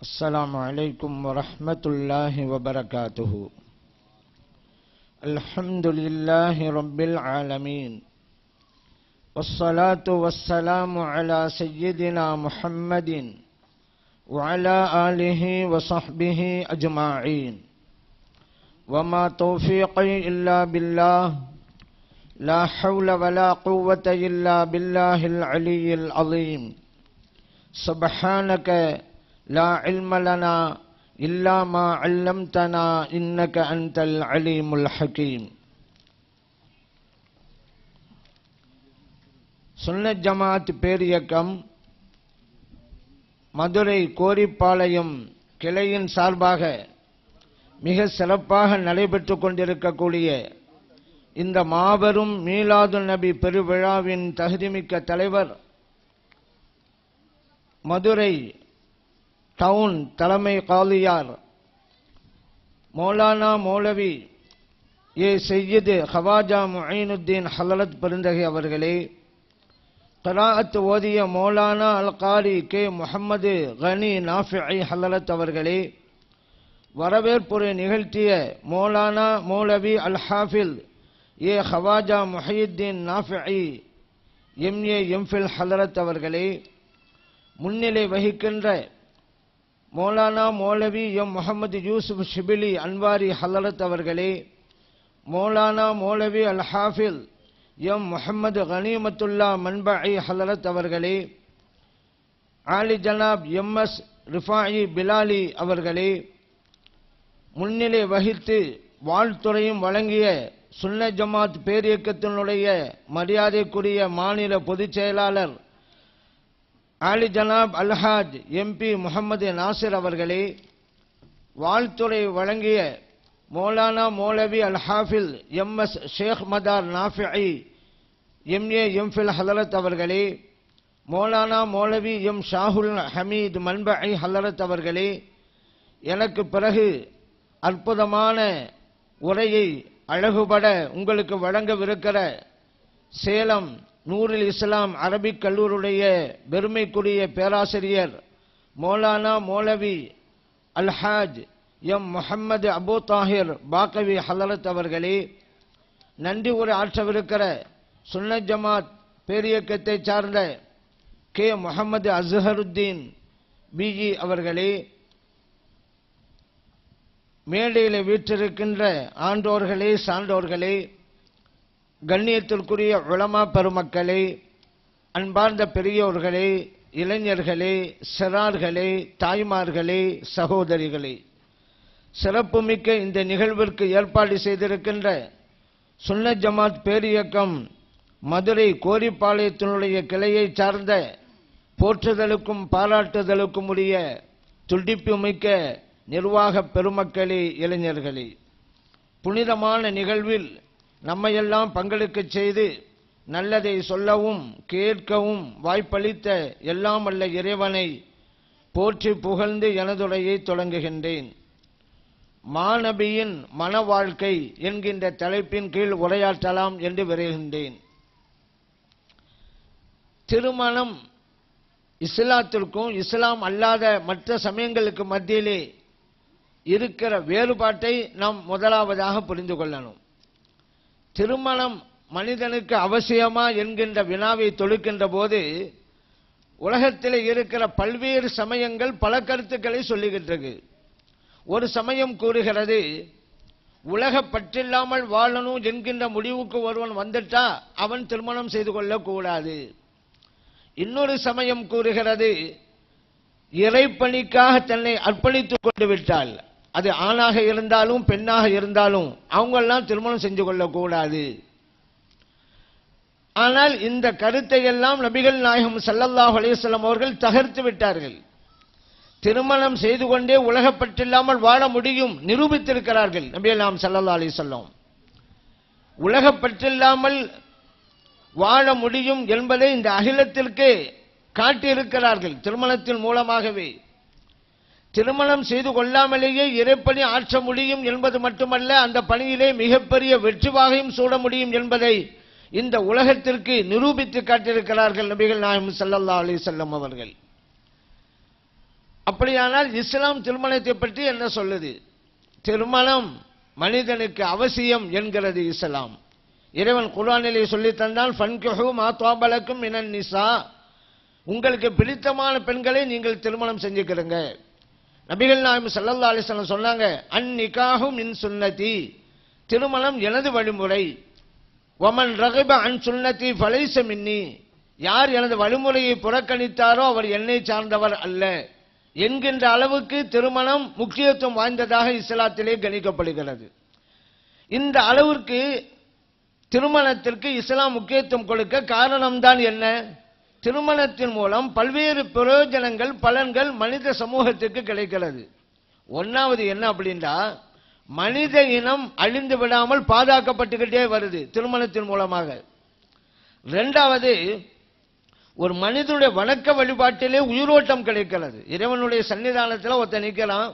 السلام عليكم ورحمة الله وبركاته. الحمد لله رب العالمين، والصلاة والسلام على سيدنا محمد وعلى آله وصحبه أجمعين. وما توفيقي إلا بالله، لا حول ولا قوة إلا بالله العلي العظيم. سبحانك لا علم لنا إلا ما علمتنا إنك أنت العليم الحكيم. சுன்னத் ஜமாத் பேரியக்கம் மதுரை கோரிப்பாளையம் கிளையின் சார்பாக மிக சிறப்பாக நடைபெற்று கொண்டிருக்கக்கூடிய இந்த மாபெரும் மீலாதுன் நபி பெருவிழாவின் தகுதிமிக்க தலைவர், மதுரை டவுன் தலைமை காலியார் மௌலானா மௌலவி ஏ சையது ஹவாஜா முஈனுத்தீன் ஹலரத் பெருந்தகை அவர்களே, கிராஅத் ஓதிய மௌலானா அல் காரி கே முஹம்மது கனி நாஃபிஇ ஹலரத் அவர்களே, வரவேற்புரை நிகழ்த்திய மௌலானா மௌலவி அல் ஹாஃபில் ஏ ஹவாஜா முஹையுத்தீன் நாஃபிஇ எம்ஏ எம்ஃபில் ஹலரத் அவர்களே, முன்னிலை வகிக்கின்ற மௌலானா மௌலவி எம் முஹம்மது யூசுப் ஷிபிலி அன்வாரி ஹலரத் அவர்களே, மௌலானா மௌலவி அல் ஹாஃபில் எம் முஹம்மது கனிமத்துல்லா மன்பஇ ஹலரத் அவர்களே, ஆலி ஜனாப் எம் எஸ் ரிஃபாயி பிலாலி அவர்களே, முன்னிலை வகித்து வாழ்த்துறையும் வழங்கிய சுன்னத் ஜமாத் பேரியக்கத்தினுடைய மரியாதைக்குரிய மாநில பொதுச் செயலாளர் ஆலி ஜனாப் அல்ஹாஜ் எம்பி முஹம்மது நாசிர் அவர்களே, வாழ்த்துறை வழங்கிய மௌலானா மௌலவி அல் ஹாஃபில் எம் எஸ் ஷேக் மதார் நாஃபிஇ எம்ஏ எம்ஃபில் ஹலரத் அவர்களே, மௌலானா மௌலவி எம் ஷாஹுல் ஹமீத் மன்பஇ ஹலரத் அவர்களே, எனக்கு பிறகு அற்புதமான உரையை அழகுபட உங்களுக்கு வழங்கவிருக்கிற சேலம் நூருல் இஸ்லாம் அரபிக் கல்லூரியுடைய பெருமைக்குரிய பேராசிரியர் மௌலானா மௌலவி அல்ஹாஜ் எம் முஹம்மது அபு தாஹிர் பாக்கவி ஹலரத் அவர்களே, நன்றி உரை ஆற்றவிருக்கிற சுன்னத் ஜமாத் பேரியக்கத்தை சார்ந்த கே முஹம்மது அஸ்ஹருத்தீன் பிஜி அவர்களே, மேடையில் வீற்றிருக்கின்ற ஆண்டோர்களே, சான்றோர்களே, கண்ணியத்திற்குரிய உலமா பெருமக்களே, அன்பார்ந்த பெரியோர்களே, இளைஞர்களே, சிறார்களே, தாய்மார்களே, சகோதரிகளே, சிறப்புமிக்க இந்த நிகழ்விற்கு ஏற்பாடு செய்திருக்கின்ற சுன்னத் ஜமாத் பேரியக்கம் மதுரை கோரிப்பாளையத்தினுடைய கிளையை சார்ந்த போற்றுதலுக்கும் பாராட்டுதலுக்கும் உரிய துடிப்புமிக்க நிர்வாக பெருமக்களே, இளைஞர்களே, புனிதமான நிகழ்வில் நம்மையெல்லாம் பங்களிக்க செய்து நல்லதை சொல்லவும் கேட்கவும் வாய்ப்பளித்த எல்லாம் வல்ல இறைவனை போற்றி புகழ்ந்து எனதுரையை தொடங்குகின்றேன். மாநபியின் மன வாழ்க்கை என்கின்ற தலைப்பின் கீழ் உரையாற்றலாம் என்று விரைகின்றேன். திருமணம் இஸ்லாத்திற்கும் இஸ்லாம் அல்லாத மற்ற சமயங்களுக்கு மத்தியிலே இருக்கிற வேறுபாட்டை நாம் முதலாவதாக புரிந்து கொள்ளணும். திருமணம் மனிதனுக்கு அவசியமா என்கின்ற வினாவை தொடுக்கின்ற போது உலகத்தில் இருக்கிற பல்வேறு சமயங்கள் பல கருத்துக்களை சொல்லுகின்றது. ஒரு சமயம் கூறுகிறது உலக பற்றில்லாமல் வாழணும் என்கின்ற முடிவுக்கு ஒருவன் வந்துட்டா அவன் திருமணம் செய்து கொள்ளக்கூடாது. இன்னொரு சமயம் கூறுகிறது இறைப்பணிக்காக தன்னை அர்ப்பணித்துக் கொண்டு விட்டால், அது ஆணாக இருந்தாலும் பெண்ணாக இருந்தாலும் அவங்கெல்லாம் திருமணம் செஞ்சு கொள்ளக்கூடாது. ஆனால் இந்த கருத்தை எல்லாம் நபிகள் நாயகம் ஸல்லல்லாஹு அலைஹி வஸல்லம் அவர்கள் தகர்த்து விட்டார்கள். திருமணம் செய்து கொண்டே உலகப்பற்றில்லாமல் வாழ முடியும் நிரூபித்திருக்கிறார்கள் நபிகள் நாயகம் ஸல்லல்லாஹு அலைஹி வஸல்லம். உலகப்பற்றில்லாமல் வாழ முடியும் என்பதை இந்த அகிலத்திற்கு காட்டியிருக்கிறார்கள் திருமணத்தின் மூலமாகவே. திருமணம் செய்து கொள்ளாமலேயே இறைப்பணி ஆற்ற முடியும் என்பது மட்டுமல்ல, அந்த பணியிலே மிகப்பெரிய வெற்றி வாகையும் சூட முடியும் என்பதை இந்த உலகத்திற்கு நிரூபித்து காட்டியிருக்கிறார்கள் நபிகள் நாயகம் ஸல்லல்லாஹு அலைஹி வஸல்லம் அவர்கள். அப்படியானால் இஸ்லாம் திருமணத்தை பற்றி என்ன சொல்லுது? திருமணம் மனிதனுக்கு அவசியம் என்கிறது இஸ்லாம். இறைவன் குர்ஆனிலே சொல்லி தந்தான், ஃபன்கிஹு மா தவபலக்கும் மினன் நிசா, உங்களுக்கு பிடித்தமான பெண்களை நீங்கள் திருமணம் செஞ்சுக்கிறங்க. நபிகள் நாயகம் ஸல்லல்லாஹு அலைஹி வஸல்லம் சொன்னாங்க, அன் நிகாஹு மின் சுன்னதி, திருமணம் எனது வழிமுறை. வமன் ரகிப அன் சுன்னதி ஃபலைஸ மின்னி, யார் எனது வழிமுறையை புறக்கணித்தாரோ அவர் என்னை சார்ந்தவர் அல்ல என்கின்ற அளவுக்கு திருமணம் முக்கியத்துவம் வாய்ந்ததாக இஸ்லாத்திலே கணிக்கப்படுகிறது. இந்த அளவிற்கு திருமணத்திற்கு இஸ்லாம் முக்கியத்துவம் கொடுக்க காரணம்தான் என்ன? திருமணத்தின் மூலம் பல்வேறு பிரயோஜனங்கள், பலன்கள் மனித சமூகத்திற்கு கிடைக்கிறது. ஒன்னாவது என்ன அப்படின்னா, மனித இனம் அழிந்து விடாமல் பாதுகாக்கப்பட்டுக்கிட்டே வருது திருமணத்தின் மூலமாக. இரண்டாவது, ஒரு மனிதனுடைய வணக்க வழிபாட்டிலே உயிரோட்டம் கிடைக்கிறது. இறைவனுடைய சன்னிதானத்தில் ஒருத்தன் நிற்கிறான்,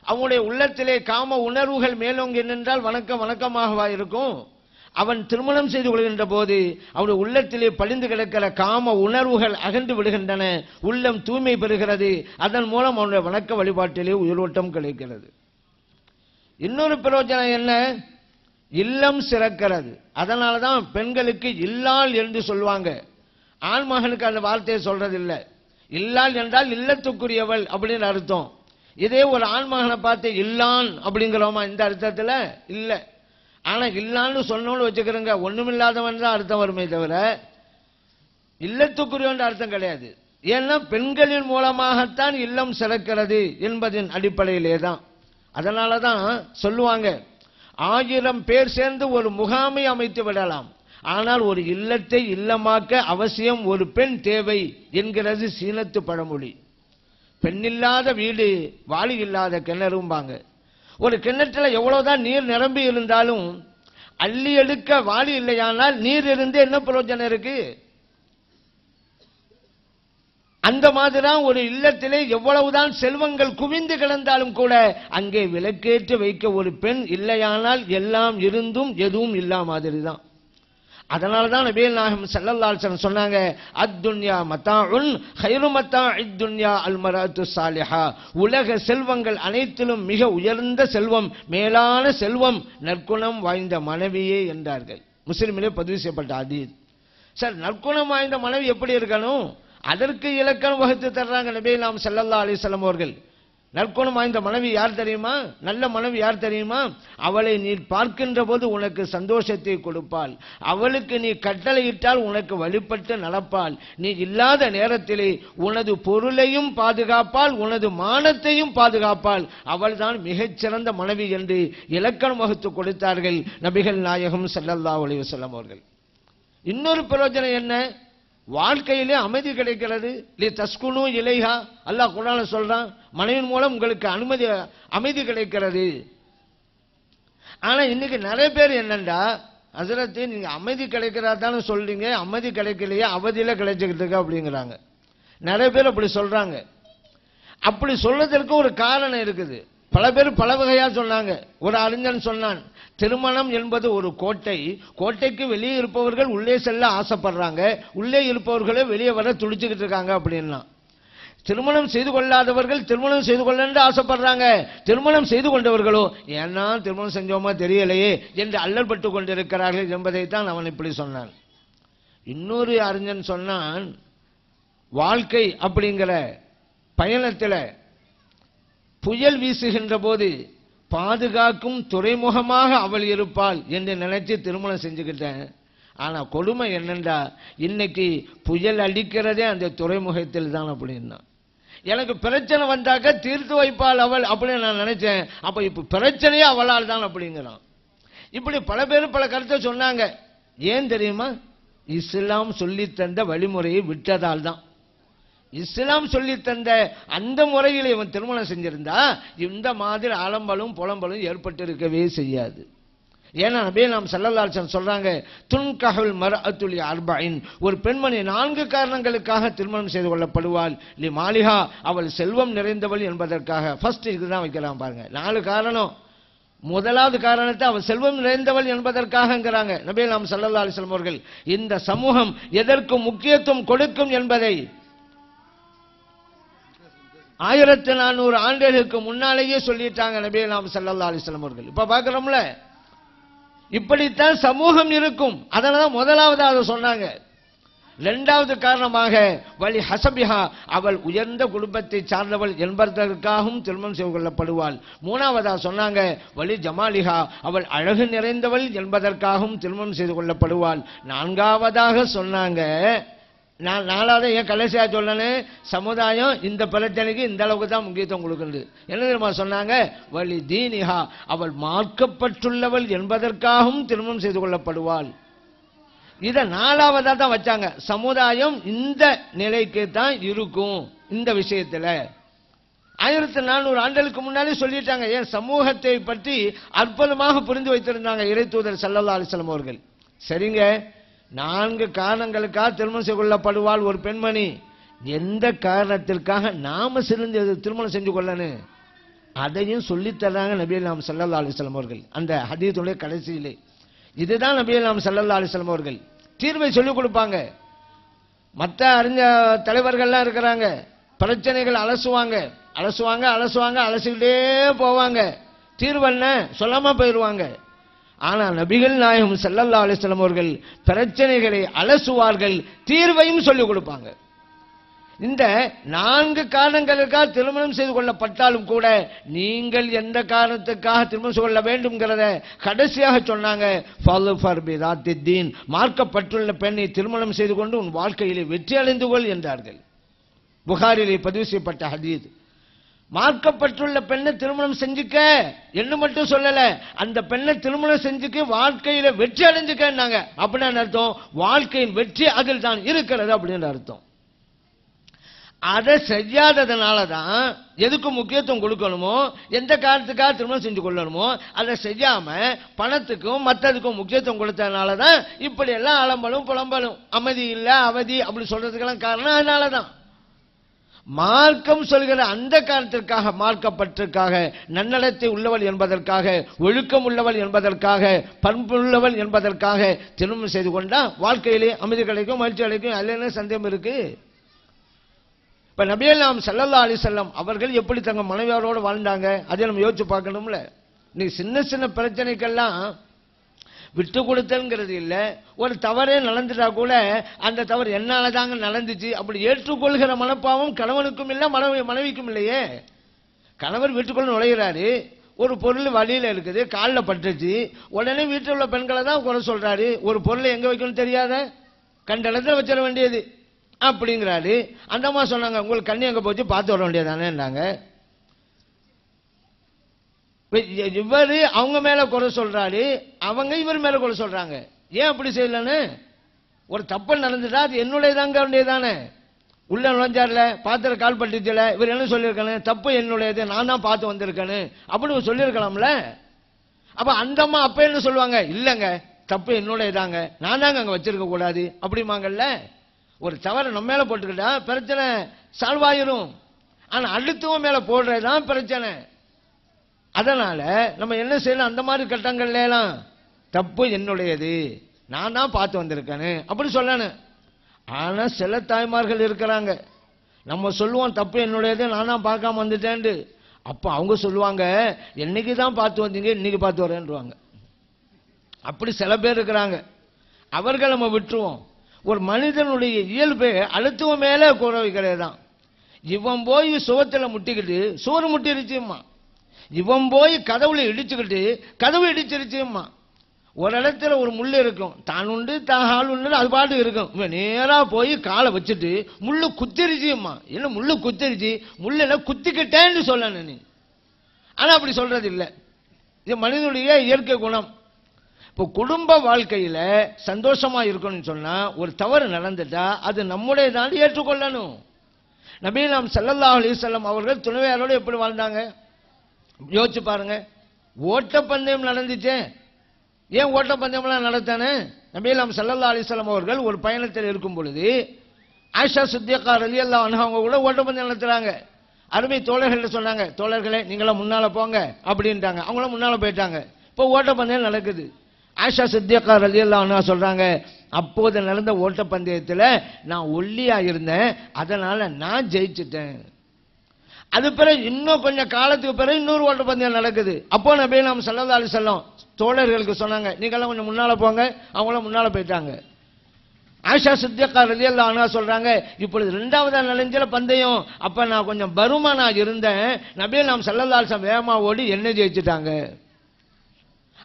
அவனுடைய உள்ளத்திலே காம உணர்வுகள் மேலோங்கி நின்றால் வணக்கம் வணக்கமாக இருக்கும். அவன் திருமணம் செய்து கொள்கின்ற போது அவனுடைய உள்ளத்திலே பழிந்து கிடக்கிற காம உணர்வுகள் அகன்று விடுகின்றன, உள்ளம் தூய்மை பெறுகிறது. அதன் மூலம் அவனுடைய வணக்க வழிபாட்டிலே உயிரோட்டம் கிடைக்கிறது. இன்னொரு பிரயோஜனம் என்ன? இல்லம் சிறக்கிறது. அதனால தான் பெண்களுக்கு இல்லாள் என்று சொல்லுவாங்க. ஆண்மகனுக்கு அந்த வார்த்தையை சொல்றதில்லை. இல்லாள் என்றால் இல்லத்துக்குரியவள் அப்படின்னு அர்த்தம். இதே ஒரு ஆண்மகனை பார்த்து இல்லான் அப்படிங்கிறோமா? இந்த அர்த்தத்தில் இல்லை. ஆனா இல்லான்னு சொன்னோன்னு வச்சுக்கிறோங்க, ஒண்ணுமில்லாதவன் தான் அர்த்தம் வருமே தவிர இல்லத்துக்குரியவன் அர்த்தம் கிடையாது. ஏன்னா பெண்களின் மூலமாகத்தான் இல்லம் சிறக்கிறது என்பதின் அடிப்படையிலே தான். அதனால தான் சொல்லுவாங்க, 1000 பேர் சேர்ந்து ஒரு முகாமை அமைத்து விடலாம், ஆனால் ஒரு இல்லத்தை இல்லமாக்க அவசியம் ஒரு பெண் தேவை என்கிறது சீனத்து பழமொழி. பெண்ணில்லாத வீடு வாளி இல்லாத கிணறும்பாங்க. ஒரு கிணற்றில் எவ்வளவுதான் நீர் நிரம்பி இருந்தாலும் அள்ளி எடுக்க வாளி இல்லையானால் நீர் இருந்து என்ன பிரயோஜனம் இருக்கு? அந்த மாதிரிதான் ஒரு இல்லத்திலே எவ்வளவுதான் செல்வங்கள் குவிந்து கிடந்தாலும் கூட அங்கே விளக்கேற்று வைக்க ஒரு பெண் இல்லையானால் எல்லாம் இருந்தும் எதுவும் இல்லா மாதிரி தான். அதனாலதான் நபிகள் நாயகம் ஸல்லல்லாஹு அலைஹி வஸல்லம் சொன்னாங்க, அத்துன்யா மத்தாஉன் கைரு மத்தாஇத் துன்யா அல் மர்அத்து ஸாலிஹா, உலக செல்வங்கள் அனைத்திலும் மிக உயர்ந்த செல்வம், மேலான செல்வம் நற்குணம் வாய்ந்த மனைவியே என்றார்கள். முஸ்லிமிலே பதிவு செய்யப்பட்ட ஹதீஸ். சார், நற்குணம் வாய்ந்த மனைவி எப்படி இருக்கணும்? அதற்கு இலக்கணம் வகுத்து தர்றாங்க நபிகள் நாயகம் ஸல்லல்லாஹு அலைஹி வஸல்லம் அவர்கள். நற்குணம் வாய்ந்த மனைவி யார் தெரியுமா? நல்ல மனைவி யார் தெரியுமா? அவளை நீ பார்க்கின்ற போது உனக்கு சந்தோஷத்தை கொடுப்பாள், அவளுக்கு நீ கட்டளையிட்டால் உனக்கு வழிபட்டு நடப்பாள், நீ இல்லாத நேரத்திலே உனது பொருளையும் பாதுகாப்பாள், உனது மானத்தையும் பாதுகாப்பாள், அவள் தான் மிகச்சிறந்த மனைவி என்று இலக்கணம் வகுத்து கொடுத்தார்கள் நபிகள் நாயகம் ஸல்லல்லாஹு அலைஹி வஸல்லம் அவர்கள். இன்னொரு பிரயோஜனம் என்ன? வாழ்க்கையிலே அமைதி கிடைக்கிறது. லி தஸ்குனு இலைஹா, அல்லாஹ் குர்ஆன்ல சொல்றான், மனைவியின் மூலம் உங்களுக்கு அமைதி கிடைக்கிறது. ஆனா இன்னைக்கு நிறைய பேர் என்னண்டா, ஹஜ்ரத் நீங்க அமைதி கிடைக்கிறதான்னு சொல்றீங்க, அமைதி கிடைக்கலையே அவதியில கிடைச்சிக்கிட்டு இருக்க அப்படிங்கிறாங்க. நிறைய பேர் அப்படி சொல்றாங்க. அப்படி சொல்றதற்கு ஒரு காரணம் இருக்குது. பல பேர் பல வகையா சொன்னாங்க. ஒரு அறிஞன் சொன்னான், திருமணம் என்பது ஒரு கோட்டை, கோட்டைக்கு வெளியே இருப்பவர்கள் உள்ளே செல்ல ஆசைப்படுறாங்க, உள்ளே இருப்பவர்களே வெளியே வர துடிச்சுக்கிட்டு இருக்காங்க அப்படின்னா. திருமணம் செய்து கொள்ளாதவர்கள் திருமணம் செய்து கொள்ள ஆசைப்படுறாங்க, திருமணம் செய்து கொண்டவர்களோ ஏன்னா திருமணம் செஞ்சோமா தெரியலையே என்று அல்லல்பட்டு கொண்டிருக்கிறார்கள் என்பதைத்தான் அவன் இப்படி சொன்னான். இன்னொரு அறிஞன் சொன்னான், வாழ்க்கை அப்படிங்கிற பயணத்தில் புயல் வீசுகின்ற போது பாதுகாக்கும் துறைமுகமாக அவள் இருப்பாள் என்று நினைச்சு திருமணம் செஞ்சுக்கிட்டேன். ஆனா கொடுமை என்னண்டா, இன்னைக்கு புயல் அடிக்கிறதே அந்த துறைமுகத்தில் தான் அப்படின்னா. எனக்கு பிரச்சனை வந்தாக்க தீர்த்து வைப்பாள் அவள் அப்படின்னு நான் நினைச்சேன். அப்ப இப்ப பிரச்சனையே அவளால் தான் அப்படிங்கிறான். இப்படி பல பேர் பல கருத்தை சொன்னாங்க. ஏன் தெரியுமா? இஸ்லாம் சொல்லி தந்த வழிமுறையை விட்டதால் தான். இஸ்லாம் சொல்லி தந்த அந்த முறையில் இவன் திருமணம் செஞ்சிருந்தா இந்த மாதிரி ஆலம்பலும் புலம்பலும் ஏற்பட்டு இருக்கவே செய்யாது. ஏன்னா நபிகள் நாயகம் ஸல்லல்லாஹு அலைஹி வஸல்லம் சொல்றாங்க, துன்கஹுல் மர்அத்து லி அர்பஇன், ஒரு பெண்மணி 4 காரணங்களுக்காக திருமணம் செய்து கொள்ளப்படுவாள். லி மாலிஹா, அவள் செல்வம் நிறைந்தவள் என்பதற்காக. ஃபர்ஸ்ட் இதுதான் வைக்கலாம் பாருங்க, 4 காரணம். முதலாவது காரணத்தை அவள் செல்வம் நிறைந்தவள் என்பதற்காகங்கிறாங்க நபிகள் நாயகம் ஸல்லல்லாஹு அலைஹி வஸல்லம் அவர்கள். இந்த சமூகம் எதற்கு முக்கியத்துவம் கொடுக்கும் என்பதை 1400 ஆண்டுகளுக்கு முன்னாலேயே சொல்லிட்டாங்க நபி நாம் ஸல்லல்லாஹு அலைஹி வஸல்லம் அவர்கள். இப்ப பார்க்கிறோம்ல, இப்படித்தான் சமூகம் இருக்கும். அதனால முதலாவது அதை சொன்னாங்க. இரண்டாவது காரணமாக வலி ஹசபிஹா, அவள் உயர்ந்த குடும்பத்தை சார்ந்தவள் என்பதற்காகவும் திருமணம் செய்து கொள்ளப்படுவாள். மூணாவதா சொன்னாங்க வலி ஜமாலிஹா, அவள் அழகு நிறைந்தவள் என்பதற்காகவும் திருமணம் செய்து கொள்ளப்படுவாள். நான்காவதாக சொன்னாங்க, நாலாவது ஏன் கடைசியா சொல்லணும், சமுதாயம் இந்த பிரச்சனைக்கு இந்த அளவுக்கு தான் முக்கியத்துவம் கொடுக்கிறது. என்ன தெரியுமா சொன்னாங்க, வலி தீனிஹா, அவள் மார்க்கப்பட்டுள்ளவள் என்பதற்காகவும் திருமணம் செய்து கொள்ளப்படுவாள். இதை நாலாவதா தான் வச்சாங்க. சமுதாயம் இந்த நிலைக்கு தான் இருக்கும். இந்த விஷயத்துல 1400 ஆண்டுகளுக்கு முன்னாலே சொல்லிட்டாங்க. ஏன் சமூகத்தை பற்றி அற்புதமாக புரிந்து வைத்திருந்தாங்க இறை தூதர் ஸல்லல்லாஹு அலைஹி வஸல்லம் அவர்கள். சரிங்க, 4 காரணங்களுக்காக திருமணம் செய்து கொள்ளப்படுவாள் ஒரு பெண்மணி. எந்த காரணத்திற்காக நாம சிறந்து திருமணம் செஞ்சு கொள்ளணும் அதையும் சொல்லித்தராங்க நபி நாம் ஸல்லல்லாஹு அலைஹி வஸல்லம் அவர்கள். அந்த ஹதீஸுடைய கடைசியிலே இதுதான் நபி நாம் ஸல்லல்லாஹு அலைஹி வஸல்லம் அவர்கள் தீர்வை சொல்லிக் கொடுப்பாங்க. மற்ற அறிஞ தலைவர்கள்லாம் இருக்கிறாங்க, பிரச்சனைகள் அலசுவாங்க அலசிக்கிட்டே போவாங்க, தீர்வு என்ன சொல்லாம போயிடுவாங்க. ஆனா நபிகள் நாயகம் ஸல்லல்லாஹு அலைஹி வஸல்லம் அவர்கள் பிரச்சனைகளை அலசுவார்கள், தீர்வையும் சொல்லிக் கொடுப்பாங்க. இந்த 4 காரணங்களுக்காக திருமணம் செய்து கொள்ளப்பட்டாலும் கூட நீங்கள் எந்த காரணத்துக்காக திருமணம் செய்து கொள்ள வேண்டும்ங்கிறத கடைசியாக சொன்னாங்க. மார்க்கப்பட்டுள்ள பெண்ணை திருமணம் செய்து கொண்டு உன் வாழ்க்கையிலே வெற்றி அடைந்து கொள் என்றார்கள். புகாரிலே பதிவு செய்யப்பட்ட ஹதீஸ். மார்க்கப்பட்டுள்ள பெண்ணை திருமணம் செஞ்சுக்க என்ன மட்டும் சொல்லல, அந்த பெண்ணை திருமணம் செஞ்சுக்க வாழ்க்கையில வெற்றி அடைஞ்சுக்கன்னாங்க. அப்படின்னு அர்த்தம், வாழ்க்கையின் வெற்றி அதில் தான் இருக்கிறது அப்படின்னு அர்த்தம். அதை செய்யாததுனால தான் எதுக்கு முக்கியத்துவம் கொடுக்கணுமோ, எந்த காரணத்துக்காக திருமணம் செஞ்சு கொள்ளணுமோ அதை செய்யாம பணத்துக்கும் மற்றதுக்கும் முக்கியத்துவம் கொடுத்ததுனால தான் இப்படி எல்லாம் அலம்பலும் புலம்பலும், அமைதி இல்லை அவதி அப்படி சொல்றதுக்கெல்லாம் காரணம் அதனால தான். மார்க்கம் சொல்கிற அந்த காரணத்திற்காக, மார்க்கப்பட்டிற்காக, நன்னடத்தை உள்ளவள் என்பதற்காக, ஒழுக்கம் உள்ளவள் என்பதற்காக, பண்புள்ளவள் என்பதற்காக திருமணம் செய்து கொண்டா வாழ்க்கையிலே அமைதி கிடைக்கும், மகிழ்ச்சி கிடைக்கும். அதுல என்ன சந்தேகம் இருக்கு? இப்ப நபிகள் நாம் ஸல்லல்லாஹு அலைஹி வஸல்லம் அவர்கள் எப்படி தங்க மனைவியாரோடு வாழ்ந்தாங்க அதை நம்ம யோசிச்சு பார்க்கணும்ல. நீ சின்ன சின்ன பிரச்சனைக்கெல்லாம் விட்டு கொடுத்தல்ங்கிறது இல்லை. ஒரு தவறே நடந்துட்டா கூட அந்த தவறு என்னால தாங்க நடந்துச்சு அப்படி ஏற்றுக்கொள்கிற மனப்பாவம் கணவனுக்கும் இல்லை மனைவிக்கும் இல்லையே. கணவர் வீட்டுக்குள்ள நுழைகிறாரு, ஒரு பொருள் வழியில இருக்குது, காலில் பட்டுச்சு, உடனே வீட்டில் உள்ள பெண்களை தான் குறை சொல்றாரு. ஒரு பொருளை எங்க வைக்கணும் தெரியாத, கண்ட இடத்துல வச்சிட வேண்டியது அப்படிங்கிறாரு. அந்த அம்மா சொன்னாங்க, உங்களுக்கு கண்ணி எங்க போச்சு பார்த்து வர வேண்டியதானேன்னாங்க. இவரு அவங்க மேல குறை சொல்றாரு, அவங்க இவர் மேல குறை சொல்றாங்க. ஏன் அப்படி செய்யலன்னு, ஒரு தப்பு நடந்துட்டா அது என்னுடைய தாங்க வேண்டியதானே. உள்ள நுழைஞ்சார்ல, பாத்திர கால் பட்டுச்சுல, இவர் என்ன சொல்லியிருக்கானு, தப்பு என்னுடையது, நான் தான் பார்த்து வந்திருக்கேன்னு அப்படின்னு சொல்லியிருக்கலாம்ல. அப்ப அந்த அம்மா அப்ப என்ன சொல்லுவாங்க, இல்லங்க தப்பு என்னுடையதாங்க, நான் தாங்க அங்க வச்சிருக்க கூடாது அப்படிமாங்கல்ல. ஒரு தவறு நம்ம மேல போட்டுக்கிட்டா பிரச்சனை சால்வ் ஆயிரும். ஆனா அடுத்தவன் மேல போடுறதுதான் பிரச்சனை. அதனால நம்ம என்ன செய்யணும், அந்த மாதிரி கட்டங்கள்ல எல்லாம் தப்பு என்னுடையது, நான் தான் பார்த்து வந்திருக்கேன்னு அப்படி சொல்லணும். ஆனா சில தாய்மார்கள் இருக்கிறாங்க, நம்ம சொல்லுவோம் தப்பு என்னுடையது, நான் தான் பார்க்காம வந்துட்டேன். அப்ப அவங்க சொல்லுவாங்க, என்னைக்கு தான் பார்த்து வந்தீங்க, இன்னைக்கு பார்த்து வரேன்றாங்க. அப்படி சில பேர் இருக்கிறாங்க, அவர்கள் நம்ம விட்டுருவோம். ஒரு மனிதனுடைய இயல்பு அழுத்துவ மேல குறை வைக்கிறது தான். இவன் போய் சுவத்துல முட்டிக்கிட்டு சோறு முட்டிருச்சும்மா, இவன் போய் கதவுல இடிச்சுக்கிட்டு கதவு இடிச்சிருச்சும்மா. ஒரு இடத்துல ஒரு முள்ளு இருக்கும், தான் உண்டு தான் ஆள் உண்டு, அது பாட்டு இருக்கும். இவன் நேரா போய் காலை வச்சுட்டு முள்ளு குத்திருச்சும்மா. என்ன முள்ளு குத்திருச்சு, முள்ள குத்திக்கிட்டேன்னு சொல்லணும் நீ. ஆனா அப்படி சொல்றது இல்லை. இது மனிதனுடைய இயற்கை குணம். இப்போ குடும்ப வாழ்க்கையில சந்தோஷமா இருக்கணும்னு சொன்னா ஒரு தவறு நடந்துட்டா அது நம்முடைய தான் ஏற்றுக்கொள்ளணும். நபி நாம் ஸல்லல்லாஹு அலைஹி வஸல்லம் அவர்கள் துணைவியாரோடு எப்படி வாழ்ந்தாங்க யோசிச்சு பாருங்க. ஓட்டப்பந்தயம் நடந்துச்சே, ஏன் ஓட்டப்பந்தயம்லாம் நடத்தானே? நபி நாம் ஸல்லல்லாஹு அலைஹி வஸல்லம் அவர்கள் ஒரு பயணத்தில் இருக்கும் பொழுது ஆயிஷா சித்திகா ரலியல்லாஹு அன்ஹா அவங்க கூட ஓட்டப்பந்தயம் நடத்துறாங்க. அருமை தோழர்கள் சொன்னாங்க, தோழர்களே நீங்களாம் முன்னால போங்க அப்படின்ட்டாங்க. அவங்களும் முன்னால போயிட்டாங்க. இப்போ ஓட்டப்பந்தயம் நடக்குது. ஆயிஷா சித்திகா ரலியல்லாஹு அன்ஹா சொல்றாங்க, அப்போது நடந்த ஓட்டப்பந்தயத்தில் நான் ஒல்லியா இருந்தேன், அதனால நான் ஜெயிச்சிட்டேன். அது பிறகு இன்னும் கொஞ்சம் காலத்துக்கு பிறகு இன்னொரு ஓட்டப்பந்தயம் நடக்குது. அப்போ நபி நாம் ஸல்லல்லாஹு அலைஹி வஸல்லம் தோழர்களுக்கு சொன்னாங்க, நீங்கெல்லாம் கொஞ்சம் முன்னால போங்க. அவங்களும் முன்னால போயிட்டாங்க. ஆயிஷா சித்திகா ரலியல்லாஹு அன்ஹா சொல்றாங்க, இப்பொழுது இரண்டாவது நலஞ்சில பந்தயம். அப்ப நான் கொஞ்சம் பருமனா இருந்தேன். நபி நாம் ஸல்லல்லாஹு அலைஹி வஸல்லம் வேகமா ஓடி என்ன ஜெயிச்சிட்டாங்க.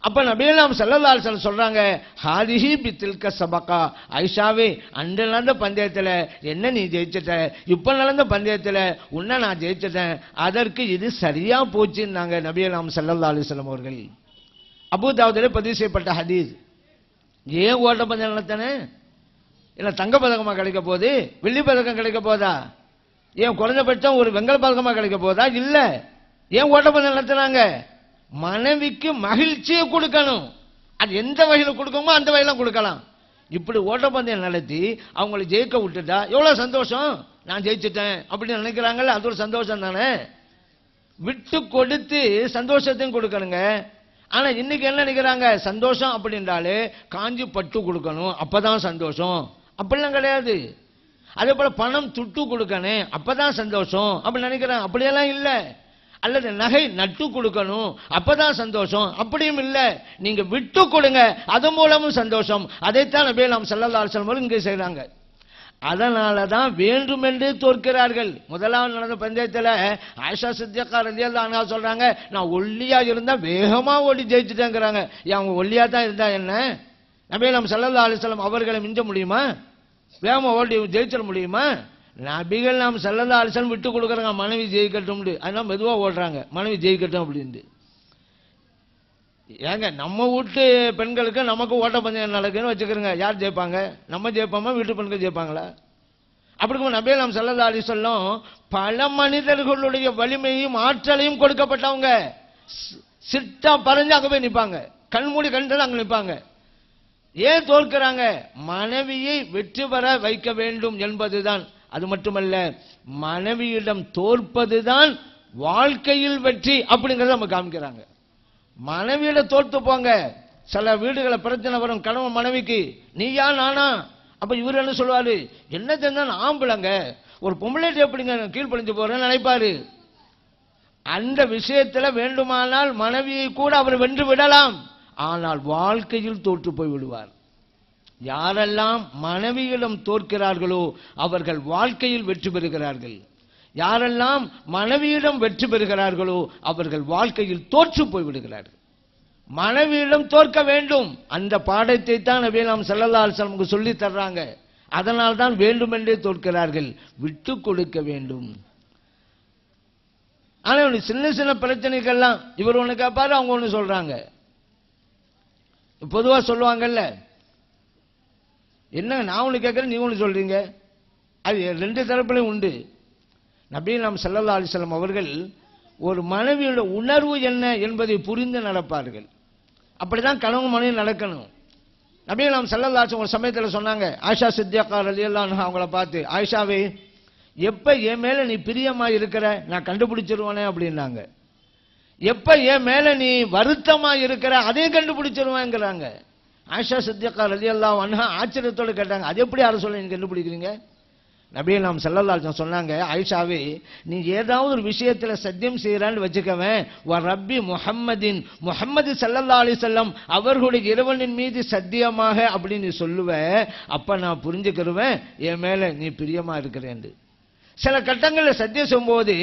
அப்ப நபி நாம் ஸல்லல்லாஹு அலைஹி வஸல்லம் சொல்றாங்க, ஹாதிஹி பித்தில்க சபகா, ஆயிஷாவே அன்று நடந்த பந்தயத்துல என்ன நீ ஜெயிச்சிட்ட, இப்ப நடந்த பந்தயத்துல உன்ன நான் ஜெயிச்சிட்டேன், அதற்கு இது சரியா போச்சுன்னாங்க நபி நாம் ஸல்லல்லாஹு அலைஹி வஸல்லம் அவர்கள். அபூ தாவூதிலே பதிவு செய்யப்பட்ட ஹதீஸ். ஏன் ஓட்ட பந்தயம் நடத்தினே? இல்லை தங்க பதக்கமா கிடைக்க போகுது, வெள்ளி பதக்கம் கிடைக்க போதா? ஏன் குறைஞ்சபட்சம் ஒரு வெங்கல பதக்கமா கிடைக்க போதா? இல்ல. ஏன் ஓட்டப்பந்தயம் நடத்துறாங்க? மனைவிக்கு மகிழ்ச்சியை கொடுக்கணும். அது எந்த வகையில் கொடுக்கணுமோ அந்த வகையில கொடுக்கலாம். இப்படி ஓட்டப்பந்தயம் நடத்தி அவங்களை ஜெயிக்க விட்டுட்டா எவ்வளவு சந்தோஷம். நான் ஜெயிச்சிட்டேன் அப்படின்னு நினைக்கிறாங்கல்ல, அது ஒரு சந்தோஷம் தானே. விட்டு கொடுத்து சந்தோஷத்தையும் கொடுக்கணுங்க. ஆனா இன்னைக்கு என்ன நினைக்கிறாங்க, சந்தோஷம் அப்படின்றாலே காஞ்சி பட்டு கொடுக்கணும், அப்பதான் சந்தோஷம். அப்படிலாம் கிடையாது. அதே போல பணம் துட்டு கொடுக்கணும், அப்பதான் சந்தோஷம் அப்படி நினைக்கிறாங்க. அப்படியெல்லாம் இல்லை. அல்லது நகை நட்டு கொடுக்கணும், அப்பதான் சந்தோஷம், அப்படியும் இல்லை. நீங்க விட்டு கொடுங்க, அது மூலமும் சந்தோஷம். அதைத்தான் நபி நாம் ஸல்லல்லாஹு அலைஹி வஸல்லம் இங்கே செய்றாங்க. அதனாலதான் வேண்டுமென்றே தோற்கிறார்கள். முதலாவது நடந்த பந்தயத்துல ஆயிஷா சித்திகா ரலியல்லாஹு அன்ஹா சொல்றாங்க, நான் ஒல்லியா இருந்தா வேகமா ஓடி ஜெயிச்சுட்டேங்கிறாங்க. அவங்க ஒல்லியா தான் இருந்தா என்ன, நபி நாம் ஸல்லல்லாஹு அலைஹி வஸல்லம் அவர்களை மிஞ்ச முடியுமா? வேகமா ஓடி ஜெயிச்சிட முடியுமா? நபிகள் நாம் ஸல்லல்லாஹு அலைஹி வஸல்லம் விட்டு கொடுக்குறாங்க, மனைவி ஜெயிக்கட்டும். அதனால மெதுவா ஓடுறாங்க, மனைவி ஜெயிக்கட்டும் அப்படின்னு. ஏங்க நம்ம வீட்டு பெண்களுக்கு நமக்கு ஓட்டப்பந்தயம் நடக்குன்னு வச்சுக்கிறோங்க, யார் ஜெயிப்பாங்க? நம்ம ஜெயிப்போமா, வீட்டு பெண்கள் ஜெயிப்பாங்களா? அப்படி நபி நாம் ஸல்லல்லாஹு அலைஹி வஸல்லம் பல மனிதர்களுடைய வலிமையும் ஆற்றலையும் கொடுக்கப்பட்டவங்க. சிட்டா பறஞ்சு அங்க போய் நிற்பாங்க, கண்மூடி கண்டு அங்க நிற்பாங்க. ஏன் தோற்கிறாங்க? மனைவியை வெற்றி பெற வைக்க வேண்டும் என்பதுதான். அது மட்டுமல்ல, மனைவியிடம் தோற்பதுதான் வாழ்க்கையில் வெற்றி அப்படிங்கறத நம்ம காமிக்கிறாங்க. மனைவியிட தோற்று போங்க. சில வீடுகளை பிரச்சனை வரும், கணவன் மனைவிக்கு, நீயா நானா? அப்ப இவர் என்ன சொல்லுவாரு, என்ன தெரிஞ்சா ஆம்பளைங்க, ஒரு பொம்பளைட்டு எப்படிங்க கீழ்ப்படிஞ்சு போறேன்னு நினைப்பாரு. அந்த விஷயத்துல வேண்டுமானால் மனைவியை கூட அவர் வென்று விடலாம், ஆனால் வாழ்க்கையில் தோற்று போய் விடுவார். யாரெல்லாம் மனைவியிடம் தோற்கிறார்களோ அவர்கள் வாழ்க்கையில் வெற்றி பெறுகிறார்கள். யாரெல்லாம் மனைவியிடம் வெற்றி பெறுகிறார்களோ அவர்கள் வாழ்க்கையில் தோற்று போய் விடுகிறார்கள். மனைவியிடம் தோற்க வேண்டும், அந்த பாடத்தை தான் நபி நாம் ஸல்லல்லாஹு அலைஹி வஸல்லம் சொல்லி தர்றாங்க. அதனால் தான் வேண்டுமென்றே தோற்கிறார்கள், விட்டு கொடுக்க வேண்டும். ஆனா சின்ன சின்ன பிரச்சனைகள்லாம் இவர் ஒண்ணு கேட்பாரு, அவங்க ஒண்ணு சொல்றாங்க. பொதுவா சொல்லுவாங்கல்ல, என்ன நான் ஒண்ணு கேட்கிறேன் நீ ஒண்ணு சொல்றீங்க, அது ரெண்டு தரப்புலையும் உண்டு. நபி நாம் ஸல்லல்லாஹு அலைஹி வஸல்லம் அவர்கள் ஒரு மனைவியோட உணர்வு என்ன என்பதை புரிந்து நடப்பார்கள். அப்படிதான் கணவன் மனைவி நடக்கணும். நபி நாம் ஸல்லல்லாஹு அலைஹி வஸல்லம் ஒரு சமயத்தில் சொன்னாங்க, ஆயிஷா சித்திகா ரலியல்லாஹு அன்ஹா அவங்கள பார்த்து, ஆயிஷாவே எப்ப என் மேல நீ பிரியமா இருக்கிற நான் கண்டுபிடிச்சிருவானே அப்படின்னாங்க. எப்ப என் மேல நீ வருத்தமா இருக்கிற அதையும் கண்டுபிடிச்சிருவாங்கிறாங்க. ஆயிஷா சித்திகா ரலியல்லாஹு அன்ஹா ஆச்சரியத்தோடு கேட்டாங்க, அது எப்படி யாரை சொல்ல நீங்க கண்டுபிடிக்கிறீங்க? நபி நாம் ஸல்லல்லாஹு அலைஹி வஸல்லம் சொன்னாங்க, ஆயிஷாவே நீ ஏதாவது ஒரு விஷயத்துல சத்தியம் செய்யறான்னு வச்சுக்கவேன், வ ரப்பி முஹம்மதின், முஹம்மது ஸல்லல்லாஹு அலைஹி வஸல்லம் அவர்களுடைய இறைவனின் மீது சத்தியமாக அப்படின்னு நீ சொல்லுவ, அப்ப நான் புரிஞ்சுக்கிருவேன் என் மேல நீ பிரியமா இருக்கிறேன். சில கட்டங்களில் சத்தியம் செய்யும்போது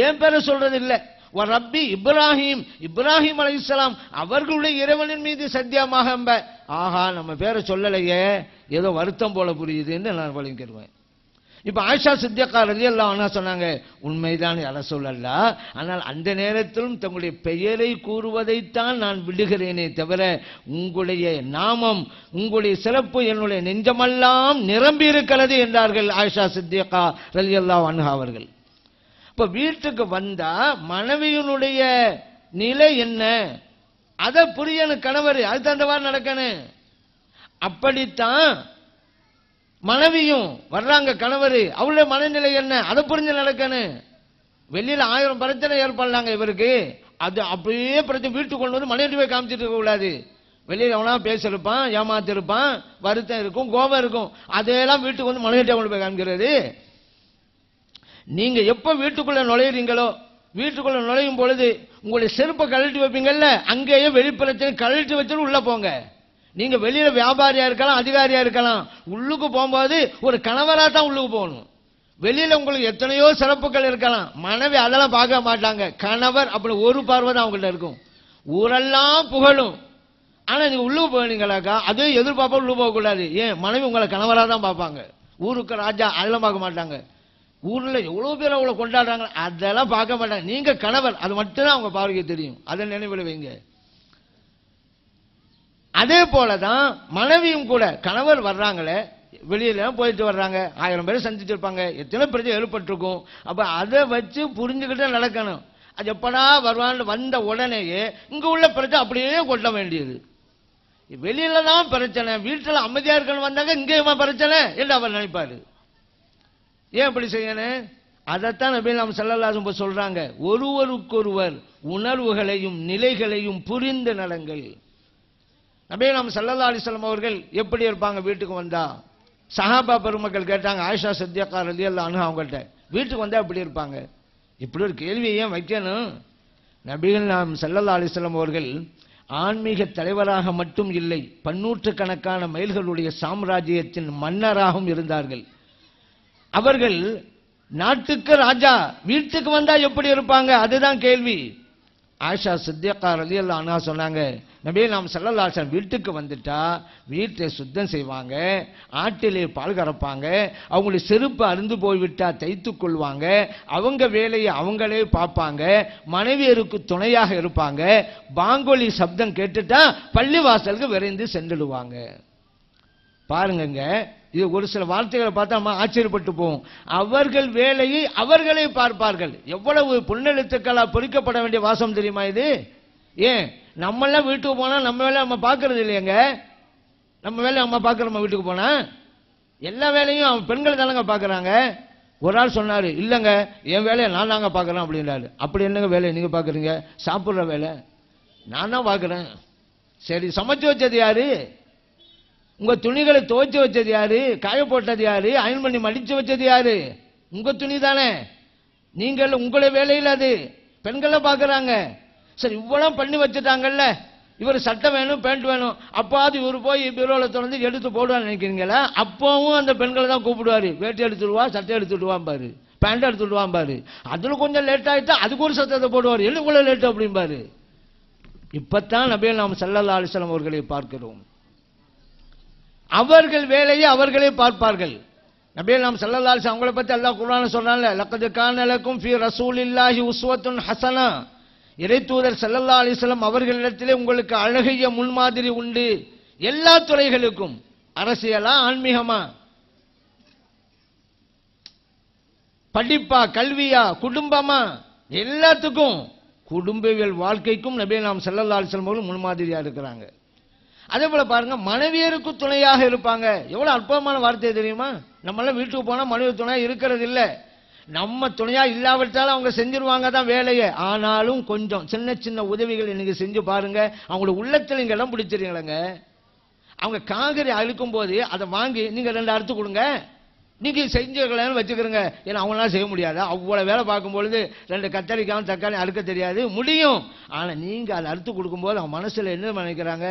என் பேரை சொல்றது இல்லை, வ ரப்பி இப்ராஹிம், இப்ராஹிம் அலைஹிஸ்ஸலாம் அவர்களுடைய இறைவனின் மீது சத்தியமாக. ஆஹா நம்ம பேரை சொல்லலையே, ஏதோ வருத்தம் போல புரியுதுன்னு நான் வழங்கிடுவேன். இப்ப ஆயிஷா சித்திகா ரலியல்லாஹு அன்ஹா சொன்னாங்க, உண்மைதான் யா ரசூலல்லாஹ், ஆனால் அந்த நேரத்திலும் தங்களுடைய பெயரை கூறுவதைத்தான் நான் விடுகிறேனே தவிர உங்களுடைய நாமம் உங்களுடைய சிறப்பு என்னுடைய நெஞ்சமெல்லாம் நிரம்பி இருக்கிறது என்றார்கள் ஆயிஷா சித்திகா ரலியல்லாஹு அன்ஹா அவர்கள். இப்ப வீட்டுக்கு வந்தா மனைவியினுடைய நிலை என்ன அதை புரியணும் கணவர், அது தகுந்தவாறு நடக்கணும். அப்படித்தான் மனைவியும் வர்றாங்க கணவர், அவளுடைய மனநிலை என்ன அதை புரிஞ்சு நடக்கணும். வெளியில 1000 பிரச்சனை ஏற்படலாங்க இவருக்கு, அது அப்படியே பிரச்சனை வீட்டுக்கு கொண்டு வந்து மனைவி போய் காமிச்சிட்டு இருக்க கூடாது. வெளியில எவனா பேசிருப்பான், ஏமாத்திருப்பான், வருத்தம் இருக்கும், கோபம் இருக்கும், அதையெல்லாம் வீட்டுக்கு வந்து மனைவி கொண்டு போய் காமிக்கிறது. நீங்க எப்ப வீட்டுக்குள்ள நுழையிறீங்களோ, வீட்டுக்குள்ள நுழையும் பொழுது உங்களுடைய செருப்பை கழட்டி வைப்பீங்கல்ல, அங்கேயே வெளிப்பிரச்சனை கழட்டி வச்சுட்டு உள்ள போங்க. நீங்க வெளியில வியாபாரியா இருக்கலாம், அதிகாரியா இருக்கலாம், உள்ளுக்கு போகும்போது ஒரு கணவரா தான் உள்ளுக்கு போகணும். வெளியில உங்களுக்கு எத்தனையோ சிறப்புகள் இருக்கலாம், மனைவி அதெல்லாம் பார்க்க மாட்டாங்க. கணவர் அப்படி ஒரு பார்வை தான் அவங்கள்ட்ட இருக்கும். ஊரெல்லாம் புகழும். ஆனா நீங்க உள்ளுக்கு போனீங்களாக்கா அதுவும் எதிர்பார்ப்பா உள்ள போக கூடாது. ஏன்? மனைவி உங்களை கணவரா தான் பார்ப்பாங்க. ஊருக்கு ராஜா அதெல்லாம் பார்க்க மாட்டாங்க. ஊர்ல எவ்வளவு பேர் அவ்வளவு கொண்டாடுறாங்க, அதெல்லாம் பார்க்க மாட்டாங்க. நீங்க கணவர், அது மட்டும்தான் அவங்க பார்வைக்கு தெரியும். அதை நினைவில் வைங்க. அதே போலதான் மனைவியும் கூட, கணவர் வர்றாங்களே, வெளியில போயிட்டு வர்றாங்க, 1000 பேரை சந்திச்சிருப்பாங்க, எத்தனை பிரச்சனை ஏற்பட்டிருக்கும். அப்ப அதை வச்சு புரிஞ்சுக்கிட்டு நடக்கணும். அது எப்படா வருவான்னு வந்த உடனேயே இங்க உள்ள பிரச்சனை அப்படியே கொட்ட வேண்டியது. வெளியில தான் பிரச்சனை, வீட்டில் அமைதியா இருக்கணும் வந்தாங்க இங்கேயுமா பிரச்சனை என்று அவர் நினைப்பாரு. ஏன் அப்படி செய்யணும்? அதைத்தான் நபி நாம் ஸல்லல்லாஹு அலைஹி வஸல்லம் சொல்றாங்க, ஒருவருக்கொருவர் உணர்வுகளையும் நிலைகளையும் புரிந்து நடங்கள். நபி நாம் ஸல்லல்லாஹு அலைஹி வஸல்லம் அவர்கள் எப்படி இருப்பாங்க வீட்டுக்கு வந்தா? சஹாபா பெருமக்கள் கேட்டாங்க, ஆயிஷா சித்திகா ரலியல்லாஹு அன்ஹா அவங்கள்ட்ட, வீட்டுக்கு வந்தா எப்படி இருப்பாங்க? இப்படி ஒரு கேள்வியை ஏன் வைக்கணும்? நபிகள் நாம் ஸல்லல்லாஹு அலைஹி வஸல்லம் அவர்கள் ஆன்மீக தலைவராக மட்டும் இல்லை, பன்னூற்றுக்கணக்கான மைல்களுடைய சாம்ராஜ்யத்தின் மன்னராகவும் இருந்தார்கள். அவர்கள் நாட்டுக்கு ராஜா, வீட்டுக்கு வந்தா எப்படி இருப்பாங்க? அதுதான் கேள்வி. ஆயிஷா சித்திகா ரலியல்லாஹு அன்ஹா சொன்னாங்க, நபியே நாம் ஸல்லல்லாஹு அலைஹி வஸல்லம் வீட்டுக்கு வந்துட்டா வீட்டை சுத்தம் செய்வாங்க, ஆட்டிலே பால் கறப்பாங்க, அவங்களுடைய செருப்பு அருந்து போய்விட்டா தைத்துக் கொள்வாங்க, அவங்க வேலையை அவங்களே பார்ப்பாங்க, மனைவியருக்கு துணையாக இருப்பாங்க, பாங்கொலி சப்தம் கேட்டுட்டா பள்ளி வாசலுக்கு விரைந்து சென்றுடுவாங்க. பாருங்க, இது ஒரு சில வார்த்தைகளை பார்த்தா நம்ம ஆச்சரியப்பட்டு போவோம். அவர்கள் வேலையை அவர்களே பார்ப்பார்கள். எவ்வளவு புன்னெழுத்துக்களா பொறிக்கப்பட வேண்டிய வாசம் தெரியுமா இது? ஏன் நம்மெல்லாம் வீட்டுக்கு போனா நம்ம வேலை நம்ம பார்க்கறது இல்லையங்க. நம்ம வேலை நம்ம பார்க்கறோமா? வீட்டுக்கு போனா எல்லா வேலையும் பெண்கள் தானங்க பார்க்கறாங்க. ஒரு ஆள் சொன்னாரு, இல்லங்க என் வேலையை நான் தாங்க பார்க்கறேன் அப்படின்றாரு. அப்படி என்னங்க வேலையை நீங்க பார்க்கறீங்க? சாப்பிடுற வேலை நான் தான் பார்க்கறேன். சரி, சமைச்சு வச்சது யாரு? உங்க துணிகளை துவைச்சு வச்சது யாரு? காய போட்டது யாரு? அயன் பண்ணி மடிச்சு வச்சது யாரு? உங்க துணி தானே. நீங்கள் உங்களுடைய வேலையில் அது பெண்களை பார்க்கறாங்க. சரி, இவ்வளவு பண்ணி வச்சுட்டாங்கல்ல, இவர் சட்டை வேணும் பேண்ட் வேணும், அப்பாவது இவர் போய் பீரோல திறந்து எடுத்து போடுவான்னு நினைக்கிறீங்களா? அப்பவும் அந்த பெண்களை தான் கூப்பிடுவாரு. வேட்டி எடுத்துடுவா, சட்டை எடுத்துடுவான் பாரு, பேண்ட் எடுத்துடுவான் பாரு. அதுல கொஞ்சம் லேட் ஆயிட்டா அதுக்கு ஒரு சத்தத்தை போடுவார், என்ன இவ்வளவு லேட் அப்படிம்பாரு. இப்பத்தான் நபிகள் நாம் ஸல்லல்லாஹு அலைஹி வஸல்லம் அவர்களை பார்க்கிறோம். அவர்கள் வேலையை அவர்களே பார்ப்பார்கள். நபிகள் நாம் ஸல்லல்லாஹு அலைஹி வஸல்லம் அவங்களை பத்தி அல்லாஹ் குர்ஆன்ல சொல்றான்ல, லக்கத் கான லக்கும் ஃபீ ரசூலில்லாஹி உஸ்வத்துன் ஹஸனா. இறை தூதர் ஸல்லல்லாஹு அலைஹி வஸல்லம் அவர்களிடத்திலே உங்களுக்கு அழகிய முன்மாதிரி உண்டு. எல்லா துறைகளுக்கும், அரசியலா, ஆன்மீகமா, படிப்பா, கல்வியா, குடும்பமா, எல்லாத்துக்கும், குடும்பவியல் வாழ்க்கைக்கும் நபிகள் நாம் ஸல்லல்லாஹு அலைஹி வஸல்லம் அவர்கள் முன்மாதிரியா இருக்கிறாங்க. அதே போல பாருங்க, மனைவியருக்கு துணையாக இருப்பாங்க. எவ்வளவு அற்புதமான வார்த்தை தெரியுமா? நம்ம எல்லாம் வீட்டுக்கு போனா மனைவி துணையா இருக்கிறது இல்ல. நம்ம துணையா இல்லாவிட்டாலும் அவங்க செஞ்சிருவாங்க தான் வேலையை. ஆனாலும் கொஞ்சம் சின்ன சின்ன உதவிகள் நீங்க செஞ்சு பாருங்க, அவங்களோட உள்ளத்துல நீங்க இடம் பிடிச்சிருங்களேங்க. அவங்க காய்கறி அழுக்கும் போது அதை வாங்கி நீங்க 2 அறுத்து கொடுங்க, நீங்க செஞ்சுக்கலன்னு வச்சுக்கிறீங்க. ஏன்னா அவங்களால செய்ய முடியாது. அவ்வளவு வேலை பார்க்கும்பொழுது 2 கத்தரிக்காயும் தக்காளி அறுக்க தெரியாது, முடியும். ஆனா நீங்க அதை அறுத்து கொடுக்கும்போது அவங்க மனசுல என்ன நினைக்கிறாங்க?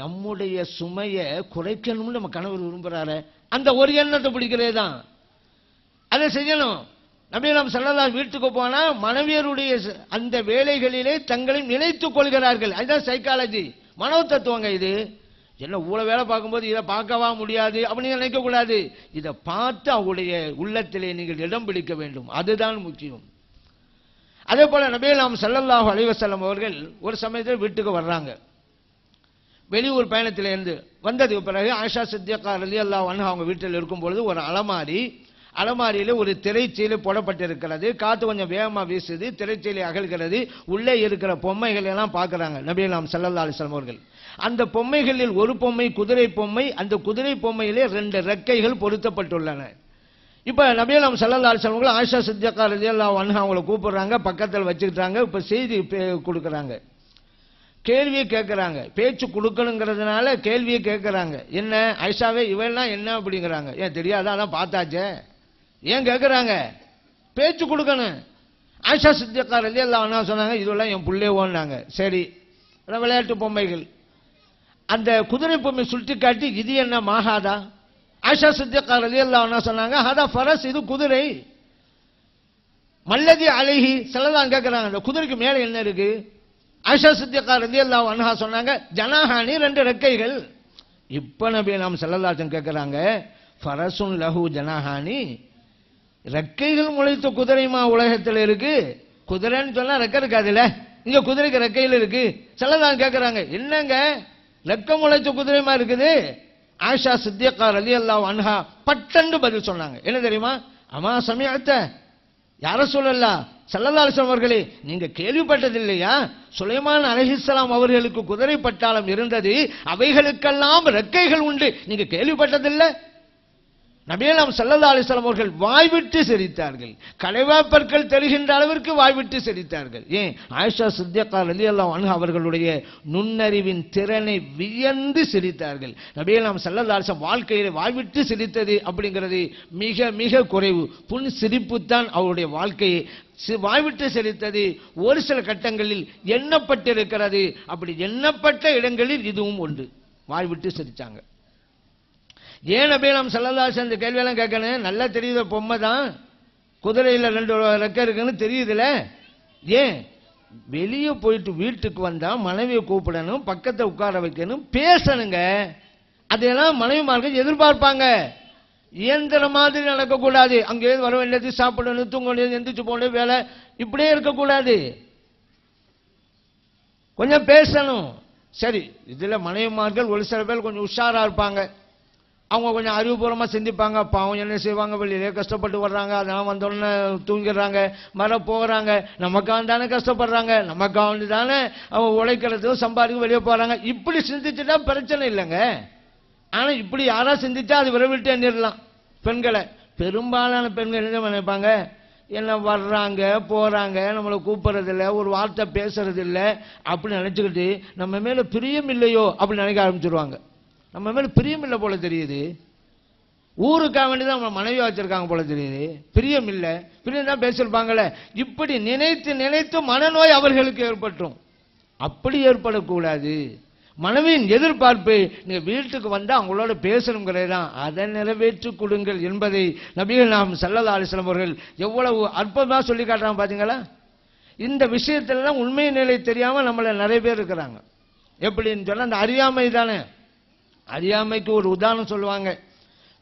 நம்முடைய சுமையை குறைக்கணும்னு நம்ம கணவர் விரும்புறாரு. அந்த ஒரு எண்ணத்தை பிடிக்கிறதே தான், அதை செய்யணும். நபிகள் நாம் ஸல்லல்லாஹு வீட்டுக்கு போனா மனைவியருடைய அந்த வேலைகளிலே தங்களை நினைத்துக் கொள்கிறார்கள். அதுதான் சைக்காலஜி, மனோ தத்துவங்க. இது என்ன இவ்வளவு வேலை பார்க்கும்போது இதை பார்க்கவா முடியாது அப்படின்னு நினைக்க கூடாது. இதை பார்த்து அவங்களுடைய உள்ளத்திலே நீங்கள் இடம் பிடிக்க வேண்டும், அதுதான் முக்கியம். அதே போல நபிகள் நாம் ஸல்லல்லாஹு அலைஹி வஸல்லம் அவர்கள் ஒரு சமயத்தில் வீட்டுக்கு வர்றாங்க. வெளியூர் பயணத்திலிருந்து வந்ததுக்கு பிறகு ஆயிஷா சித்திகா ரலியல்லாஹு அன்ஹா அவங்க வீட்டில் இருக்கும் பொழுது ஒரு அலமாரியில ஒரு திரைச்சீலை போடப்பட்டிருக்கிறது. காத்து கொஞ்சம் வேகமா வீசுது, திரைச்சீலை அகல்கிறது. உள்ளே இருக்கிற பொம்மைகள் எல்லாம் பார்க்கறாங்க நபிகள் நாம் ஸல்லல்லாஹு அலைஹி வஸல்லம் அவர்கள். அந்த பொம்மைகளில் ஒரு பொம்மை குதிரை பொம்மை, அந்த குதிரை பொம்மையிலே 2 ரெக்கைகள் பொருத்தப்பட்டுள்ளன. இப்ப நபிகள் நாம் ஸல்லல்லாஹு அலைஹி வஸல்லம் அவர்கள் ஆயிஷா சித்திகா ரலியல்லாஹு அன்ஹா அவங்களை கூப்பிடுறாங்க, பக்கத்தில் வச்சுக்கிட்டாங்க. இப்ப செய்தி கொடுக்கறாங்க, கேள்வியை கேட்கிறாங்க. பேச்சு கொடுக்கணுங்கிறதுனால கேள்வியை கேட்கிறாங்க. என்ன ஆயிஷாவே இவெல்லாம் என்ன அப்படிங்கிறாங்க. ஏன் தெரியாதா? அதான் பார்த்தாச்சே. ஏன் கேட்கிறாங்க? பேச்சு கொடுக்கணும். ஆயிஷா சித்திகா ரலியல்லாஹு அன்ஹா சொன்னாங்க, இதெல்லாம் என் புள்ளே ஓன்னாங்க. சரி, விளையாட்டு பொம்மைகள். அந்த குதிரை பொம்மை சுட்டி காட்டி, இது என்ன மாஹாதா? ஆயிஷா சித்திகா ரலியல்லாஹு அன்ஹா சொன்னாங்க, ஹதா ஃபரஸ், இது குதிரை. மல்லதி அலைஹி ஸல்லல்லாஹு கேட்கறாங்க, அந்த குதிரைக்கு மேல என்ன இருக்கு? ஆயிஷா சித்திகா ரலியல்லாஹு அன்ஹா சொன்னாங்க, ஜனாஹானி, 2 ரெக்கைகள். இப்ப நபி நாம் ஸல்லல்லாஹு அலைஹி வஸல்லம் கேட்கறாங்க, ஃபரசுன் லஹு ஜனாஹானி, ரெக்கைகள் முளைத்த குதிரைமா உலகத்தில் இருக்கு? குதிரைன்னு சொன்னா ரெக்கை இருக்காதுல்ல, இங்க குதிரைக்கு ரெக்கையில் இருக்கு. ஸல்லல்லாஹு கேட்கறாங்க, என்னங்க ரெக்கை முளைத்த குதிரைமா இருக்குது? ஆயிஷா சித்திகா ரலியல்லாஹு அன்ஹா பட்டன்னு பதில் சொன்னாங்க. என்ன தெரியுமா? அமா சமிஅத்த யா ரசூலல்லாஹ் ஸல்லல்லாஹு அலைஹி வஸல்லம் அவர்களே, நீங்க கேள்விப்பட்டதில்லையா? சுலைமான் அலைஹிஸ்ஸலாம் அவர்களுக்கு குதிரை பட்டாளம் இருந்தது, அவைகளுக்கெல்லாம் ரெக்கைகள் உண்டு, நீங்க கேள்விப்பட்டதில்லை? நபியே நாம் ஸல்லல்லாஹு அலைஹி வஸல்லம் அவர்கள் வாய்விட்டு சிரித்தார்கள். கலைவாப்பற்கள் தெரிகின்ற அளவிற்கு வாய்விட்டு சிரித்தார்கள். ஏன்? ஆயிஷா சித்திகா ரலியல்லாஹு அன்ஹா அவர்களுடைய நுண்ணறிவின் திறனை வியந்து சிரித்தார்கள். நபியே நாம் ஸல்லல்லாஹு அலைஹி வஸல்லம் வாழ்க்கையில வாய்விட்டு சிரித்தது அப்படிங்கிறது மிக மிக குறைவு. புன் சிரிப்பு தான் அவருடைய வாழ்க்கையை. வாய்விட்டு சிரித்தது ஒரு சில கட்டங்களில் எண்ணப்பட்டிருக்கிறது. அப்படி எண்ணப்பட்ட இடங்களில் இதுவும் உண்டு. வாய்விட்டு சிரிச்சாங்க. ஏன் நபி நாம் ஸல்லல்லாஹு அலைஹி வஸல்லம் இந்த கேள்வியெல்லாம் கேட்கணும்? நல்லா தெரியுத, பொம்மை தான், குதிரையில் 2 ரெக்கை இருக்குன்னு தெரியுதுல. ஏன்? வெளியே போயிட்டு வீட்டுக்கு வந்தா மனைவியை கூப்பிடணும், பக்கத்தை உட்கார வைக்கணும், பேசணுங்க. அதெல்லாம் மனைவிமார்கள் எதிர்பார்ப்பாங்க. இயந்திர மாதிரி நடக்கக்கூடாது. அங்கே வர வேண்டியது, சாப்பிடணும், தூங்க வேண்டியது, எந்திரிச்சு போன வேலை, இப்படியே இருக்கக்கூடாது. கொஞ்சம் பேசணும். சரி, இதுல மனைவிமார்கள் ஒரு சில பேர் கொஞ்சம் உஷாரா இருப்பாங்க. அவங்க கொஞ்சம் அறிவுபூர்வமாக சிந்திப்பாங்க. பாவம் என்ன செய்வாங்க, வெளியிலே கஷ்டப்பட்டு வர்றாங்க, அதெல்லாம் வந்தோடனே தூங்கிடுறாங்க, வர போகிறாங்க, நமக்காக தானே கஷ்டப்படுறாங்க, நமக்காக தானே அவங்க உழைக்கிறதும் சம்பாதிக்க வெளியே போகிறாங்க. இப்படி சிந்திச்சுட்டா பிரச்சனை இல்லைங்க. ஆனால் இப்படி யாரா சிந்திச்சா அது விரைவிட்டு எண்ணிடலாம் பெண்களை. பெரும்பாலான பெண்கள் என்ன நினைப்பாங்க, என்ன வர்றாங்க போகிறாங்க, நம்மளை கூப்பிட்றதில்ல, ஒரு வார்த்தை பேசுறதில்ல அப்படின்னு நினச்சிக்கிட்டு நம்ம மேலே பிரியம் இல்லையோ அப்படின்னு நினைக்க ஆரம்பிச்சிருவாங்க. நம்ம மேல பிரியம் இல்லை போல தெரியுது, ஊருக்காக வேண்டிதான் நம்ம மனைவியா வச்சிருக்காங்க போல தெரியுது, பிரியம் இல்லை, பிரியம் தான் பேசியிருப்பாங்களே. இப்படி நினைத்து நினைத்து மனநோய் அவர்களுக்கு ஏற்பட்டும். அப்படி ஏற்படக்கூடாது. மனைவியின் எதிர்பார்ப்பு, நீங்க வீட்டுக்கு வந்தா அவங்களோட பேசணுங்கிறது தான், அதை நிறைவேற்றி கொடுங்கள் என்பதை நபிகள் நாம் ஸல்லல்லாஹு அலைஹி வஸல்லம் அவர்கள் எவ்வளவு அற்புதமா சொல்லி காட்டுறாங்க பாத்தீங்களா? இந்த விஷயத்துல தான் உண்மை நிலை தெரியாம நம்மள நிறைய பேர் இருக்கிறாங்க. எப்படின்னு சொன்னா, அந்த அறியாமை தானே. அறியாமைக்கு ஒரு உதாரணம் சொல்லுவாங்க.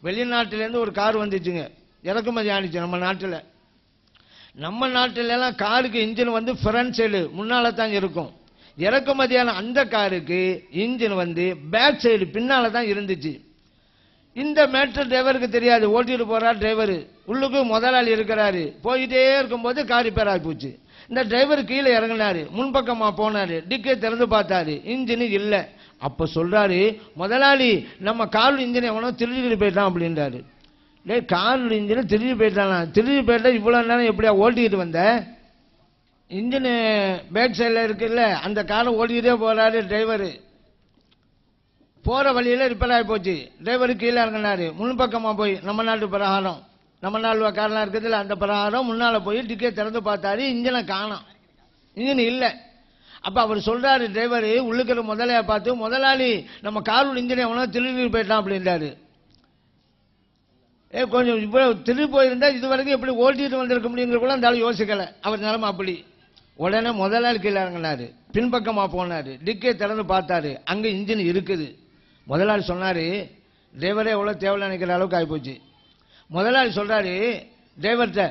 வெளிநாட்டிலேருந்து ஒரு கார் வந்துச்சுங்க, இறக்குமதி ஆனிச்சு நம்ம நாட்டில். நம்ம நாட்டில எல்லாம் காருக்கு இன்ஜின் வந்து ஃப்ரண்ட் சைடு முன்னால தான் இருக்கும். இறக்குமதியான அந்த காருக்கு இன்ஜின் வந்து பேக் சைடு பின்னால தான் இருந்துச்சு. இந்த மேட்டர் டிரைவருக்கு தெரியாது. ஓட்டிட்டு போறார் டிரைவர், உள்ளுக்கு முதலாளி இருக்கிறாரு. போயிட்டே இருக்கும்போது கார் ரிப்பேர் ஆகி போச்சு. இந்த டிரைவர் கீழே இறங்கினாரு, முன்பக்கமா போனாரு, டிக்கை திறந்து பார்த்தாரு, இன்ஜின் இல்லை. அப்ப சொல்றாரு, முதலாளி நம்ம கார் இன்ஜின் எவனோ திருடிட்டு போயிட்டான் அப்படின்றாரு. டே, கார் இன்ஜின் திருடி போயிட்டானா? திருடி போயிட்டா இவ்வளவு நேரம் எப்படியா ஓட்டிக்கிட்டு வந்த? இன்ஜின் பேக் சைடில் இருக்குல்ல, அந்த காரை ஓட்டிக்கிட்டே போறாரு டிரைவரு. போற வழியில ரிப்பேர் ஆகி போச்சு. டிரைவரு கீழே இறங்கினாரு, முன்பக்கமா போய் நம்ம நாட்டு பிரகாரம், நம்ம நாள் காரெல்லாம் இருக்குதுல்ல, அந்த பிரகாரம் முன்னால போய் டிக்கெட் திறந்து பார்த்தாரு, இன்ஜினை காணோம், இன்ஜின் இல்லை. அப்ப அவர் சொல்றாரு டிரைவர் உள்ளுக்கிற முதலையா பார்த்து, முதலாளி நம்ம கார் இன்ஜினை எவனோ திருடி போயிட்டான் அப்படின்றாரு. கொஞ்சம் இவ்வளவு திருடி போயிருந்தா இது வரைக்கும் எப்படி ஓட்டிட்டு வந்திருக்க முடியுங்கிற கூட அந்த ஆள் யோசிக்கல. அவர் நிலைமை அப்படி. உடனே முதலாளி கீழே இறங்கினாரு, பின்பக்கமா போனாரு, டிக்கெட் திறந்து பார்த்தாரு, அங்க இன்ஜின் இருக்குது. முதலாளி சொன்னாரு, டிரைவரே எவ்வளவு தேவையில்லை நினைக்கிற அளவுக்கு ஆகிப்போச்சு. முதலாளி சொல்றாரு டிரைவர்கிட்ட,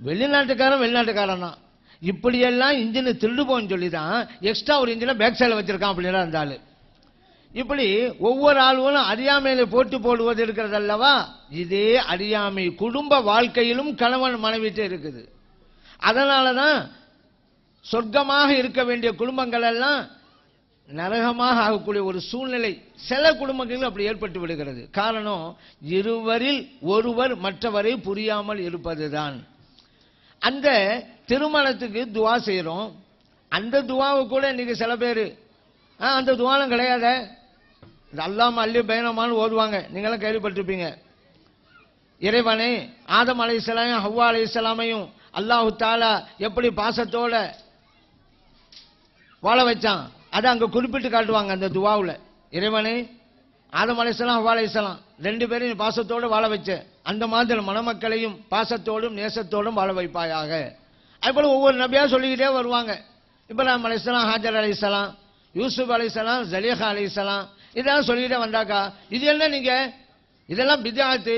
வெளிநாட்டுக்காரன் தான், இப்படியெல்லாம் இன்ஜினை திருடு போன்னு சொல்லி தான் எக்ஸ்ட்ரா ஒரு இன்ஜினை பேக் சைடில் வச்சிருக்கான் அப்படின்னா அந்த ஆளு. இப்படி ஒவ்வொரு ஆளுவனும் அறியாமையில போட்டு போடுவது இருக்கிறது அல்லவா? இதே அறியாமை குடும்ப வாழ்க்கையிலும் கணவன் மனைவிட்டே இருக்குது. அதனாலதான் சொர்க்கமாக இருக்க வேண்டிய குடும்பங்கள் எல்லாம் நரகமாக ஆகக்கூடிய ஒரு சூழ்நிலை சில குடும்பங்களில் அப்படி ஏற்பட்டு விடுகிறது. காரணம், இருவரில் ஒருவர் மற்றவரை புரியாமல் இருப்பதுதான். அந்த திருமணத்துக்கு துவா செய்யறோம், அந்த துவாவை கூட இன்னைக்கு சில பேர் அந்த துவாலும் கிடையாது, அல்லாம அல்லி பயணமானு ஓதுவாங்க, நீங்களாம் கேள்விப்பட்டிருப்பீங்க. இறைவனை ஆதம் அலைஹிஸ்ஸலாம் ஹவ்வா அலைஹிஸ்ஸலாமையும் அல்லாஹ் தஆலா எப்படி பாசத்தோட வாழ வச்சான் அதை அங்க குறிப்பிட்டு காட்டுவாங்க அந்த துவாவுல. இறைவனை ஆதம் அலைஹிஸ்ஸலாம் ஹவ்வா அலைஹிஸ்ஸலாம் ரெண்டு பேரையும் பாசத்தோடு வாழ வச்ச அந்த மாதிரி மணமக்களையும் பாசத்தோடும் நேசத்தோடும் வாழ வைப்பாயாக. அதுபோல ஒவ்வொரு நபியா சொல்லிக்கிட்டே வருவாங்க. இப்ராஹிம் அலைஹிஸ்ஸலாம், ஹாஜர் அலைஹிஸ்ஸலாம், யூசுப் அலைஹிஸ்ஸலாம், ஜலீஹா அலைஹிஸ்ஸலாம், இதெல்லாம் சொல்லிக்கிட்டே வந்தாக்கா இது என்ன நீங்க இதெல்லாம் பித்ஆத்து.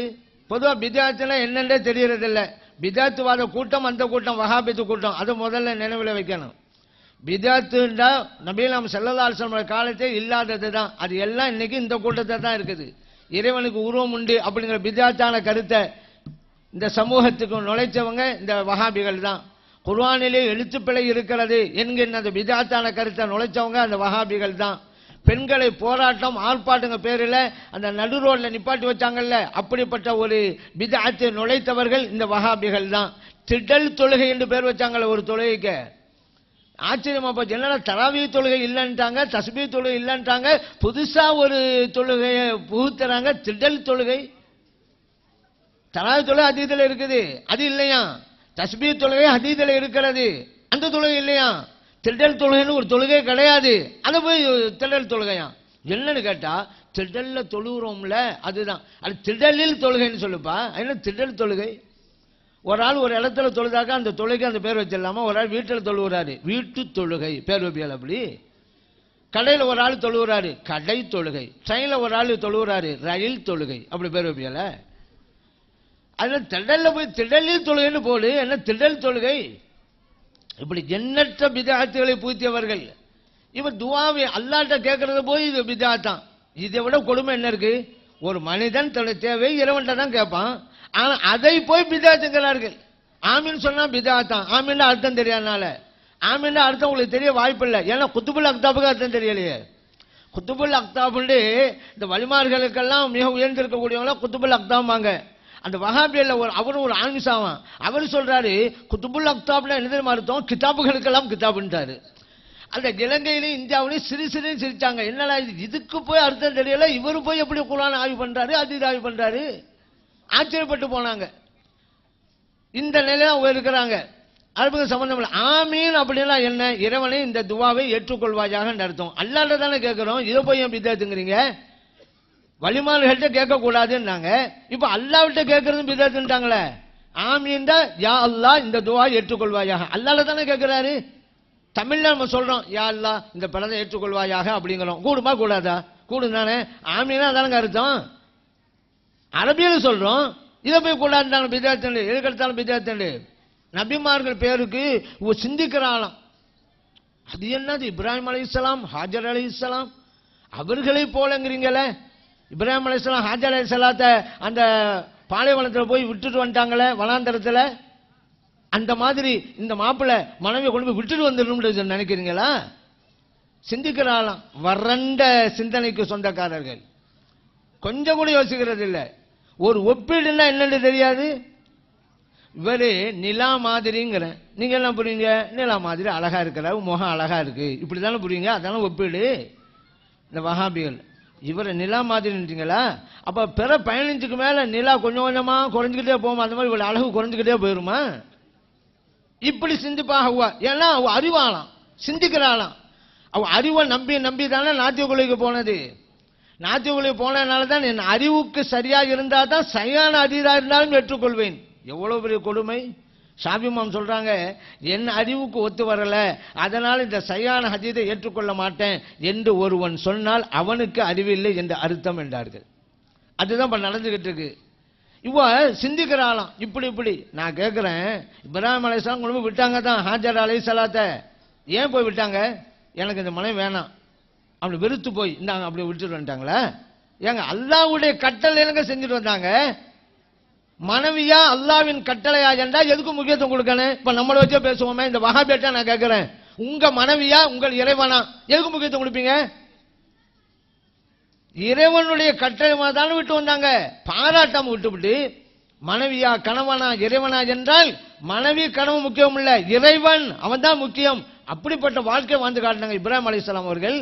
பொதுவா பித்ஆத்துனா என்னன்னே தெரியறதில்ல. பித்ஆத்துவாத கூட்டம் அந்த கூட்டம் வஹாபித்து கூட்டம், அதை முதல்ல நினைவில் வைக்கணும். பித்ஆத்துண்டா நபிகள் ஸல்லல்லாஹு அலைஹி வஸல்லம் காலத்தே இல்லாதது தான். அது எல்லாம் இன்னைக்கு இந்த கூட்டத்தை தான் இருக்குது. இறைவனுக்கு உருவம் உண்டு அப்படிங்கிற பித்ஆத்தான கருத்தை இந்த சமூகத்துக்கு நுழைச்சவங்க இந்த வஹாபிகள் தான். குர்ஆனிலே எழுத்துப்பிழை இருக்கிறது என்கிற அந்த பித்ஆத்தான கருத்தை நுழைச்சவங்க அந்த வஹாபிகள் தான். பெண்களை போராட்டம் ஆர்ப்பாட்டங்க பேரில் அந்த நடு ரோட்ல நிப்பாட்டி வச்சாங்கல்ல, அப்படிப்பட்ட ஒரு பித்ஆத்தை நுழைத்தவர்கள் இந்த வஹாபிகள் தான். திடல் தொழுகை என்று பேர் வச்சாங்கல்ல ஒரு தொழுகைக்கு. ஆச்சரியமா போச்சு. என்னன்னா தராவி தொழுகை இல்லைன்ட்டாங்க, தஸ்பீ தொழுகை இல்லைன்ட்டாங்க, புதுசா ஒரு தொழுகையை புகுத்துறாங்க, திடல் தொழுகை. தராவி தொழுகை ஹதீஸ்ல இருக்குது, அது இல்லையா? தஸ்பீ தொழுகை ஹதீஸ்ல இருக்கிறது, அந்த தொழுகை இல்லையா? திடல் தொழுகைன்னு ஒரு தொழுகை கிடையாது, அதை போய் திடல் தொழுகையா? என்னன்னு கேட்டா திடல்ல தொழுகிறோம்ல அதுதான், அது திடலில் தொழுகைன்னு சொல்லுப்பா. என்ன திடல் தொழுகை? ஒரு ஆள் ஒரு இடத்துல தொழுதாக்கா அந்த தொழுகை அந்த பேர் வச்சிடலாமா? ஒரு ஆள் வீட்டில் தொழுகிறாரு, வீட்டு தொழுகை பேர் வைப்பியல். அப்படி கடையில் ஒரு ஆள் தொழுகிறாரு, கடை தொழுகை. ட்ரெயினில் ஒரு ஆள் தொழுகிறாரு, ரயில் தொழுகை, அப்படி பேர் வைப்பியல. அதனால திடல்ல போய் திடலில் தொழுகைன்னு போடு, என்ன திடல் தொழுகை? இப்படி எண்ணற்ற பித்ஆத்துகளை பூத்தியவர்கள். இவன் துவாவை அல்லாஹ்ட்ட கேட்கறத போய் இது பித்ஆத்தான். இதை விட கொடுமை என்ன இருக்கு? ஒரு மனிதன் தன்னுடைய தேவை இறைவன்ட்ட தான் கேட்பான், ஆனா அதை போய் பித்ஆத்துங்கிறார்கள். ஆமீன் சொன்னா பித்ஆத்தான். ஆமீன் அர்த்தம் தெரியாதனால. ஆமீன் அர்த்தம் உங்களுக்கு தெரிய வாய்ப்பில்லை, ஏன்னா குத்துபுல் அக்தாபுக்கு அர்த்தம் தெரியலையே. குத்துபுல் அக்தாபுண்டு இந்த வழிமார்களுக்கெல்லாம் மிக உயர்ந்திருக்கக்கூடியவங்கள குத்துபுல் அக்தாபாங்க. அந்த வஹாபியில அவரும் ஒரு ஆன்மிசாவான். அவர் சொல்றாரு குத்துபுல் அக்தாப்ல என்ன தெரியுமா அர்த்தம்? கிதாபுகளுக்கெல்லாம் கிதாபுன்றாரு. அந்த இலங்கையிலையும் இந்தியாவிலையும் சிறு சிறு சிரிச்சாங்க. என்னடா இதுக்கு போய் அர்த்தம் தெரியல, இவரு போய் எப்படி குர்ஆன் ஆய்வு பண்றாரு, ஹதீஸ் ஆய்வு பண்றாரு, ஆச்சரியப்பட்டு போனாங்க. இந்த நிலையில அவங்க இருக்கிறாங்க. அதுக்கு சம்பந்தம் இல்லை. ஆமீன் அப்படின்னா என்ன? இறைவனை இந்த துவாவை ஏற்றுக்கொள்வாயாக அர்த்தம். அல்லாஹ்ட்ட தானே கேட்கிறோம், இதை போய் ஏன் பித்ஆத்துங்கிறீங்க? வலிமார்கள்ட்ட கேட்க கூடாதுன்னாங்க, இப்ப அல்லாஹ்விட்ட கேட்கறதும் பித்ஆத்துன்றாங்களே. ஆமீன் தான் யா அல்லாஹ் இந்த துவாவை ஏற்றுக்கொள்வாயாக, அல்லாஹ்ல தானே கேட்கிறாரு. தமிழ்ல நம்ம சொல்றோம் யா அல்லாஹ் இந்த படத்தை ஏற்றுக்கொள்வாயாக அப்படிங்கிறோம். கூடுமா கூடாதா? கூடும் தானே. ஆமீனா தானங்க அர்த்தம். அரபியில சொல்றோம், இதை போய் கூடாதுட்டாங்க பித்ஆத்து. எதுக்கெடுத்தாலும் பித்ஆத்து. நபிமார்கள் பேருக்கு சிந்திக்கிற ஆழம். அது என்னது? இப்ராஹிம் அலைஹிஸ்ஸலாம், ஹாஜர் அலைஹிஸ்ஸலாம் அவர்களை போலங்கிறீங்களே. இப்ராஹிம் அலைஹிஸ்ஸலாம் ஹாஜர் அலைஹிஸ்ஸலாத்தை அந்த பாலைவனத்தில் போய் விட்டுட்டு வந்துட்டாங்களே வனாந்தரத்தில். அந்த மாதிரி இந்த மாப்பிள்ளை மனைவியை கொண்டு போய் விட்டுட்டு வந்துடணும்னு நினைக்கிறீங்களா? சிந்திக்கிற ஆழம். வறண்ட சிந்தனைக்கு சொந்தக்காரர்கள். கொஞ்சம் கூட யோசிக்கிறது இல்லை. ஒரு ஒப்பீடுன்னா என்னன்னு தெரியாது. இவரு நிலா மாதிரிங்கிறேன், நீங்க எல்லாம் புரியுங்க. நிலா மாதிரி அழகா இருக்கிறாரு, முகம் அழகா இருக்கு, இப்படிதானே புரியுங்க. அதான ஒப்பீடு. இந்த வஹாபிகள் இவரை நிலா மாதிரின்றீங்களா? அப்ப பிற 15க்கு மேல நிலா கொஞ்சம் கொஞ்சமா குறைஞ்சிக்கிட்டே போமா, அந்த மாதிரி இவரு அழகு குறைஞ்சிக்கிட்டே போயிருமா? இப்படி சிந்திப்பாக. ஏன்னா அவ அறிவாளாம், சிந்திக்கிறாளாம். அவ அறிவை நம்பி நம்பி தானே நாத்திய கொலைக்கு போனது. நாத்திய கொலைக்கு போனதுனால தான் என் அறிவுக்கு சரியா இருந்தா தான் சரியான அறிவா இருந்தாலும் ஏற்றுக்கொள்வேன். எவ்வளவு பெரிய கொடுமை. ஷாபிமாம் சொல்றாங்க, என் அறிவுக்கு ஒத்து வரல, அதனால இந்த சரியான ஹதீஸை ஏற்றுக்கொள்ள மாட்டேன் என்று ஒருவன் சொன்னால் அவனுக்கு அறிவில்லை என்று அர்த்தம் என்றார்கள். அதுதான் இப்ப நடந்துகிட்டு இருக்கு. இவ சிந்திக்கிறாளாம் இப்படி இப்படி. நான் கேட்கிறேன், இப்ராஹிம் அலைஹிஸ்ஸலாம் கொண்டு போய் விட்டாங்க தான் ஹாஜர் அலைஹிஸ்ஸலாத்தை. ஏன் போய் விட்டாங்க? எனக்கு இந்த மனைவி வேணாம் அப்படி வெறுத்து போய் இந்தாங்க அப்படி விட்டுட்டு வந்துட்டாங்களே. ஏங்க அல்லாஹ்வுடைய கட்டளை எனக்கு செஞ்சுட்டு வந்தாங்க. மனைவியா அல்லாஹ்வின் கட்டளையா என்றா எதுக்கு முக்கியத்துவம் கொடுக்கணும்? இப்ப நம்மளை வச்சே பேசுவோமே. இந்த வஹாபியத்தை நான் கேட்கிறேன், உங்க மனைவியா உங்கள் இறைவனா, எதுக்கு முக்கியத்துவம் கொடுப்பீங்க? இறைவனுடைய கட்டளை தானே விட்டு வந்தாங்க. பாராட்டாம விட்டுவிட்டு மனைவியா கணவனா இறைவனா என்றால் மனைவி கனவு முக்கியம் இல்ல, இறைவன் அவன் தான் முக்கியம். அப்படிப்பட்ட வாழ்க்கை வாழ்ந்து காட்டினாங்க இப்ராஹிம் அலைஹிஸ்ஸலாம் அவர்கள்.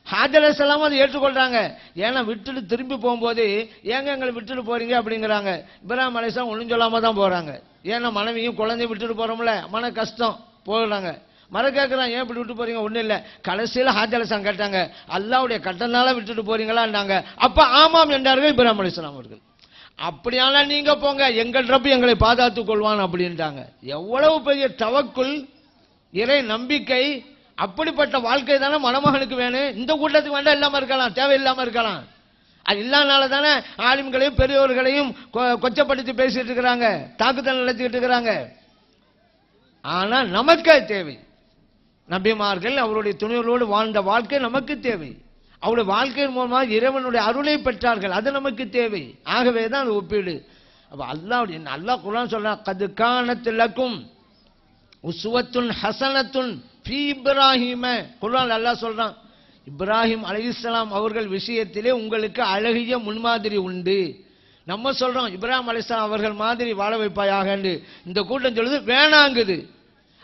ஹாஜர் அலைஹிஸ்ஸலாம் அதை ஏற்றுக்கொள்றாங்க. ஏன்னா விட்டுட்டு திரும்பி போகும்போது ஏங்க எங்களை விட்டுட்டு போறீங்க அப்படிங்கிறாங்க. இப்ராஹிம் அலைஹிஸ்ஸலாம் ஒன்றும் சொல்லாம தான் போறாங்க. ஏன்னா மனைவியும் குழந்தையும் விட்டுட்டு போறோம்ல, மன கஷ்டம், போகிறாங்க. மர கேட்குறான், ஏன் இப்படி விட்டு போறீங்க? ஒன்றும் இல்லை. கடைசியில் ஹாஜர் அலைஹிஸ்ஸலாம் கேட்டாங்க, அல்லாஹ்வுடைய கட்டளைனால விட்டுட்டு போறீங்களான்னாங்க. அப்ப ஆமாம் என்றார்கள் இப்ராஹிம் அலைஹிஸ்ஸலாம் அவர்கள். அப்படியானா நீங்க போங்க, எங்கள் ரப்பு எங்களை பாதுகாத்துக் கொள்வான் அப்படின்ட்டாங்க. எவ்வளவு பெரிய தவக்குல், இறை நம்பிக்கை. அப்படிப்பட்ட வாழ்க்கை தானே மணமகனுக்கு வேணும். இந்த கூட்டத்துக்கு வேண்டாம், இல்லாம இருக்கலாம், தேவையில்லாம இருக்கலாம். அது இல்லாதனால தானே ஆலிம்களையும் பெரியவர்களையும் கொச்சப்படுத்தி பேசிட்டு இருக்கிறாங்க, தாக்குதல் நடத்திட்டு இருக்கிறாங்க. ஆனா நமக்கே தேவை. நபிமார்கள் அவருடைய துணையோடு வாழ்ந்த வாழ்க்கை நமக்கு தேவை. அவருடைய வாழ்க்கையின் மூலமாக இறைவனுடைய அருளை பெற்றார்கள், அது நமக்கு தேவை. ஆகவே தான் அது ஒப்பீடு. அப்ப அல்லாஹ் குர்ஆன் சொல்றான், கது கானத் லக்கும் உஸ்வத்துன் ஹஸனத்துன் ஃபீ இப்ராஹீம. குர்ஆன் அல்லாஹ் சொல்றான், இப்ராஹிம் அலைஹிஸ்ஸலாம் அவர்கள் விஷயத்திலே உங்களுக்கு அழகிய முன்மாதிரி உண்டு. நம்ம சொல்றோம் இப்ராஹிம் அலைஹிஸ்ஸலாம் அவர்கள் மாதிரி வாழ வைப்பாயாக. இந்த கூட்டம் சொல்லுது வேணாங்குது.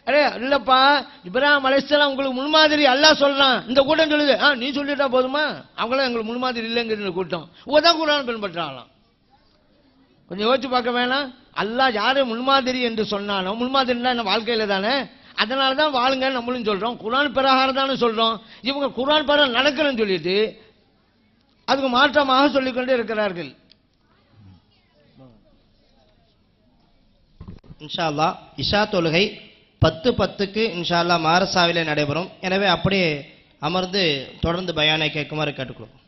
அரே இல்லப்பா, இப்ராஹிம் அலைஹிஸ்ஸலாம் உங்களுக்கு முன்மாதிரி அல்லாஹ் சொல்றான். இந்த கூட்டம் சொல்லுது நீ சொல்லிட்டா போதுமா, அவங்களும் எங்களுக்கு முன்மாதிரி இல்லைங்குது. இந்த கூட்டம் உதான் குர்ஆன் பின்பற்றாலாம். கொஞ்சம் யோசிச்சு பார்க்க வேணாம். அல்லாஹ் யாரை முன்மாதிரி என்று சொன்னாலும், முன்மாதிரினா என்ன, வாழ்க்கையில தானே. அதனால தான் வாழுங்க நம்மளும் சொல்றோம். குர்ஆன் பிரகாரம் தானே சொல்றோம். இவங்க குர்ஆன் பிரகாரம் நடக்கிறேன்னு சொல்லிட்டு அதுக்கு மாற்றமாக சொல்லிக்கொண்டே இருக்கிறார்கள். இன்ஷா அல்லாஹ் இஷா தொழுகை 10:10க்கு இன்ஷா அல்லாஹ் மாரசாவிலே நடைபெறும். எனவே அப்படியே அமர்ந்து தொடர்ந்து பயானை கேட்குமாறு கேட்டுக்கொள்ளும்.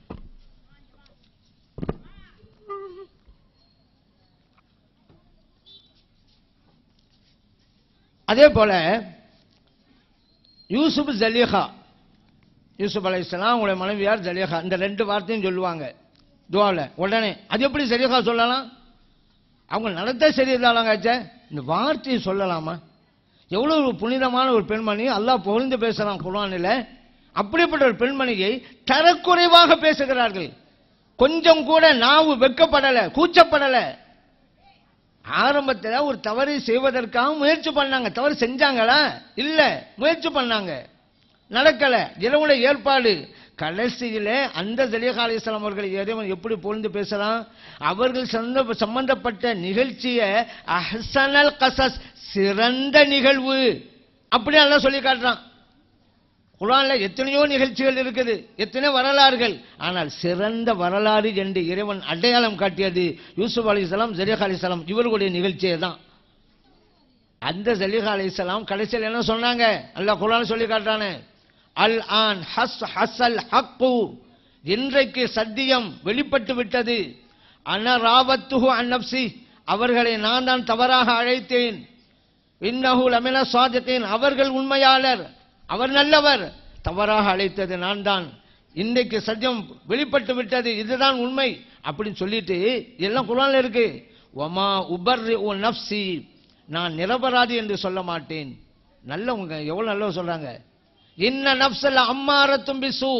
அதே போல யூசுப் ஜலீஹா, யூசுப் அலைஹிஸ்ஸலாம் அவங்களுடைய மனைவியார் ஜலீஹா, இந்த ரெண்டு வார்த்தையும் சொல்லுவாங்க துஆல. உடனே அது எப்படி ஜலீஹா சொல்லலாம்? அவங்க நடத்த சரியில்லாங்கச்சே, இந்த வார்த்தையை சொல்லலாமா? எவ்வளவு ஒரு புனிதமான ஒரு பெண்மணி, அல்லாஹ் புகழ்ந்து பேசுறான் குர்ஆனில். அப்படிப்பட்ட ஒரு பெண்மணியை தரக்குறைவாக பேசுகிறார்கள். கொஞ்சம் கூட நாவு வெட்கப்படல, கூச்சப்படல. ஆரம்பத்தில் ஒரு தவறை செய்வதற்காக முயற்சி பண்ணாங்க. தவறு செஞ்சாங்களா? இல்ல, முயற்சி பண்ணாங்க, நடக்கல. இரவுடைய ஏற்பாடு. கடைசியிலே அந்த ஜலீஹா அலைஹிஸ்ஸலாம் அவர்கள் இறைவன் எப்படி புகழ்ந்து பேசலாம்? அவர்கள் சம்பந்தப்பட்ட நிகழ்ச்சியை அஹ்ஸனல் கஸஸ், சிறந்த நிகழ்வு அப்படி அல்லாஹ் சொல்லி காட்டுறான். குர்ஆன்ல எத்தனையோ நிகழ்ச்சிகள் இருக்குது, எத்தனை வரலாறுகள். ஆனால் சிறந்த வரலாறு என்று இறைவன் அடையாளம் காட்டியது யூசுப் அலைஹிஸ்ஸலாம், ஜலீஹா அலைஹிஸ்ஸலாம் இவர்களுடைய நிகழ்ச்சியை தான். அந்த ஜலீஹா அலைஹிஸ்ஸலாம் கடைசியில் என்ன சொன்னாங்க? அல்லாஹ் குர்ஆன் சொல்லி காட்டுறானே, அல் ஆன் ஹஸ்ஸல் ஹக்கு, இன்றைக்கு சத்தியம் வெளிப்பட்டு விட்டது. அன ராவத்துஹு அன் நஃப்ஸி, அவர்களை நான் தான் தவறாக அழைத்தேன். இன்னஹு லமின ஸாதிகீன், அவர்கள் உண்மையாளர், அவர் நல்லவர். தவறாக அழைத்தது நான் தான். இன்றைக்கு சத்தியம் வெளிப்பட்டு விட்டது, இதுதான் உண்மை அப்படின்னு சொல்லிட்டு எல்லாம் குர்ஆன்ல இருக்கு. வமா உபர்ரிஉ நஃப்ஸி, நான் நிரபராதி என்று சொல்ல மாட்டேன். நல்லவங்க எவ்வளவு நல்லவங்க சொல்றாங்க. இன்ன நஃப்ஸல அம்மாரத்தும் பிசு,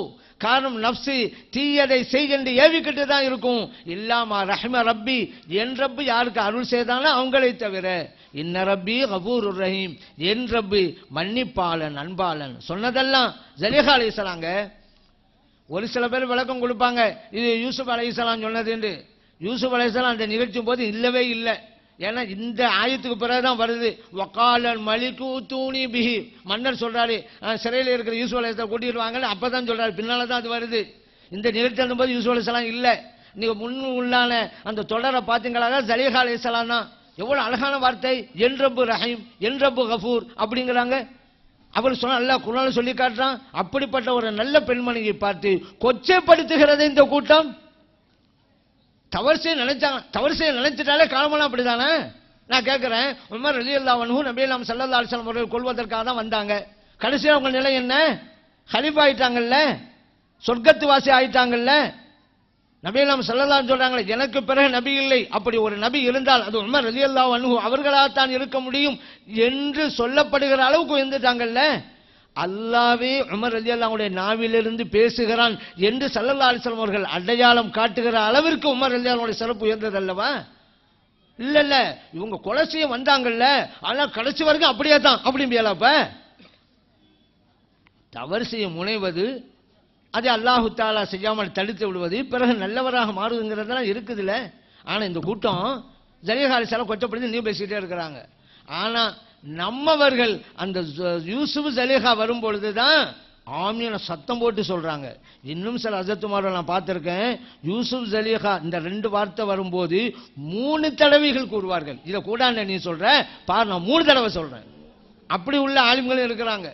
காரணம் நஃப்ஸி தீயதை செய் என்று ஏவிக்கிட்டு தான் இருக்கும். இல்லாமா ரஹ்ம ரப்பி, என் ரப்பு யாருக்கு அருள் செய்தானோ அவங்களை தவிர. இன்ன ரப்பி கஃபூருர் ரஹீம், என் ரப்பு மன்னிப்பாளன் அன்பாளன். சொன்னதெல்லாம் ஜலீஹா அலைஹிஸ்ஸலாங்க. ஒரு சில பேர் விளக்கம் கொடுப்பாங்க, இது யூசுப் அலைஹிஸ்ஸலாம் சொன்னது என்று. யூசுப் அலைஹிஸ்ஸலாம் அந்த நிகழ்ச்சி போது இல்லவே இல்லை. ஏன்னா இந்த ஆயத்துக்கு பிறகுதான் வருது. வகாலல் மலிகு தூணி பிஹி, மன்னர் சொல்றாரு சிறையில் இருக்கிற யூசுப் அலைஹிஸ்ஸலாம் கூட்டிட்டு வாங்கன்னு அப்பதான் சொல்றாரு. பின்னால தான் அது வருது. இந்த நிகழ்ச்சி போது யூசுப் அலைஹிஸ்ஸலாம் இல்லை. நீங்க முன்னு உள்ளான அந்த தொடரை பார்த்தீங்களா, ஜலீஹா அலைஹிஸ்ஸலாம் தான். எவ்வளவு அழகான வார்த்தை, என் ரப்பு ரஹீம், என் ரப்பு கஃபூர் அப்படிங்கிறாங்க. அவர் சொன்ன அல்லாஹ் குர்ஆன்ல சொல்லி காட்டுறான். அப்படிப்பட்ட ஒரு நல்ல பெண்மணியை பார்த்து கொச்சைப்படுத்துகிறது இந்த கூட்டம். தவறு செய்ய நினைச்சாங்க, தவறு செய்ய நினைச்சிட்டாலே காலமெல்லாம் அப்படிதானே. நான் கேட்கிறேன், உமர் ரலியல்லாஹு அன்ஹு நபி நாம் ஸல்லல்லாஹு அலைஹி வஸல்லம் அவர்கள் கொல்வதற்காக தான் வந்தாங்க. கடைசியா அவங்க நிலை என்ன? கலீஃபா ஆயிட்டாங்கல்ல, சொர்க்கத்து வாசி ஆயிட்டாங்கல்ல. நபி நாம் ஸல்லல்லாஹு அலைஹி சொல்றாங்களே, எனக்கு பிறகு நபி இல்லை. அப்படி ஒரு நபி இருந்தால் அது உமர் ரலியல்லாஹு அன்ஹு அவர்களாகத்தான் இருக்க முடியும் என்று சொல்லப்படுகிற அளவுக்கு வந்துட்டாங்கல்ல. அல்லாஹ்வே உமர் ரலியல்லாஹுடைய நாவிலிருந்து பேசுகிறான் என்று ஸல்லல்லாஹு அலைஹி வஸல்லம் அவர்கள் அடையாளம் காட்டுகிற அளவிற்கு உமர் ரலியல்லாஹுடைய சிறப்பு உயர்ந்தது அல்லவா? இல்ல இல்ல, இவங்க கொலை செய்ய வந்தாங்கல்ல, ஆனா கடைசி வரைக்கும் அப்படியே தான் அப்படிம்பியலாப்ப. தவறு செய்ய முனைவது அதை அல்லாஹு தாலா செய்யாமல் தடுத்து விடுவது, பிறகு நல்லவராக மாறுதுங்கிறதெல்லாம் இருக்குதுல்ல. ஆனா இந்த கூட்டம் ஜலீஹாலிசால கொச்சப்படுத்தி நீ பேசிக்கிட்டே இருக்கிறாங்க. ஆனா நம்மவர்கள் அந்த யூசுப் ஜலீஹா வரும் பொழுதுதான் ஆமியான சத்தம் போட்டு சொல்றாங்க. இன்னும் சில அஜத்துமாரை நான் பார்த்திருக்கேன், யூசுப் ஜலீஹா இந்த 2 வார்த்தை வரும்போது 3 தடவைகள் கூறுவார்கள். இதை கூட நீ சொல்ற பார், நான் 3 தடவை சொல்றேன். அப்படி உள்ள ஆலிம்களும் இருக்கிறாங்க.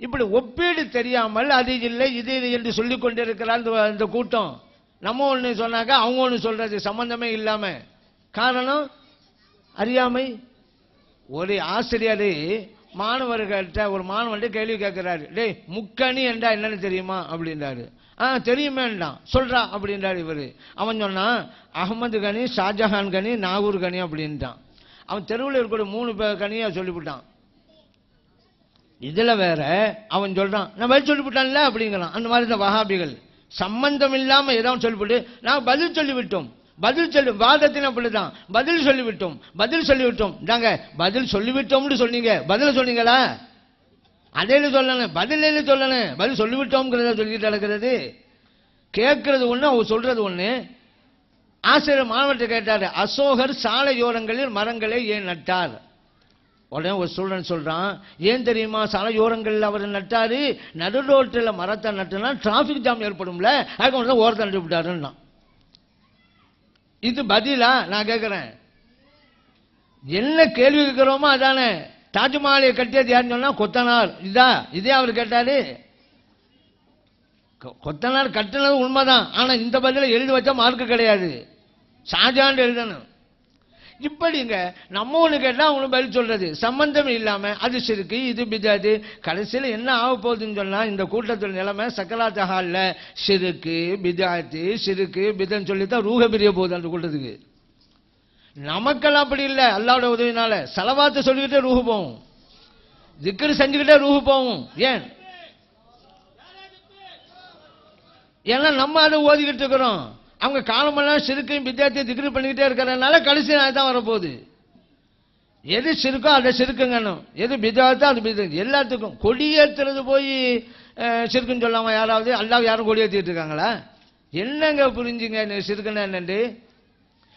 இப்படி ஒப்பீடு தெரியாமல் அது இல்லை இது என்று சொல்லிக் கொண்டிருக்கிறார் இந்த கூட்டம். நம்ம ஒன்று சொன்னாக்க அவங்க ஒன்று சொல்றது சம்பந்தமே இல்லாம. காரணம் அறியாமை. ஒரு ஆசிரியர் மாணவர்கள்ட்ட ஒரு மாணவன் கேள்வி கேட்கிறாரு, டேய் முக்கணி என்றா என்னன்னு தெரியுமா அப்படின்றாரு. தெரியுமேன்டான். சொல்றா அப்படின்றாரு இவரு. அவன் சொன்னான் அகமது கனி, ஷாஜஹான் கனி, நாகூர் கனி அப்படின்ட்டான். அவன் தெருவில் இருக்கிற 3 கனியா சொல்லிவிட்டான். இதுல வேற அவன் சொல்றான் நான் பதில் சொல்லிவிட்டான்ல அப்படிங்கிறான். அந்த மாதிரி இந்த வஹாபிகள் சம்பந்தம் இல்லாம ஏதாவது சொல்லிவிட்டு நான் பதில் சொல்லிவிட்டோம், பதில் சொல்லி வாதத்தின் அப்படிதான் பதில் சொல்லிவிட்டோம், பதில் சொல்லிவிட்டோம். தாங்க பதில் சொல்லிவிட்டோம்னு சொன்னீங்க, பதில் சொன்னீங்களா? அதே சொல்லணும், பதில் சொல்லணும், பதில் சொல்லிவிட்டோம்ங்கிறத சொல்லிட்டு நடக்கிறது. கேட்கறது ஒண்ணு, அவங்க சொல்றது ஒண்ணு. ஆசிரியர் மாணவர்கிட்ட கேட்டாரு, அசோகர் சாலையோரங்களில் மரங்களை ஏன் நட்டார்? உடனே ஒரு ஸ்டூடெண்ட் சொல்றான், ஏன் தெரியுமா சாலையோரங்களில் அவர் நட்டாரு? நடு ரோட்டில் மரத்தை நட்டுனா டிராபிக் ஜாம் ஏற்படும்ல, அதுக்கு ஓரத்தை நட்டு விட்டாருன்னா. இது பதிலா? நான் கேட்கிறேன், என்ன கேள்வி கேட்கிறோமோ அதானே. தாஜ்மஹாலை கட்டியது யாருன்னு சொன்னா கொத்தனார். இதே அவர் கேட்டாரு. கொத்தனார் கட்டினது உண்மைதான், ஆனா இந்த பதில எழுதி வச்சா மார்க்கு கிடையாது, ஷாஜான் எழுதணும். இப்படிங்க நம்ம ஒண்ணு கேட்டா அவங்களுக்கு பதில் சொல்றது சம்பந்தம் இல்லாம அது சிறுக்கு இது பிதாது. கடைசியில் என்ன ஆக போகுதுன்னு சொன்னா இந்த கூட்டத்தில் நிலைமை சக்கராத் ஹால்ல சிறுக்கு பிதாத்து சிறுக்கு பிதன்னு சொல்லித்தான் ரூஹ பிரிய போகுது அந்த கூட்டத்துக்கு. நமக்கெல்லாம் அப்படி இல்லை. அல்லாஹ்வோட உதவினால சலவாத்தை சொல்லிக்கிட்டே ரூஹு போகும், திக்ர் செஞ்சுக்கிட்டே ரூஹு போகும். ஏன்னா நம்ம அதை ஓதிக்கிட்டு இருக்கிறோம். அவங்க காலமெல்லாம் சிறுக்கையும் வித்தியார்த்தையும் திக்ரு பண்ணிக்கிட்டே இருக்கிறதுனால கடைசி நாள் தான் வரப்போகுது. எது சிறுக்கோ அதை சிறுக்குங்கணும், எது பிதாத்தோ அது பிதா. எல்லாத்துக்கும் கொடியேற்றுறது போய் சிறுக்குன்னு சொல்லாம யாராவது? அல்லாஹ் யாரும் கொடியேற்றிட்டு இருக்காங்களா? என்னங்க புரிஞ்சுங்க சிறுக்குன்னா என்னண்டு?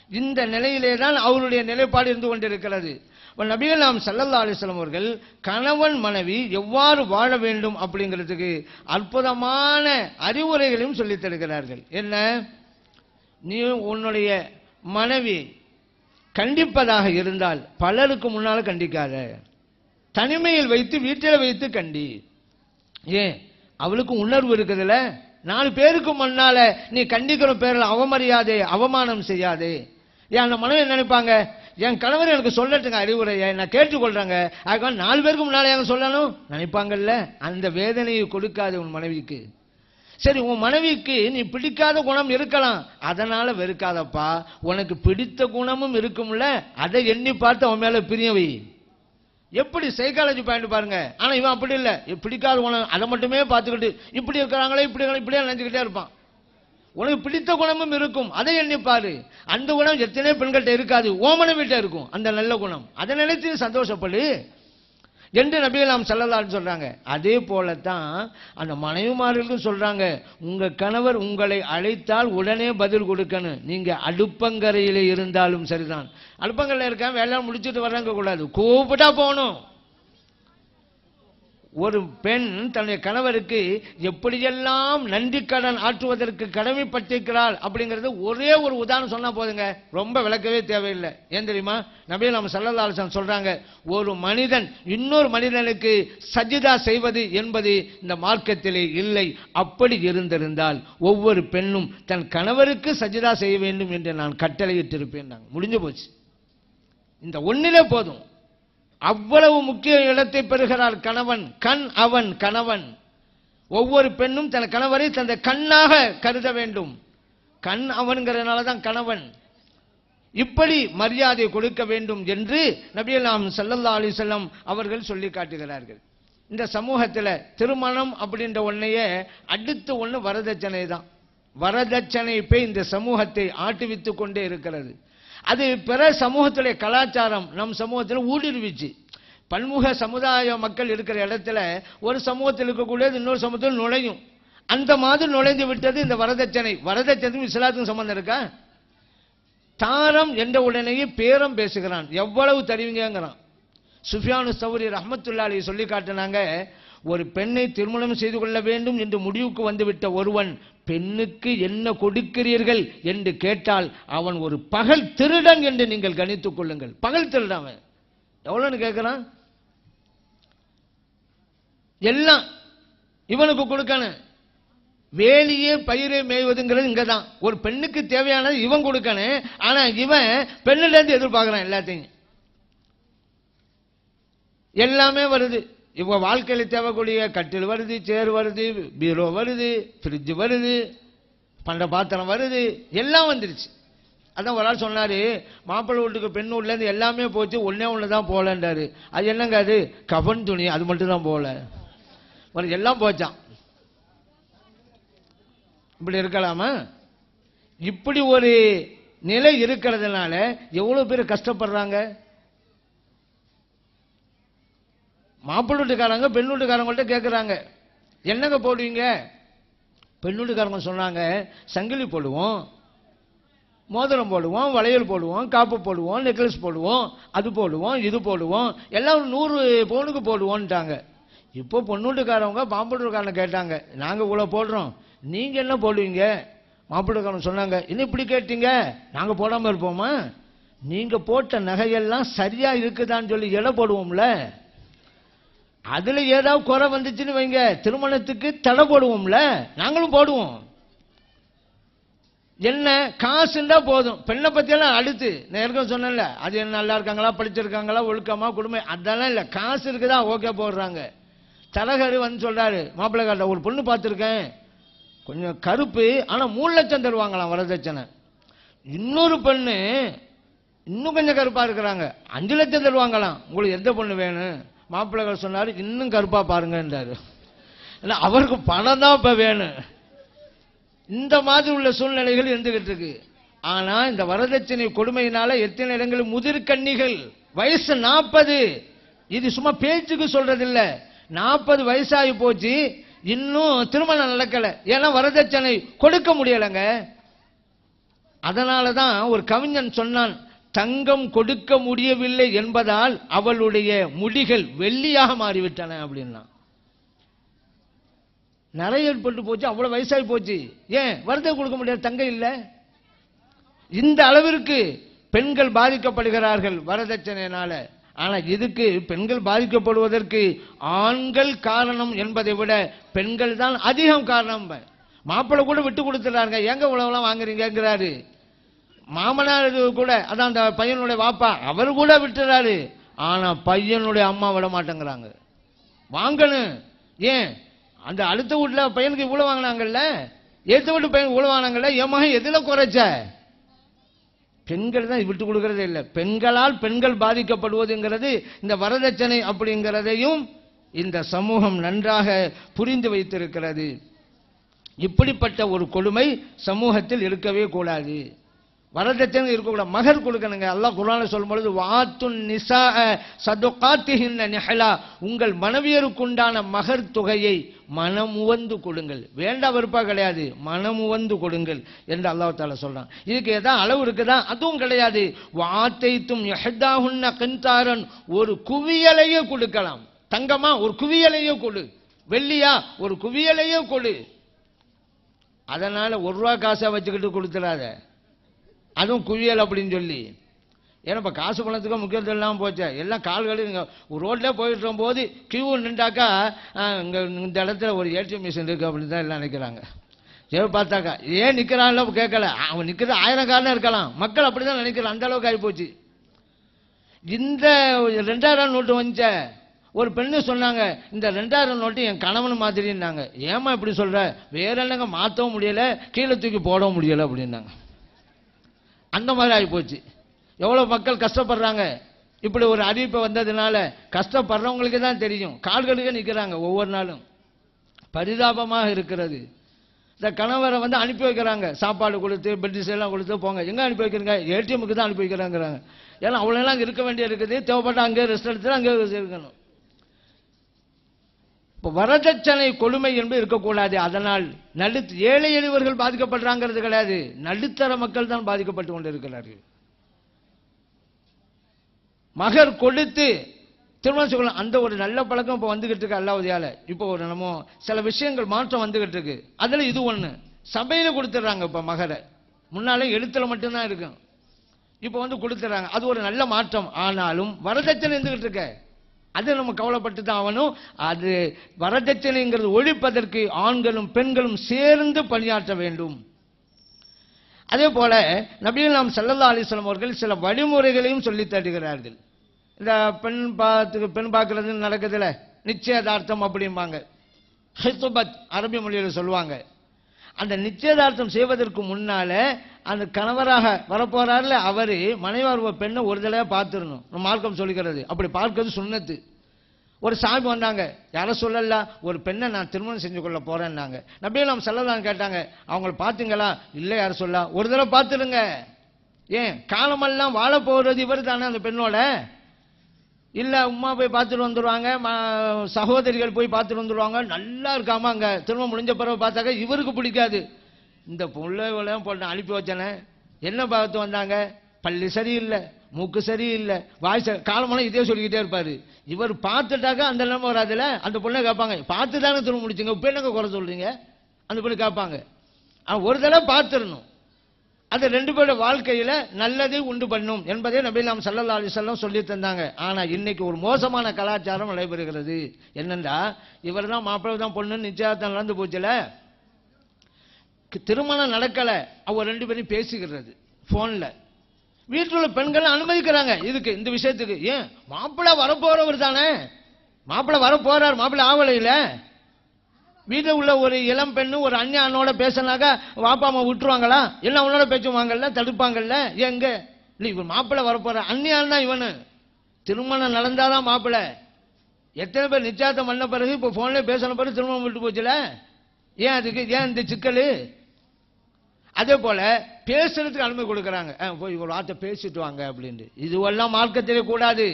இந்த நிலையிலே தான் அவருடைய நிலைப்பாடு இருந்து கொண்டிருக்கிறது. நபிகள் நாம் ஸல்லல்லாஹு அலைஹி வஸல்லம் அவர்கள் கணவன் மனைவி எவ்வாறு வாழ வேண்டும் அப்படிங்கிறதுக்கு அற்புதமான அறிவுரைகளையும் சொல்லித் தருகிறார்கள். என்ன? நீ உன்னுடைய மனைவி கண்டிப்பதாக இருந்தால் பலருக்கு முன்னால கண்டிக்காத, தனிமையில் வைத்து வீட்டில் வைத்து கண்டி. ஏன்? அவளுக்கு உணர்வு இருக்குதுல்ல. 4 பேருக்கு முன்னால நீ கண்டிக்கிற பேரில் அவமரியாதை அவமானம் செய்யாதே. ஏன் அந்த மனைவி நினைப்பாங்க, என் கணவர் எனக்கு சொல்லட்டுங்க அறிவுரையை, நான் கேட்டுக்கொள்றாங்க, அதுக்காக 4 பேருக்கு முன்னால எங்க சொல்லணும் நினைப்பாங்கல்ல. அந்த வேதனையை கொடுக்காது உன் மனைவிக்கு. சரி, உன் மனைவிக்கு நீ பிடிக்காத குணம் இருக்கலாம், அதனால வெறுக்காதப்பா. உனக்கு பிடித்த குணமும் இருக்கும்ல, அதை எண்ணி பார்த்து அவன் மேல பிரியவை. எப்படி சைக்காலஜி பாயிண்ட் பாருங்க. ஆனா இவன் அப்படி இல்லை, பிடிக்காத குணம் அதை மட்டுமே பார்த்துக்கிட்டு இப்படி இருக்கிறாங்களே இப்படியே நினைச்சுக்கிட்டே இருப்பான். உனக்கு பிடித்த குணமும் இருக்கும், அதை எண்ணிப்பாரு. அந்த குணம் எத்தனை பெண்கள்கிட்ட இருக்காது, ஓமனை வீட்டை இருக்கும் அந்த நல்ல குணம், அதை நினைத்து சந்தோஷப்படு என்று நபிகள் நாம் ஸல்லல்லாஹு அலைஹி சொல்றாங்க. அதே போலத்தான் அந்த மனைவிமார்களுக்கும் சொல்றாங்க, உங்க கணவர் உங்களை அழைத்தால் உடனே பதில் கொடுக்கணும். நீங்க அடுப்பங்கரையிலே இருந்தாலும் சரிதான். அடுப்பங்கரையில் இருக்க வேலை முடிச்சுட்டு வர்றாங்க கூடாது, கூப்பிட்டா போகணும். ஒரு பெண் தன்னுடைய கணவருக்கு எப்படியெல்லாம் நன்றி கடன் ஆற்றுவதற்கு கடமைப்பட்டிருக்கிறாள் அப்படிங்கிறது ஒரே ஒரு உதாரணம் சொன்னா போதுங்க, ரொம்ப விளக்கவே தேவையில்லை. ஏன் தெரியுமா? நபிகள் நாம் ஸல்லல்லாஹு அலைஹி வஸல்லம் சொல்றாங்க, ஒரு மனிதன் இன்னொரு மனிதனுக்கு சஜிதா செய்வது என்பது இந்த மார்க்கத்திலே இல்லை. அப்படி இருந்திருந்தால் ஒவ்வொரு பெண்ணும் தன் கணவருக்கு சஜிதா செய்ய வேண்டும் என்று நான் கட்டளையிட்டிருப்பேன். முடிஞ்சு போச்சு. இந்த ஒன்னிலே போதும். அவ்வளவு முக்கிய இடத்தை பெறுகிறார் கணவன். கண் அவன் கணவன். ஒவ்வொரு பெண்ணும் தன் கணவரை தந்த கண்ணாக கருத வேண்டும். கண் அவன்கிறதுனால தான் கணவன். இப்படி மரியாதை கொடுக்க வேண்டும் என்று நபிகள் நாம் ஸல்லல்லாஹு அலைஹி வஸல்லம் அவர்கள் சொல்லி காட்டுகிறார்கள். இந்த சமூகத்தில் திருமணம் அப்படின்ற ஒன்னையே அடுத்து ஒன்று வரதட்சணை தான். வரதட்சணை போய் இந்த சமூகத்தை ஆட்டுவித்துக் கொண்டே இருக்கிறது. அது பிற சமூகத்துடைய கலாச்சாரம் நம் சமூகத்தில் ஊடுருவிச்சு. பன்முக சமுதாய மக்கள் இருக்கிற இடத்துல ஒரு சமூகத்தில் இருக்கக்கூடியது இன்னொரு சமூகத்தில் நுழையும். அந்த மாதிரி நுழைந்து விட்டது இந்த வரதட்சணை. வரதட்சணைக்கும் இஸ்லாத்துக்கும் சம்பந்தம் இருக்கா? தாரம் என்ற உடனேயே பேரம் பேசுகிறான், எவ்வளவு தருவீங்கிறான். சுஃபியானு சௌரி ரஹ்மத்துல்லாஹி அலைஹி சொல்லி காட்டினாங்க, ஒரு பெண்ணை திருமணம் செய்து கொள்ள வேண்டும் என்று முடிவுக்கு வந்துவிட்ட ஒருவன் பெண்ணுக்கு என்ன கொடுக்கிறீர்கள் என்று கேட்டால் அவன் ஒரு பகல் திருடன் என்று நீங்கள் கணித்துக் கொள்ளுங்கள். பகல் திருடன். எவ்வளவுன்னு கேட்கிறான்? எல்லாம் இவனுக்கு கொடுக்கணும். வேலியே பயிரை மேய்வதுங்கிறது இங்கதான். ஒரு பெண்ணுக்கு தேவையானது இவன் கொடுக்கணும். ஆனா இவன் பெண்ணில இருந்து எதிர்பார்க்கிறான் எல்லாத்தையும். எல்லாமே வருது. இவங்க வாழ்க்கையில் தேவைக்கூடிய கட்டில் வருது, சேர் வருது, பீரோ வருது, ஃப்ரிட்ஜ் வருது, பண்ட பாத்திரம் வருது, எல்லாம் வந்துருச்சு. அதான் ஒரு ஆள் சொன்னாரு, மாப்பிள்ளை வீட்டுக்கு பெண் வீட்டுலேருந்து எல்லாமே போச்சு, ஒன்னே ஒன்று தான் போகலன்றாரு. அது என்னங்க? அது கஃன் துணி, அது மட்டும் தான் போகல, எல்லாம் போச்சான். இப்படி இருக்கலாமா? இப்படி ஒரு நிலை இருக்கிறதுனால எவ்வளவு பேர் கஷ்டப்படுறாங்க. மாப்பிள்ளை வீட்டுக்காரங்க பெண் வீட்டுக்காரங்கள்ட்ட கேட்குறாங்க, என்னங்க போடுவீங்க? பெண் வீட்டுக்காரங்க சொன்னாங்க, சங்கிலி போடுவோம், மோதிரம் போடுவோம், வளையல் போடுவோம், காப்பு போடுவோம், நெக்லஸ் போடுவோம், அது போடுவோம், இது போடுவோம், எல்லாம் 100 பவுனுக்கு போடுவோன்ட்டாங்க. இப்போ பொண்ணு வீட்டுக்காரவங்க மாப்பிள்ளை வீட்டுக்காரங்க கேட்டாங்க, நாங்கள் இவ்வளோ போடுறோம், நீங்கள் என்ன போடுவீங்க? மாப்பிள்ளை வீட்டுக்காரங்க சொன்னாங்க, இன்னும் இப்படி கேட்டீங்க, நாங்கள் போடாமல் இருப்போமா? நீங்கள் போட்ட நகையெல்லாம் சரியாக இருக்குதான்னு சொல்லி எடை போடுவோம்ல, அதுல ஏதாவது குறை வந்துச்சுன்னு வைங்க, திருமணத்துக்கு தடை போடுவோம்ல, நாங்களும் போடுவோம். என்ன காசுண்டா போதும். பெண்ணை பத்தியெல்லாம் அடுத்து நான் ஏற்கனவே சொன்னேன்ல, அது என்ன நல்லா இருக்காங்களா, படிச்சிருக்காங்களா, ஒழுக்கமா, குடும்பம், அதெல்லாம் இல்லை, காசு இருக்குதா ஓகே போடுறாங்க. தலகரு வந்து சொல்றாரு, மாப்பிள்ளை காட்ட ஒரு பொண்ணு பார்த்துருக்கேன், கொஞ்சம் கருப்பு, ஆனா 3 லட்சம் தருவாங்களாம் வரதட்சணை. இன்னொரு பொண்ணு இன்னும் கொஞ்சம் கருப்பா இருக்கிறாங்க, 5 லட்சம் தருவாங்களாம். உங்களுக்கு எந்த பொண்ணு வேணும்? மாப்பிள்ளை சொன்னாரு, இன்னும் கருப்பா பாருங்கன்றாரு. அவருக்கு பணம் தான் இப்ப வேணும். இந்த மாதிரி உள்ள சூழ்நிலைகள் இருந்துகிட்டு இருக்கு. ஆனா இந்த வரதட்சணை கொடுமையினால எத்தனை இடங்களில் முதிர்கன்னிகள் வயசு 40, இது சும்மா பேச்சுக்கு சொல்றது இல்ல, 40 வயசாகி போச்சு, இன்னும் திருமணம் நடக்கல. ஏன்னா வரதட்சணை கொடுக்க முடியலங்க. அதனாலதான் ஒரு கவிஞன் சொன்னான், தங்கம் கொடுக்க முடியவில்லை என்பதால் அவளுடைய முடிகள் வெள்ளியாக மாறிவிட்டன அப்படின்னா. நிறைய ஏற்பட்டு போச்சு, அவ்வளவு வயசாகி போச்சு, ஏன் வரதட்சணை கொடுக்க முடியாது? தங்கம் இல்ல. இந்த அளவிற்கு பெண்கள் பாதிக்கப்படுகிறார்கள் வரதட்சணையினால. ஆனா இதுக்கு பெண்கள் பாதிக்கப்படுவதற்கு ஆண்கள் காரணம் என்பதை விட பெண்கள் தான் அதிகம் காரணம். மாப்பிள்ளை கூட விட்டு கொடுத்துறாங்க, எங்க உழவெல்லாம் வாங்குறீங்கிறாரு. மாமனார் கூட, அதான் அந்த பையனுடைய வாப்பா, அவர் கூட விட்டுறாரு. ஆனா பையனுடைய அம்மா விட மாட்டேங்கிறாங்க, வாங்கணும். ஏன்? அந்த அடுத்த வீட்டுல பையனுக்கு இவ்வளவு வாங்கினாங்கல்ல, ஏத்த வீட்டு பையனுக்கு இவ்வளவு வாங்கினாங்கல்ல, என் மகன் எதுல குறைச்ச? பெண்கள் தான் விட்டு கொடுக்கறதே இல்லை. பெண்களால் பெண்கள் பாதிக்கப்படுவதுங்கிறது இந்த வரதட்சணை அப்படிங்கிறதையும் இந்த சமூகம் நன்றாக புரிந்து வைத்திருக்கிறது. இப்படிப்பட்ட ஒரு கொடுமை சமூகத்தில் இருக்கவே கூடாது. வரதட்சணை இருக்கக்கூடாது. மகர் கொடுக்கணுங்க. அல்லாஹ் குர்ஆன்ல சொல்லும் பொழுது, வாத்துன் நிசாஅ சதுகாத்திஹின்ன நிஹலா, உங்கள் மனைவியருக்குண்டான மகர் தொகையை மனமுவந்து கொடுங்கள். வேண்டா வெறுப்பா கிடையாது, மனமுவந்து கொடுங்கள் என்று அல்லாஹ் தஆலா சொல்றான். இதுக்கு ஏதாவது அளவு இருக்குதா? அதுவும் கிடையாது. வாத்தைத்தும் யஹ்தாஹுன்ன கின்தாரன், ஒரு குவியலையே கொடுக்கலாம். தங்கமா ஒரு குவியலையே கொடு, வெள்ளியா ஒரு குவியலையே கொடு. அதனால 1 ரூபா காசா வச்சுக்கிட்டு கொடுத்துடாத, அதுவும் குவியல் அப்படின்னு சொல்லி. ஏன்னா இப்போ காசு பணத்துக்கு முக்கியத்துவம் இல்லாமல் போச்சு. எல்லாம் கால்களில் நீங்கள் ஒரு ரோட்லேயே போயிட்டு போது கியூ நின்றாக்கா, இங்கே இந்த இடத்துல ஒரு ஏடிஎம் மிஷின் இருக்குது அப்படின்னு தான் எல்லாம் நினைக்கிறாங்க. சரி பார்த்தாக்கா ஏன் நிற்கிறான்ல கேட்கல, அவன் நிற்கிறது 1000 காரணம் இருக்கலாம், மக்கள் அப்படி தான் நினைக்கிறான். அந்த அளவுக்கு ஆகிப்போச்சு. இந்த 2000 நோட்டு வந்துச்ச, ஒரு பெண்ணு சொன்னாங்க, இந்த 2000 நோட்டு என் கணவன் மாதிரின்னாங்க. ஏமா இப்படி சொல்ற? வேற என்னங்க, மாற்றவும் முடியலை, கீழே தூக்கி போடவும் முடியலை அப்படின்னாங்க. அந்த மாதிரி ஆகிப்போச்சு. எவ்வளோ மக்கள் கஷ்டப்படுறாங்க. இப்படி ஒரு அறிவிப்பு வந்ததுனால கஷ்டப்படுறவங்களுக்கு தான் தெரியும். கால்களுக்கே நிற்கிறாங்க ஒவ்வொரு நாளும். பரிதாபமாக இருக்கிறது. இந்த கணவரை வந்து அனுப்பி வைக்கிறாங்க, சாப்பாடு கொடுத்து பெட்ஷீட் எல்லாம் கொடுத்து, போங்க. எங்கே அனுப்பி வைக்கிறீங்க? ஏடிஎம்முக்கு தான் அனுப்பி வைக்கிறாங்கிறாங்க. ஏன்னா அவ்வளோலாம் இருக்க வேண்டிய இருக்குது. தேவைப்பட்ட அங்கே ரெஸ்ட் எடுத்து அங்கே இருக்கணும். இப்போ வரதட்சணை கொடுமை என்பது இருக்கக்கூடாது. அதனால் ஏழை எளியவர்கள் பாதிக்கப்படுறாங்கிறது கிடையாது, நடுத்தர மக்கள் தான் பாதிக்கப்பட்டு கொண்டிருக்கிறார்கள். மகர் கொடுத்து திருமணம் செய்யலாம், அந்த ஒரு நல்ல பழக்கம் இப்போ வந்துகிட்டு இருக்கு அல்லாஹ்வுடையால. இப்போ ஒரு நம்ம சில விஷயங்கள் மாற்றம் வந்துகிட்டு இருக்கு. அதில் இது ஒன்று, சபையில கொடுத்துட்றாங்க. இப்போ மகரை முன்னாலே எழுத்துல மட்டும்தான் இருக்கும், இப்போ வந்து கொடுத்துட்றாங்க. அது ஒரு நல்ல மாற்றம். ஆனாலும் வரதட்சணை இருந்துகிட்டு இருக்க, அது நம்ம கவலைப்பட்டு தான் ஆகணும். அது வரதட்சணைங்கிறது ஒழிப்பதற்கு ஆண்களும் பெண்களும் சேர்ந்து பணியாற்ற வேண்டும். அதே போல நபிகள் நாம் ஸல்லல்லாஹு அலைஹி வஸல்லம் அவர்கள் சில வழிமுறைகளையும் சொல்லி தருகிறார்கள். இந்த பெண் பார்க்கறது நடக்குதுல, நிச்சயதார்த்தம் அப்படிம்பாங்க, ஹித்பத் அரபி மொழியில் சொல்லுவாங்க. அந்த நிச்சயதார்த்தம் செய்வதற்கு முன்னால அந்த கணவராக வரப்போறாருல, அவரு மனைவார் பெண்ணை ஒரு தடவை பார்த்துடணும். மார்க்கம் சொல்லிக்கிறது, அப்படி பார்க்கிறது சுன்னத்து. ஒரு சாமி வந்தாங்க, யாரும் சொல்லல, ஒரு பெண்ணை நான் திருமணம் செஞ்சு கொள்ள போறேன்னாங்க. நபிகள் நாம் ஸல்லல்லாஹு கேட்டாங்க, அவங்கள பார்த்தீங்களா? இல்லை யாரும் சொல்ல, ஒரு தடவை பார்த்துடுங்க. ஏன் காலமெல்லாம் வாழ போறது இவர் தானே அந்த பெண்ணோட. இல்லை உமா போய் பார்த்துட்டு வந்துடுவாங்க, சகோதரிகள் போய் பார்த்துட்டு வந்துடுவாங்க, நல்லா இருக்காம அங்கே திரும்ப முடிஞ்ச பிறகு பார்த்தாக்க இவருக்கு பிடிக்காது. இந்த பிள்ளைகளையும் போட்டு அனுப்பி வச்சனே, என்ன பார்த்து வந்தாங்க? பள்ளி சரியில்லை, மூக்கு சரியில்லை, வாய் காலமெல்லாம் இதே சொல்லிக்கிட்டே இருப்பார். இவர் பார்த்துட்டாக்கா அந்த நிலைமை வராதுல. அந்த பொண்ணை கேட்பாங்க, பார்த்து தானே திரும்ப முடிச்சுங்க, இப்போ என்னங்க குறை சொல்றீங்க? அந்த பொண்ணு கேட்பாங்க. ஒரு தடவை பார்த்துடணும். அது ரெண்டு பேரோட வாழ்க்கையில நல்லதை உண்டு பண்ணும் என்பதை நபிகள் நாம் ஸல்லல்லாஹு அலைஹி வஸல்லம் சொல்லி தந்தாங்க. ஆனா இன்னைக்கு ஒரு மோசமான கலாச்சாரம் நடைபெறுகிறது. என்னன்னா, இவர் தான் மாப்பிள்ளை தான் பொண்ணு, நிச்சயதார்த்தம் நடந்து போச்சுல, திருமணம் நடக்கல, அவங்க ரெண்டு பேரும் பேசிக்கிறது போன்ல. வீட்டில் உள்ள பெண்கள் அனுமதிக்கிறாங்க இதுக்கு, இந்த விஷயத்துக்கு. ஏன் மாப்பிள்ளை வரப்போறவர் தானே, மாப்பிள்ளை வரப்போறார், மாப்பிள்ளை ஆவலையில. வீட்டில் உள்ள ஒரு இளம் பெண்ணு ஒரு அண்ணனோட பேசினாக்கா வாப்பா அம்மா விட்டுருவாங்களா? என்ன அவனோட பேசுவாங்கல்ல, தடுப்பாங்கல்ல. எங்க இல்லை, இவன் மாப்பிள்ளை வரப்போற அந்நியான் தான் இவனு. திருமணம் நடந்தாதான் மாப்பிள்ளை. எத்தனை பேர் நிச்சயதார்த்தம் பண்ண பிறகு இப்போ போன்ல பேசின பிறகு திருமணம் விட்டு போச்சுல. ஏன் அதுக்கு ஏன் இந்த சிக்கல்? அதே போல பேசுறதுக்கு அனுமதி கொடுக்குறாங்க, போய் ஒரு வார்த்தை பேசிட்டு வாங்க அப்படின்ட்டு. இதுவெல்லாம் மார்க்கத்திலே கூடாது.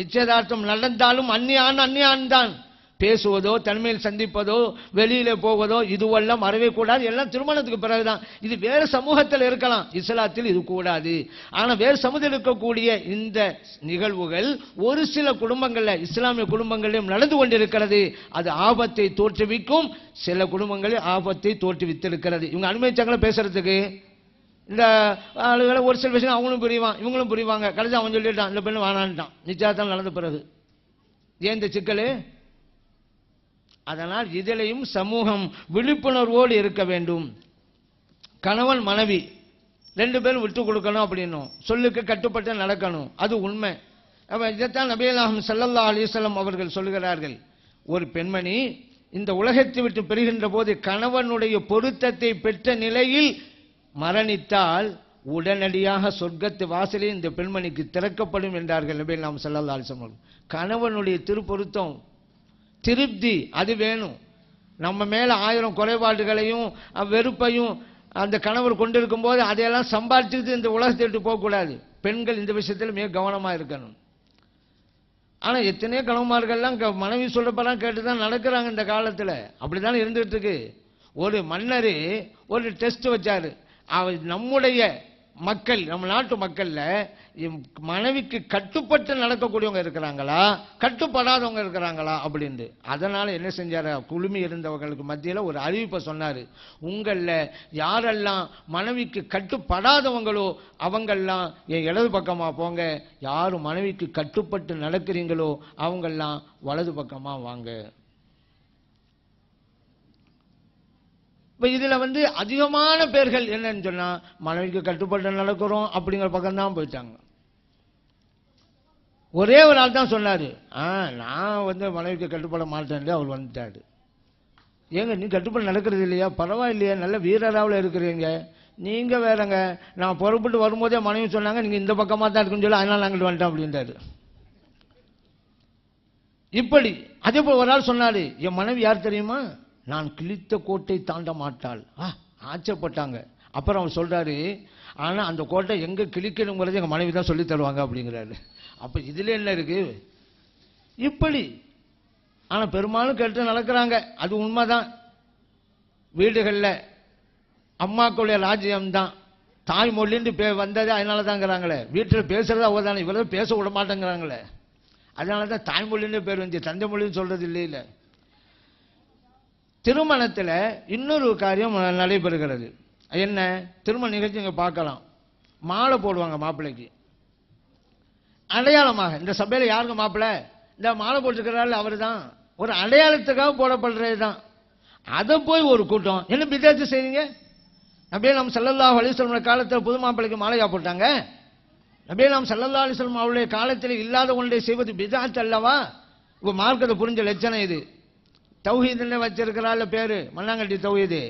நிச்சயதார்த்தம் நடந்தாலும் அந்நியான் தான். பேசுவதோ, தனிமையில் சந்திப்பதோ, வெளியில போவதோ இதுவெல்லாம் வரவே கூடாது. எல்லாம் திருமணத்துக்கு பிறகுதான். இது வேறு சமூகத்தில் இருக்கலாம், இஸ்லாத்தில் இது கூடாது. ஆனா வேறு சமூகத்தில் இருக்கக்கூடிய இந்த நிகழ்வுகள் ஒரு சில குடும்பங்கள்ல, இஸ்லாமிய குடும்பங்களிலும் நடந்து கொண்டிருக்கிறது. அது ஆபத்தை தோற்றுவிக்கும், சில குடும்பங்களில் ஆபத்தை தோற்றுவித்திருக்கிறது. இவங்க அனுமதிச்சாங்களா பேசுறதுக்கு? இந்த ஆளுகளை ஒரு சில விஷயம் அவங்களும் புரிவான், இவங்களும் புரிவாங்க. கடைசி அவன் சொல்லிட்டான், இந்த பெண்ணு வானான்ட்டான் நிச்சயதார்த்தம் நடந்த பிறகு. ஏன் இந்த சிக்கல்? அதனால் இதிலையும் சமூகம் விழிப்புணர்வோடு இருக்க வேண்டும். கணவன் மனைவி ரெண்டு பேரும் விட்டு கொடுக்கணும் அப்படின்னும், சொல்லுக்கு கட்டுப்பட்டு நடக்கணும், அது உண்மை. இதைத்தான் நபிகள் நாயகம் ஸல்லல்லாஹு அலைஹி வஸல்லம் அவர்கள் சொல்கிறார்கள். ஒரு பெண்மணி இந்த உலகத்தை விட்டு பெறுகின்ற போது கணவனுடைய பொருத்தத்தை பெற்ற நிலையில் மரணித்தால் உடனடியாக சொர்க்கத்து வாசலே இந்த பெண்மணிக்கு திறக்கப்படும் என்றார்கள் நபிகள் நாயகம் ஸல்லல்லாஹு அலைஹி வஸல்லம். கணவனுடைய திருப்பொருத்தம், திருப்தி அது வேணும். நம்ம மேல 1000 குறைபாடுகளையும் வெறுப்பையும் அந்த கணவர் கொண்டிருக்கும் போது அதையெல்லாம் சம்பாதிச்சுட்டு இந்த உலகத்தை விட்டு போகக்கூடாது. பெண்கள் இந்த விஷயத்தில் மிக கவனமா இருக்கணும். ஆனா எத்தனையோ கணவன்மார்கள்லாம் மனைவி சொல்றப்பெல்லாம் கேட்டுதான் நடக்கிறாங்க இந்த காலத்துல. அப்படிதான் இருந்துட்டு இருக்கு. ஒரு மன்னர் ஒரு டெஸ்ட் வச்சாரு. நம்முடைய மக்கள், நம்ம நாட்டு மக்கள்ல மனைவிக்கு கட்டுப்பட்டு நடக்கக்கூடியவங்க இருக்கிறாங்களா, கட்டுப்படாதவங்க இருக்கிறாங்களா அப்படின்னு. அதனால என்ன செஞ்சாரு, குழுமி இருந்தவர்களுக்கு மத்தியில ஒரு அறிவிப்பை சொன்னாரு. உங்கள யாரெல்லாம் மனைவிக்கு கட்டுப்படாதவங்களோ அவங்கெல்லாம் என் இடது பக்கமா போங்க, யாரு மனைவிக்கு கட்டுப்பட்டு நடக்கிறீங்களோ அவங்கெல்லாம் வலது பக்கமா வாங்க. இப்போ இதில் அதிகமான பேர்கள் என்னன்னு சொன்னா மனைவிக்கு கட்டுப்பட்டு நடக்கிறோம் அப்படிங்கிற பக்கம் தான் போயிட்டாங்க. ஒரே ஒரு ஆள் தான் சொன்னாரு, நான் மனைவிக்கு கட்டுப்பட மாட்டேன், அவர் வந்துட்டாரு. ஏங்க நீ கட்டுப்பட்டு நடக்கிறது இல்லையா? பரவாயில்லையா, நல்ல வீரராவில் இருக்கிறீங்க. நீங்க வேறங்க, நான் புறப்பட்டு வரும்போதே மனைவி சொன்னாங்க நீங்க இந்த பக்கமா தான் இருக்குன்னு சொல்லி, அதனால நாங்கள் வந்துட்டோம் அப்படின்றாரு. இப்படி அதே போல் ஒரு ஆள் சொன்னாரு, என் மனைவி யார் தெரியுமா, நான் கிழித்த கோட்டை தாண்ட மாட்டாள். ஆச்சப்பட்டாங்க. அப்புறம் அவர் சொல்றாரு, ஆனா அந்த கோட்டை எங்க கிழிக்கணுங்கிறது எங்க மனைவி தான் சொல்லி தருவாங்க அப்படிங்கிறாரு. அப்ப இதுல என்ன இருக்கு? இப்படி ஆனா பெரும்பாலும் கேட்டு நடக்கிறாங்க. அது உண்மைதான். வீடுகளில் அம்மாக்களுடைய ராஜ்யம்தான் தாய்மொழின்னு வந்தது. அதனால தாங்கிறாங்களே, வீட்டில் பேசுறது அவங்க தானே, இவ்வளவு பேச விட மாட்டேங்கிறாங்களே, அதனால தான் தாய்மொழின்னு பேர் வந்து தந்தை மொழின்னு சொல்றது இல்லை. திருமணத்தில் இன்னொரு காரியம் நடைபெறுகிறது. என்ன? திருமண நிகழ்ச்சி இங்கே பார்க்கலாம். மாலை போடுவாங்க மாப்பிள்ளைக்கு அடையாளமாக. இந்த சபையில் யாருங்க மாப்பிள்ளை? இந்த மாலை போட்டுக்கிறாள் அவர் தான். ஒரு அடையாளத்துக்காக போடப்படுறது தான். அதை போய் ஒரு கூட்டம் என்ன பிதாத்து செய்வீங்க? நபியே நாம் ஸல்லல்லாஹு அலைஹி வஸல்லம் காலத்தில் புது மாப்பிள்ளைக்கு மாலையா போட்டாங்க. நபியே நாம் ஸல்லல்லாஹு அலைஹி வஸல்லம் அவருடைய காலத்தில் இல்லாத ஒன்றை செய்வது பிதாத் அல்லவா? இப்போ மார்க்கத்தை புரிஞ்ச லட்சணம் இது. தௌஹீதுன்னு வச்சிருக்கிறாள் பேரு, மண்ணாங்கட்டி தௌஹீது.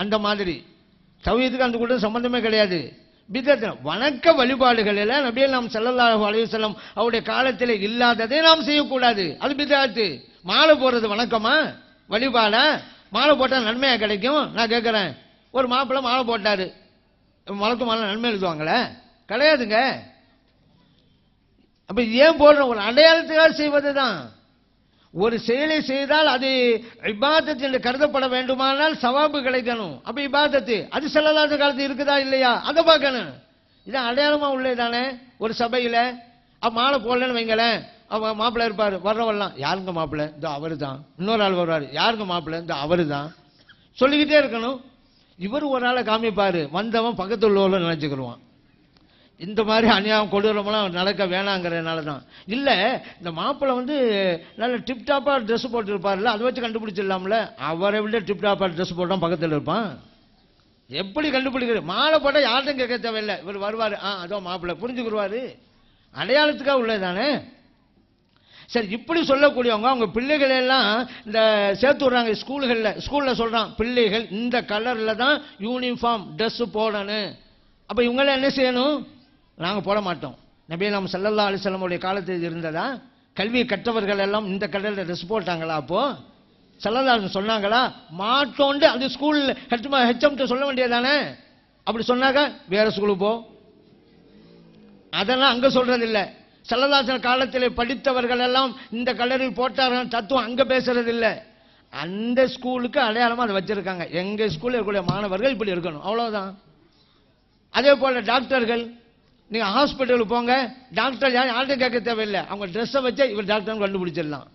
அந்த மாதிரி தௌஹீதுக்கு அந்த கூட சம்பந்தமே கிடையாது. பிதத் வணக்க வழிபாடுகளில் நபியே நாம் ஸல்லல்லாஹு அலைஹி வஸல்லம் அவருடைய காலத்தில் இல்லாததை நாம் செய்யக்கூடாது. அது பிதாத்து. மாலை போடுறது வணக்கமா, வழிபாடா? மாலை போட்டால் நன்மையா கிடைக்கும்? நான் கேட்குறேன், ஒரு மாப்பிள்ளை மாலை போட்டாரு, மலக்கு மாலை நன்மை எழுதுவாங்களே? கிடையாதுங்க. அப்ப ஏன் போடுறோம்? ஒரு அடையாளத்துக்காக செய்வது தான். ஒரு செயலை செய்தால் அது இபாதத் என்று கருதப்பட வேண்டுமானால் சவாபு கிடைக்கணும். அப்ப இபாதத்து அது ஸல்லல்லாஹு காலத்து இருக்குதா இல்லையா அதை பார்க்கணும். இது அடையாளமா உள்ளதானே. ஒரு சபையில மாலை போடலன்னு வைங்களேன், அவ மாப்பிள்ளை இருப்பாரு, வர்றவெல்லாம் யாருங்க மாப்பிள்ளை? இந்த அவரு தான். இன்னொரு ஆள் வருவாரு, யாருங்க மாப்பிள்ளை? இந்த அவரு தான். சொல்லிக்கிட்டே இருக்கணும். இவர் ஒரு ஆளை காமிப்பாரு, வந்தவன் பக்கத்து உள்ளவர்கள் நினைச்சுக்கிடுவான். இந்த மாதிரி அநியாயம் கொடூரமெல்லாம் நடக்க வேணாங்கிறதுனால தான். இல்லை, இந்த மாப்பிள்ளை வந்து நல்ல டிப்டாப்பாக ட்ரெஸ் போட்டுருப்பார்ல, அதை வச்சு கண்டுபிடிச்சிடலாம்ல. அவரை விட டிப்டாப்பாக ட்ரெஸ் போட்டால் பக்கத்தில் இருப்பான். எப்படி கண்டுபிடிக்கிறது? மாலை போட்டால் யார்ட்டும் கேட்க தேவையில்லை. இவர் வருவார், அதோ மாப்பிள்ளை புரிஞ்சுக்கிடுவாரு. அடையாளத்துக்காக உள்ளதானே. சரி, இப்படி சொல்லக்கூடியவங்க அவங்க பிள்ளைகள் எல்லாம் இந்த சேர்த்து விடுறாங்க ஸ்கூலில் சொல்கிறான், பிள்ளைகள் இந்த கலரில் தான் யூனிஃபார்ம் ட்ரெஸ் போடணும். அப்போ இவங்களாம் என்ன செய்யணும்? நாங்கள் போட மாட்டோம். நபியே நாம் ஸல்லல்லாஹு அலைஹி வஸல்லம் உடைய காலத்தில் இருந்ததா? கல்வி கற்றவர்கள் எல்லாம் இந்த கலரில் ட்ரெஸ் போட்டாங்களா? அப்போ ஸல்லல்லாஹு சொன்னாங்களா? மாட்டோண்டு அந்த ஸ்கூல் ஹெச்எம்கிட்ட சொல்ல வேண்டியதானே. அப்படி சொன்னாங்க வேற ஸ்கூலுக்கு போ, அதெல்லாம் அங்கே சொல்றது இல்லை. ஸல்லல்லாஹு காலத்தில் படித்தவர்கள் எல்லாம் இந்த கலரில் போட்டார்கள் தத்துவம் அங்கே பேசுறது இல்லை. அந்த ஸ்கூலுக்கு அடையாளமாக அதை வச்சிருக்காங்க. எங்கள் ஸ்கூலில் இருக்கக்கூடிய மாணவர்கள் இப்படி இருக்கணும், அவ்வளோதான். அதே போல் டாக்டர்கள், நீங்கள் ஹாஸ்பிட்டலுக்கு போங்க, டாக்டர் யார்கிட்ட கேட்க தேவையில்லை, அவங்க ட்ரெஸ்ஸை வச்சா இவர் டாக்டர்னு கண்டுபிடிச்சிடலாம்.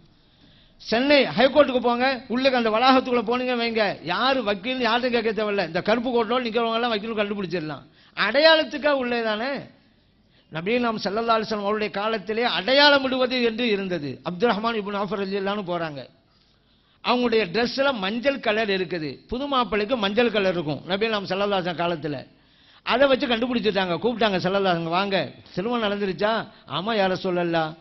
சென்னை ஹைகோர்ட்டுக்கு போங்க, உள்ளுக்கு அந்த வளாகத்துக்குள்ளே போனீங்க வைங்க, யார் வக்கீல் யார்கிட்ட கேட்க தேவையில்லை, இந்த கருப்பு கோட்டோடு நிற்கிறவங்கலாம் வக்கீல் கண்டுபிடிச்சிடலாம். அடையாளத்துக்காக உள்ளதானே. நபியே நாம் ஸல்லல்லாஹு அலைஹி வஸல்லம் அவருடைய காலத்திலே அடையாளம் விடுவது என்று இருந்தது. அப்துல் ரஹ்மான் இப்னு அஃப் ரலியல்லாஹு போகிறாங்க, அவங்களுடைய ட்ரெஸ்ஸில் மஞ்சள் கலர் இருக்குது. புது மாப்பிள்ளைக்கு மஞ்சள் கலர் இருக்கும் நபியே நாம் ஸல்லல்லாஹு அலைஹி வஸல்லம் காலத்தில். அதை வச்சு கண்டுபிடிச்சிட்டாங்க. கூப்பிட்டாங்க ஸல்லல்லாஹு, வாங்க திருமணம் நடந்துருச்சா? ஆமாம் யார சொல்லலாம்.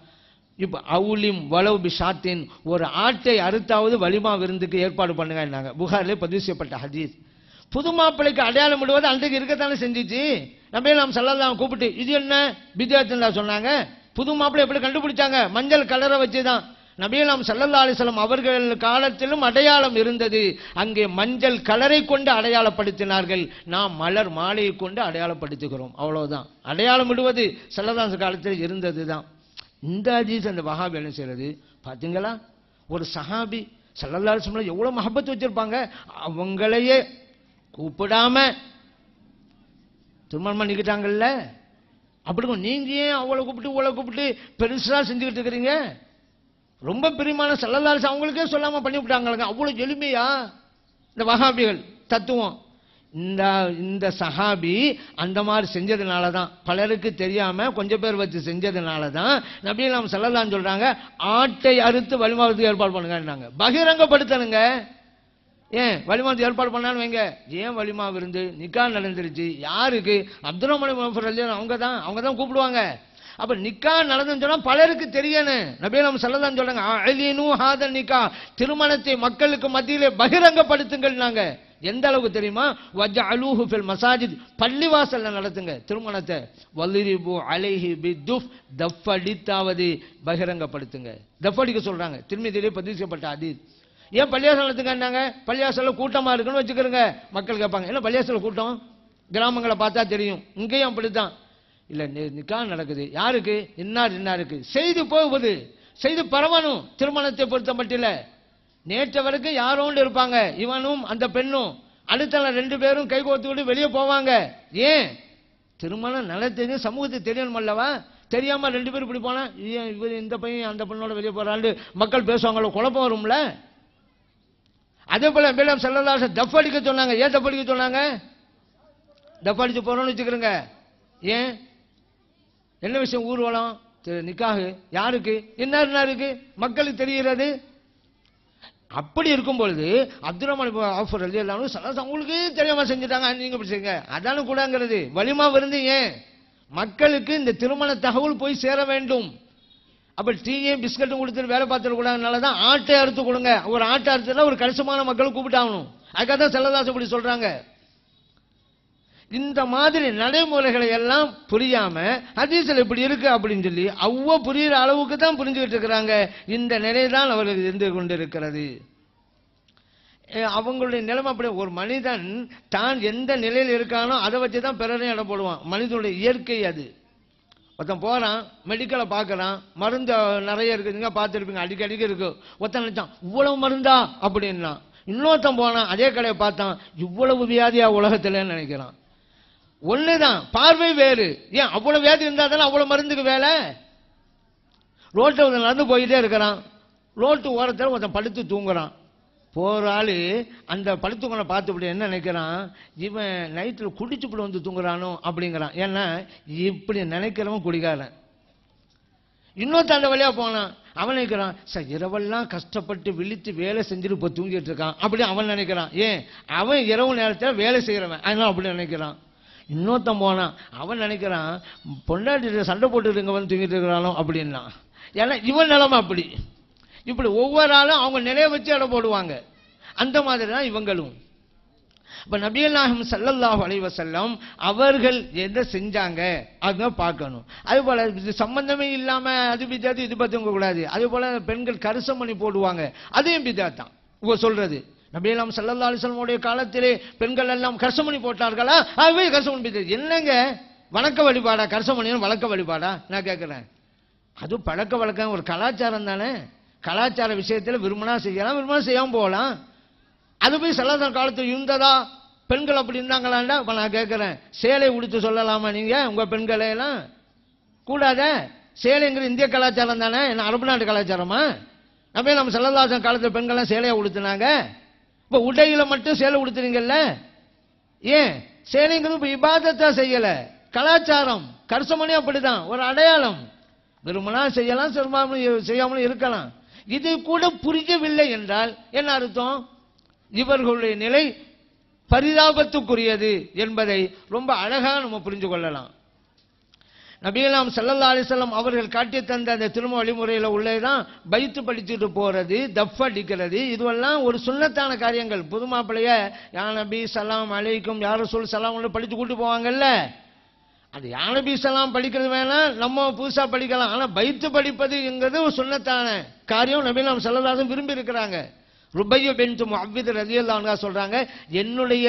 இப்போ அவுலிம் வலவு பிஷாத்தின், ஒரு ஆட்டை அறுத்தாவது வலிமா விருந்துக்கு ஏற்பாடு பண்ணுங்க. புகாரிலே பதிவு செய்யப்பட்ட ஹதீஸ். புது மாப்பிள்ளைக்கு அடையாளம் விடுவது அன்றைக்கு இருக்கத்தானே செஞ்சிச்சு. நபியே நாம் ஸல்லல்லாஹு கூப்பிட்டு இது என்ன பித்அத்னு சொன்னாங்க. புது மாப்பிள்ளை எப்படி கண்டுபிடிச்சாங்க? மஞ்சள் கலரை வச்சு தான். நபியே நாம் ஸல்லல்லாஹு அலைஹி வஸல்லம் அவர்கள் காலத்திலும் அடையாளம் இருந்தது. அங்கே மஞ்சள் கலரை கொண்டு அடையாளப்படுத்தினார்கள். நாம் மலர் மாலையை கொண்டு அடையாளப்படுத்துகிறோம், அவ்வளவுதான். அடையாளம் விடுவது ஸல்லல்லாஹு காலத்தில் இருந்தது தான். இந்த ஹதீஸ் அந்த வஹாபி என்ன செய்யறது பார்த்தீங்களா? ஒரு சஹாபி ஸல்லல்லாஹு அலைஹி வஸல்லம் எவ்வளவு மஹப்பத் வச்சிருப்பாங்க. அவங்களையே கூப்பிடாம திருமணம் பண்ணிக்கிட்டாங்கல்ல. அப்படி நீங்க ஏன் அவளை கூப்பிட்டு இவளை கூப்பிட்டு பெருசா செஞ்சுக்கிட்டு இருக்கிறீங்க? ரொம்ப பிரியமான ஸல்லல்லாஹு அலைஹி வஸல்லம் அவங்களுக்கே சொல்லாம பண்ணி விட்டாங்க. அவ்வளவு எளிமையா இந்த வஹாபிகள் தத்துவம். இந்த சஹாபி அந்த மாதிரி செஞ்சதுனால தான், பலருக்கு தெரியாம கொஞ்சம் பேர் வச்சு செஞ்சதுனால தான் நபியே நாம் ஸல்லல்லாஹு அலைஹி வஸல்லம் சொல்றாங்க ஆட்டை அறுத்து வலிமாவுக்கு ஏற்பாடு பண்ணுங்க. பகிரங்கப்படுத்தணுங்க. ஏன் வலிமாவுக்கு ஏற்பாடு பண்ணான்னு வைங்க, ஏன் வலிமா விருந்து நிக்கா நடந்துருச்சு, யாருக்கு? அப்துல் ரஹ்மான் அவங்க தான் கூப்பிடுவாங்க. அப்ப நிக்கா நடந்துன்னு சொன்னா பலருக்கு தெரியணும். நபியே நாம் ஸல்லல்லாஹு அலைஹி வஸல்லம் சொல்றாங்க அலினு ஹாதல் நிக்கா, திருமணத்தை மக்களுக்கு மத்தியிலே பகிரங்கப்படுத்துங்கள். நாங்க எந்த அளவுக்கு தெரியுமா? வஜஅலூஹு ஃபில் மசாஜித், பள்ளிவாசல்ல நடத்துங்க திருமணத்தை. வலிரிபு அலைஹி பிதுஃப், தஃப் அடித்தாவது பகிரங்கப்படுத்துங்க. தஃப் அடிக்க சொல்றாங்க. திருமிதியிலே பதிவு செய்யப்பட்ட ஹதீஸ். ஏன் பள்ளிவாசல் நடத்துங்கன்னாங்க? பள்ளிவாசல்ல கூட்டமா இருக்குன்னு வச்சுக்கிறங்க. மக்கள் கேட்பாங்க, என்ன பள்ளிவாசல்ல கூட்டம்? கிராமங்களை பார்த்தா தெரியும். இங்கேயும் அப்படித்தான். இல்ல நிக்கா நடக்குது, யாருக்கு? இன்னாருக்கு செய்தி போகுது. செய்து பரவணும். திருமணத்தை பொறுத்த மட்டில் நேற்று வரைக்கும் யாரோண்டு இருப்பாங்க, இவனும் அந்த பெண்ணும். அடுத்த 2 பேரும் கை கோர்த்துக்கிட்டு வெளியே போவாங்க. ஏன்? திருமணம் நல்லா தெரியும், சமூகத்துக்கு தெரியணும் அல்லவா? தெரியாம 2 பேரும் இப்படி போனா, ஏன் இவர் இந்த பையன் அந்த பெண்ணோட வெளியே போறான்னு மக்கள் பேசுவாங்களோ, குழப்பம் வரும்ல. அதே போல மேலும் ஸல்லல்லாஹு தஃப் அடிக்க சொன்னாங்க. ஏன் தஃப் அடிக்க சொன்னாங்க? தஃப் அடிச்சு போறோம்னு வச்சுக்கிறோங்க. ஏன்? என்ன விஷயம்? ஊர்வலம், நிக்காஹு. யாருக்கு? என்ன இருக்கு? மக்களுக்கு தெரிகிறது. அப்படி இருக்கும் பொழுது அப்துல் ரஹ்மான் ஆஃபர் ரலியல்லாஹு அன்ஹு அவங்களுக்கு தெரியாம செஞ்சுட்டாங்க, நீங்க இப்படி செய்யுங்க, அதானு கூடங்கிறது. வலிமா விருந்து. ஏன்? மக்களுக்கு இந்த திருமண தகவல் போய் சேர வேண்டும். அப்ப டீயும் பிஸ்கட்டும் கொடுத்துட்டு வேலை பார்த்துட கூடாதுனால தான் ஆட்டை அறுத்து கொடுங்க. ஒரு ஆட்டை அறுத்துனா ஒரு கணிசமான மக்கள் கூப்பிட்டாகணும். அதுக்காக தான் ஸல்லல்லாஹு இப்படி சொல்றாங்க. இந்த மாதிரி நடைமுறைகளை எல்லாம் புரியாம ஹதீஸ்ல இப்படி இருக்கு அப்படின்னு சொல்லி புரியுற அளவுக்கு தான் புரிஞ்சுக்கிட்டு இருக்கிறாங்க. இந்த நிலை தான் அவர்களுக்கு இருந்து கொண்டிருக்கிறது. அவங்களுடைய நிலைமை அப்படி. ஒரு மனிதன் தான் எந்த நிலையில் இருக்கானோ அதை வச்சு தான் பிறரையும் இடம் போடுவான். மனிதனுடைய இயற்கை அது. ஒருத்தன் போறான், மெடிக்கலை பார்க்கறான், மருந்து நிறைய இருக்குதுங்க, பார்த்துருப்பீங்க, அடிக்கடிக்கு இருக்கு. ஒருத்தன் நினைச்சான் இவ்வளவு மருந்தா அப்படின்னா, இன்னொருத்தன் போனான் அதே கடையை பார்த்தான், இவ்வளவு வியாதியா உலகத்துல நினைக்கிறான். ஒண்ணுதான், பார்வை வேறு. ஏன்? அவ்வளவு வியாதி இருந்தா தானே அவ்வளவு மருந்துக்கு வேலை. ரோட்டை நடந்து போயிட்டே இருக்கிறான், ரோட்டு ஓரத்தில் ஒருத்தன் படுத்து தூங்குறான். போற ஆளு அந்த படுத்துக்கொள்ள பார்த்துப்படி என்ன நினைக்கிறான், இவன் நைட்டில் குடிச்சுப்படி வந்து தூங்குறானோ அப்படிங்கிறான். ஏன்னா இப்படி நினைக்கிறவன் குடிக்காரன். இன்னொருத்த அந்த வழியா போனான், அவன் நினைக்கிறான், சார் இரவெல்லாம் கஷ்டப்பட்டு விழித்து வேலை செஞ்சுட்டு இப்போ தூங்கிட்டு இருக்கான் அப்படி அவன் நினைக்கிறான். ஏன்? அவன் இரவு நேரத்தில் வேலை செய்கிறவன், அதனால அப்படி நினைக்கிறான். இன்னொருத்தன் போனான், அவன் நினைக்கிறான் பொண்டாட்டி சண்டை போட்டு இங்க வந்து தூங்கிட்டு இருக்கிறானோ அப்படின்னா. ஏன்னா இவன் நிலைமை அப்படி. இப்படி ஒவ்வொரு ஆளும் அவங்க நிலைய வச்சு இடம் போடுவாங்க. அந்த மாதிரி தான் இவங்களும். இப்ப நபிகள் நாயகம் ஸல்லல்லாஹு அலைஹி வஸல்லம் அவர்கள் எதை செஞ்சாங்க அதுதான் பார்க்கணும். அது போல சம்பந்தமே இல்லாம அது பிதாத்து இது பத்துங்க கூடாது. அதே போல பெண்கள் கரிசம் பண்ணி போடுவாங்க, அதையும் பிதாத் தான் இவங்க சொல்றது. நபிகள் நாயகம் ஸல்லல்லாஹு அலைஹி வஸல்லம் உடைய காலத்திலே பெண்கள் எல்லாம் கரிசம் பண்ணி போட்டார்களா? அதுவே கரிசம் பண்ணி என்னங்க வணக்க வழிபாடா? கரிசம் பண்ணி வழக்க வழிபாடா? நான் கேட்கிறேன். அது பழக்க வழக்கம், ஒரு கலாச்சாரம் தானே. கலாச்சார விஷயத்தில் விரும்பினா செய்யலாம், விரும்பினா செய்யாம போகலாம். அது போய் ஸல்லல்லாஹு காலத்தில் இருந்ததா? பெண்கள் அப்படி இருந்தாங்களாண்டா? இப்போ நான் கேட்குறேன், சேலை உடுத்து சொல்லலாமா நீங்க உங்க பெண்களை எல்லாம்? கூடாத. சேலைங்கிற இந்திய கலாச்சாரம் தானே, என்ன அரபு நாட்டு கலாச்சாரமா? நம்ம ஸல்லல்லாஹு காலத்தில் பெண்கள்லாம் சேலையை உடுத்துனாங்க. இப்போ உடையில மட்டும் சேலை உடுத்துறீங்கல்ல, ஏன்? சேலைங்கிறது இப்போ இபாதத்தா செய்யல, கலாச்சாரம். கரிசமணி அப்படிதான், ஒரு அடையாளம். விரும்பினா செய்யலாம், செய்யாமலும் இருக்கலாம். இது கூட புரியவில்லை என்றால் என்ன அர்த்தம்? இவர்களுடைய நிலை பரிதாபத்துக்குரியது என்பதை ரொம்ப அழகாக நம்ம புரிந்து கொள்ளலாம். நபிகள் ஸல்லல்லாஹு அலைஹி வஸல்லம் அவர்கள் காட்டி தந்த அந்த திருமண வழிமுறையில் உள்ளதான் பைத்து படிச்சுட்டு போறது, தஃப் அடிக்கிறது. இதுவெல்லாம் ஒரு சுன்னத்தான காரியங்கள். புது மாப்பிள்ளைய யா நபி ஸலாம் அலைக்கும் யா ரசூல் ஸலாம் படித்து கூட்டு போவாங்கல்ல, அது யா நபி ஸலாம் படிக்கிறது வேணா, நம்ம புதுசா படிக்கலாம். ஆனா பைத்து படிப்பதுங்கிறது ஒரு சுன்னத்தான காரியம். நபிகள் ஸல்லல்லாஹு அலைஹி வஸல்லம் விரும்பி இருக்கிறாங்க. ருபைய பின்த் முஅவ்வித் ரலியல்லாஹு அன்ஹா சொல்றாங்க, என்னுடைய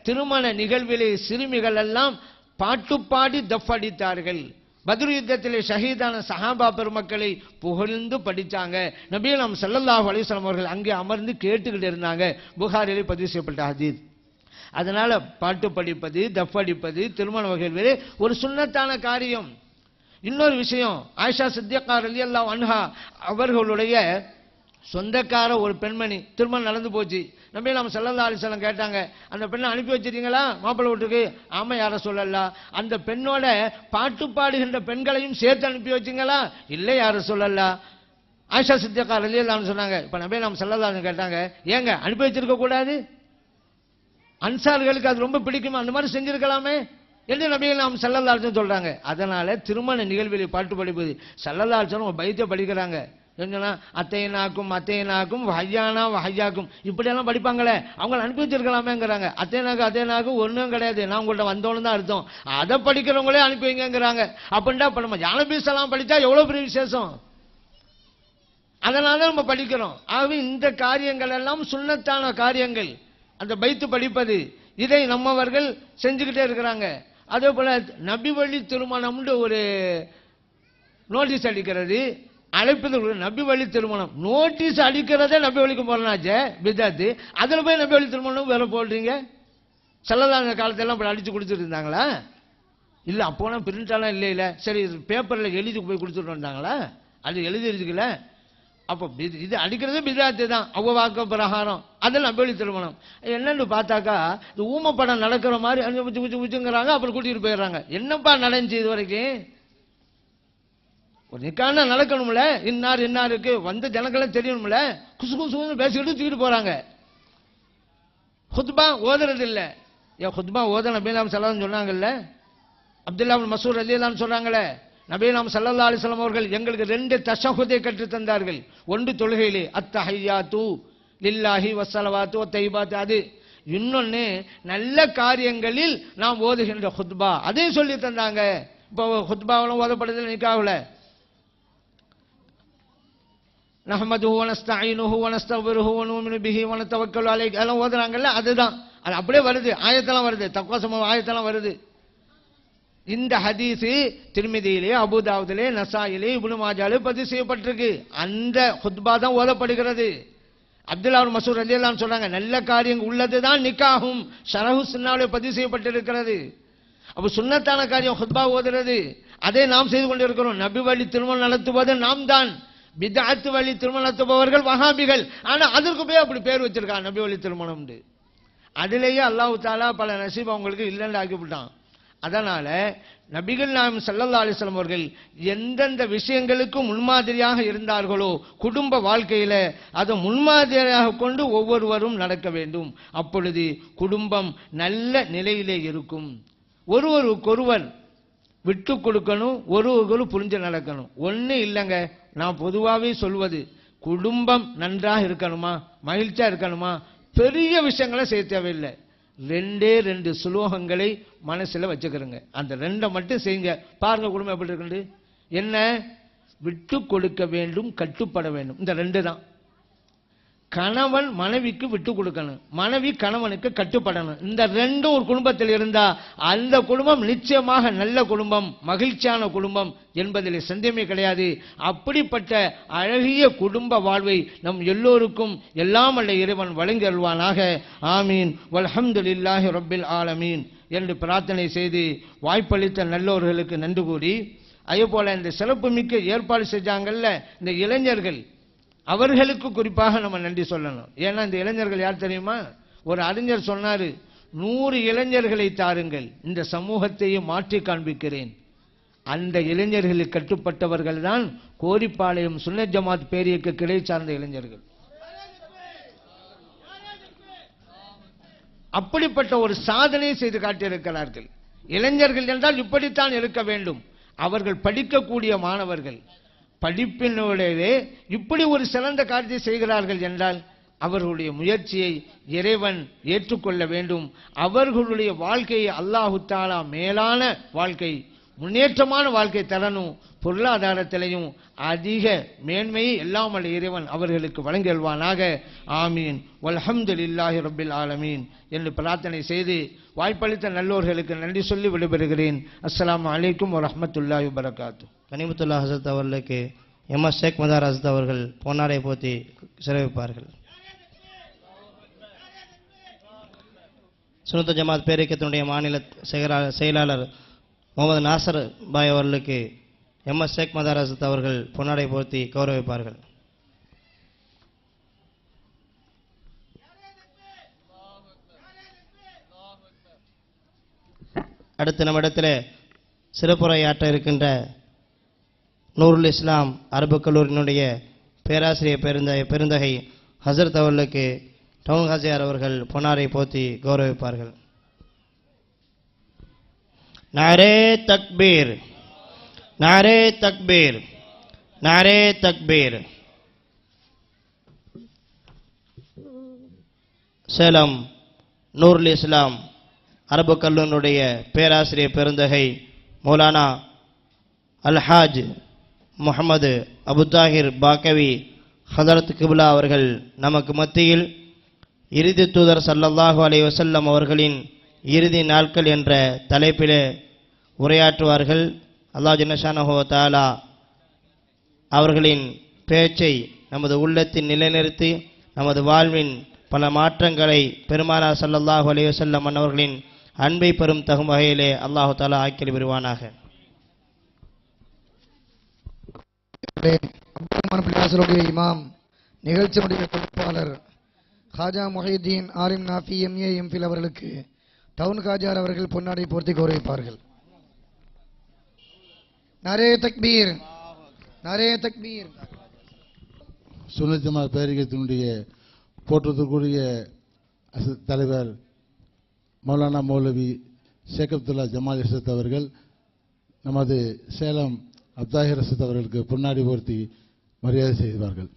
திருமண நிகழ்விலே சிறுமிகள் எல்லாம் பாட்டு பாடி தஃப் அடித்தார்கள். பத்ர் யுத்தத்திலே ஷஹீதான சஹாபா பெருமக்களை புகழ்ந்து படித்தாங்க. நபிகள் ஸல்லல்லாஹு அலைஹி வஸல்லம் அவர்கள் அங்கே அமர்ந்து கேட்டுக்கிட்டு இருந்தாங்க. புகாரிலே பதிவு செய்யப்பட்ட ஹதீஸ். அதனால பாட்டு படிப்பது, தஃப் அடிப்பது திருமண வகையில் ஒரு சுன்னத்தான காரியம். இன்னொரு விஷயம், ஆயிஷா சித்திகா ரலியல்லாஹு அன்ஹா அவர்களுடைய சொந்தக்கார ஒரு பெண்மணி திருமணம் நடந்து போச்சு. நபிகள் ஸல்லல்லாஹு அலைஹி வஸல்லம் கேட்டாங்க, அந்த பெண்ணை அனுப்பி வச்சிருக்கீங்களா மாப்பிள்ளை வீட்டுக்கு? ஆமா யார சொல்லலாம். அந்த பெண்ணோட பாட்டு பாடுகின்ற பெண்களையும் சேர்த்து அனுப்பி வச்சிங்களா? இல்லை யார சொல்லலாம். ஆயிஷா சித்திகா ரலியல்லாஹு அன்ஹா சொன்னாங்க. இப்ப நபிகள் ஸல்லல்லாஹு அலைஹி வஸல்லம் கேட்டாங்க, ஏங்க அனுப்பி வச்சிருக்க கூடாது? அன்சார்களுக்கு அது ரொம்ப பிடிக்குமா, அந்த மாதிரி செஞ்சிருக்கலாமே என்று நபிகள் ஸல்லல்லாஹு அலைஹி வஸல்லம் சொல்றாங்க. அதனால திருமண நிகழ்வில் பாட்டு படிப்பது ஸல்லல்லாஹு அலைஹி வஸல்லம் பைத்தை படிக்கிறாங்க. என்னன்னா அத்தையனாக்கும் அத்தையனாக்கும் ஹையானா ஹையாக்கும் இப்படியெல்லாம் படிப்பாங்களே, அவங்களை அனுப்பி வச்சிருக்கலாமேங்கிறாங்க. அத்தையனாக்கு ஒன்றும் கிடையாது, நான் உங்கள்கிட்ட வந்தோன்னு தான் அர்த்தம். அதை படிக்கிறவங்களே அனுப்பி வைங்கிறாங்க. அப்படின்டா இப்போ நம்ம யா நபி ஸலாம் படித்தா எவ்வளோ பெரிய விசேஷம். அதனால நம்ம படிக்கிறோம். ஆகவே இந்த காரியங்கள் எல்லாம் சுன்னத்தான காரியங்கள். அந்த பைத்து படிப்பது, இதை நம்மவர்கள் செஞ்சுக்கிட்டே இருக்கிறாங்க. அதே போல நபி வழி திருமணம்னு ஒரு நோட்டீஸ் அடிக்கிறது, அழைப்பது நபி வழி திருமணம். நோட்டீஸ் அடிக்கிறதே நபி வழிக்கு போறனாச்சே பிதாத்து. அதுல போய் நபி வழி திருமணம் வேற போடுறீங்க. செல்லதாங்க காலத்தெல்லாம் இப்படி அடிச்சு கொடுத்துட்டு இருந்தாங்களா? இல்ல அப்போனா பிரிண்டாலாம் இல்ல. சரி பேப்பர்ல எழுதி போய் கொடுத்துட்டு வந்தாங்களா? அது எழுதி இருக்குல்ல. அப்போ இது அடிக்கிறதே பிதாத்து தான், அவ்வவாக்க பிரகாரம். அதெல்லாம் நபி வழி திருமணம். என்னன்னு பார்த்தாக்கா இந்த ஊம படம் நடக்கிற மாதிரி உச்சுங்கிறாங்க, அப்புறம் கூட்டிட்டு போயிடுறாங்க. என்னப்பா நடந்துச்சு இது வரைக்கும்? ஒரு நிக்கான நடக்கணும்ல, இன்னார் இன்னாருக்கு வந்த ஜனங்களும் தெரியணும்ல. குசு குசுன்னு பேசிக்கிட்டு தூக்கிட்டு போறாங்க. ஹுத்பா ஓதுறது இல்ல. ஏன் ஹுத்பா ஓத நபீலாம் ஸல்லல்லாஹு சொன்னாங்கல்ல. அப்துல்லா இப்னு மஸ்ஊத் ரலியல்லாஹு சொல்றாங்களே, நபீலாம் ஸல்லல்லாஹு அலைஹி வஸல்லம் அவர்கள் எங்களுக்கு 2 தஷஹுதை கற்று தந்தார்கள். ஒன்று தொழுகையிலே அத்தஹியாத்து லில்லாஹி வஸ்ஸலவாத்து வத்தைபாத்து, அது. இன்னொன்னு நல்ல காரியங்களில் நாம் ஓதுகின்ற ஹுத்பா, அதையும் சொல்லி தந்தாங்க. இப்போ ஹுத்பாவெல்லாம் ஓதப்படுது நிக்காவுல. நஹ்மதுஹு வனஸ்தஈனுஹு வனஸ்தக்பிருஹு வனுமினு பிஹி வனதவக்கலு அலைஹி, அதெல்லாம் ஓதுறாங்கல்ல, அதுதான். அது அப்படியே வருது, ஆயத்தெல்லாம் வருது, தக்வா சமூக ஆயத்தெல்லாம் வருது. இந்த ஹதீஸ் திர்மிதியிலே, அபூதாவுதிலே, நசாயிலே, இப்னு மாஜாலே பதிவு செய்யப்பட்டிருக்கு. அந்த ஹுத்பா தான் ஓதப்படுகிறது. அப்துல்லா இப்னு மஸ்ஊத் ரலியல்லாஹு அன்ஹு சொல்றாங்க, நல்ல காரியம் உள்ளதுதான் நிக்காஹும் ஷரஹு சுன்னாவிலே பதிவு செய்யப்பட்டிருக்கிறது. அப்ப சுன்னத்தான காரியம் ஹுத்பா ஓதுறது, அதை நாம் செய்து கொண்டிருக்கிறோம். நபி வழி திருமணம் நடத்துவது நாம் தான். பித்அத் வழி திருமணம் நடத்துபவர்கள் வஹாபிகள். ஆனா அதற்கு போய் அப்படி பேர் வச்சிருக்காங்க நபி வழி திருமணம். அதிலேயே அல்லாஹ் தஆலா பல நசீப் அவங்களுக்கு இல்லைன்னு ஆக்கிவிட்டான். அதனால நபிகள் நாயகம் ஸல்லல்லாஹு அலைஹி வஸல்லம் அவர்கள் எந்தெந்த விஷயங்களுக்கு முன்மாதிரியாக இருந்தார்களோ குடும்ப வாழ்க்கையில அதை முன்மாதிரியாக கொண்டு ஒவ்வொருவரும் நடக்க வேண்டும். அப்பொழுது குடும்பம் நல்ல நிலையிலே இருக்கும். ஒருவருக்கொருவர் விட்டு கொடுக்கணும், ஒருவருக்கு புரிஞ்சு நடக்கணும். ஒண்ணு இல்லைங்க, நான் பொதுவாகவே சொல்வது, குடும்பம் நன்றாக இருக்கணுமா, மகிழ்ச்சியா இருக்கணுமா, பெரிய விஷயங்களை செய்ய தேவையில்லை. 2 சுலோகங்களை மனசுல வச்சுக்கிறங்க. அந்த 2 மட்டும் செய்யுங்க, பாருங்க குடும்பம் எப்படி இருக்கு. என்ன? விட்டு கொடுக்க வேண்டும், கட்டுப்பட வேண்டும். இந்த 2 தான். கணவன் மனைவிக்கு விட்டு கொடுக்கணும், மனைவி கணவனுக்கு கட்டுப்படணும். இந்த 2 ஒரு குடும்பத்தில் இருந்தா அந்த குடும்பம் நிச்சயமாக நல்ல குடும்பம், மகிழ்ச்சியான குடும்பம் என்பதில் சந்தேகமே கிடையாது. அப்படிப்பட்ட அழகிய குடும்ப வாழ்வை நம் எல்லோருக்கும் எல்லாம் அல்ல இறைவன் வழங்கி அருள்வானாக. ஆமீன். வல்ஹம்துலில்லாஹி ரப்பில் ஆலமீன் என்று பிரார்த்தனை செய்து வாய்ப்பளித்த நல்லோர்களுக்கு நன்றி கூறி, அதே போல இந்த சிறப்பு மிக்க ஏற்பாடு செஞ்சாங்கல்ல இந்த இளைஞர்கள், அவர்களுக்கு குறிப்பாக நம்ம நன்றி சொல்லணும். ஏன்னா இந்த இளைஞர்கள் யார் தெரியுமா? ஒரு அறிஞர் சொன்னாரு, 100 இளைஞர்களை தாருங்கள், இந்த சமூகத்தையே மாற்றி காண்பிக்கிறேன். அந்த இளைஞர்களுக்கு கட்டுப்பட்டவர்கள் தான் கோரிப்பாளையம் சுன்னத் ஜமாத் பேரியக்க கிளை சார்ந்த இளைஞர்கள். அப்படிப்பட்ட ஒரு சாதனை செய்து காட்டியிருக்கிறார்கள். இளைஞர்கள் என்றால் இப்படித்தான் இருக்க வேண்டும். அவர்கள் படிக்கக்கூடிய மாணவர்கள் படிப்பினுடைய இப்படி ஒரு சிறந்த காரியத்தை செய்கிறார்கள் என்றால் அவர்களுடைய முயற்சியை இறைவன் ஏற்றுக்கொள்ள வேண்டும். அவர்களுடைய வாழ்க்கையை அல்லாஹு தஆலா மேலான வாழ்க்கை, முன்னேற்றமான வாழ்க்கை தரணும். பொருளாதாரத்திலையும் அதிக மேன்மையை எல்லாம் வல்ல இறைவன் அவர்களுக்கு வழங்கி அருள்வானாக. ஆமீன். வல்ஹம்துலில்லாஹி ரப்பில் ஆலமீன் என்று பிரார்த்தனை செய்து வாய்ப்பளித்த நல்லோர்களுக்கு நன்றி சொல்லி விடைபெறுகிறேன். அஸ்ஸலாமு அலைக்கும் வரஹ்மத்துல்லாஹி வபரகாத்துஹு. கனிமத்துல்லா ஹசரத் அவர்களுக்கு எம்எஸ் ஷேக் மதார் ஹசரத் அவர்கள் பொன்னாடை போத்தி சிறப்பிப்பார்கள். சுன்னத் ஜமாத் பேரியக்கத்தினுடைய மாநில செயலாளர் முகமது நாசர் பாய் அவர்களுக்கு எம்எஸ் ஷேக் மதார் ஹசரத் அவர்கள் பொன்னாடை போத்தி கௌரவிப்பார்கள். அடுத்து நம்மிடத்தில் சிறப்புரையாற்ற இருக்கின்ற நூருல் இஸ்லாம் அரபு கல்லூரியினுடைய பேராசிரியர் பெருந்தகை ஹசரத் அவர்களுக்கு டவுன் ஹாஜியார் அவர்கள் பொன்னாரை போத்தி கௌரவிப்பார்கள். நாரே தக்பீர், நாரே தக்பீர், நாரே தக்பீர். சேலம் நூருல் இஸ்லாம் அரபு கல்லூரியினுடைய பேராசிரியர் பெருந்தகை மௌலானா அல்ஹாஜ் முஹம்மது அபுத்தாஹிர் பாக்கவி ஹதரத் கிப்லா அவர்கள் நமக்கு மத்தியில் இறுதி தூதர் ஸல்லல்லாஹு அலைஹி வஸல்லம் அவர்களின் இறுதி நாட்கள் என்ற தலைப்பிலே உரையாற்றுவார்கள். அல்லாஹ் ஜல்ல ஷானஹு வ தஆலா அவர்களின் பேச்சை நமது உள்ளத்தில் நிலைநிறுத்தி நமது வாழ்வின் பல மாற்றங்களை பெருமானார் ஸல்லல்லாஹு அலைஹி வஸல்லம் அவர்களின் அன்பை பெறும் தகும் வகையிலே அல்லாஹு தஆலா ஆக்கி வருவானாக. இமாம் நிகழ்ச்சியுடைய பொறுப்பாளர் ஹாஜா முஹைதீன் ஆலிம் நாஃபி எம்ஏ எம்பில் அவர்களுக்கு டவுன் காஜார் அவர்கள் பொன்னாடை போர்த்தி கௌரவிப்பார்கள். நரே தக்பீர், நரே தக்பீர். சுன்னத் ஜமாத் பேரியக்கத்தினுடைய போற்றுதற்குரிய தலைவர் மௌலானா மௌலவி ஷேக் அப்துல்லா ஜமால் இர்ஷத் அவர்கள் நமது சேலம் அப்தாஹிர் ரஷத் அவர்களுக்கு பொன்னாடி போர்த்தி மரியாதை செய்வார்கள்.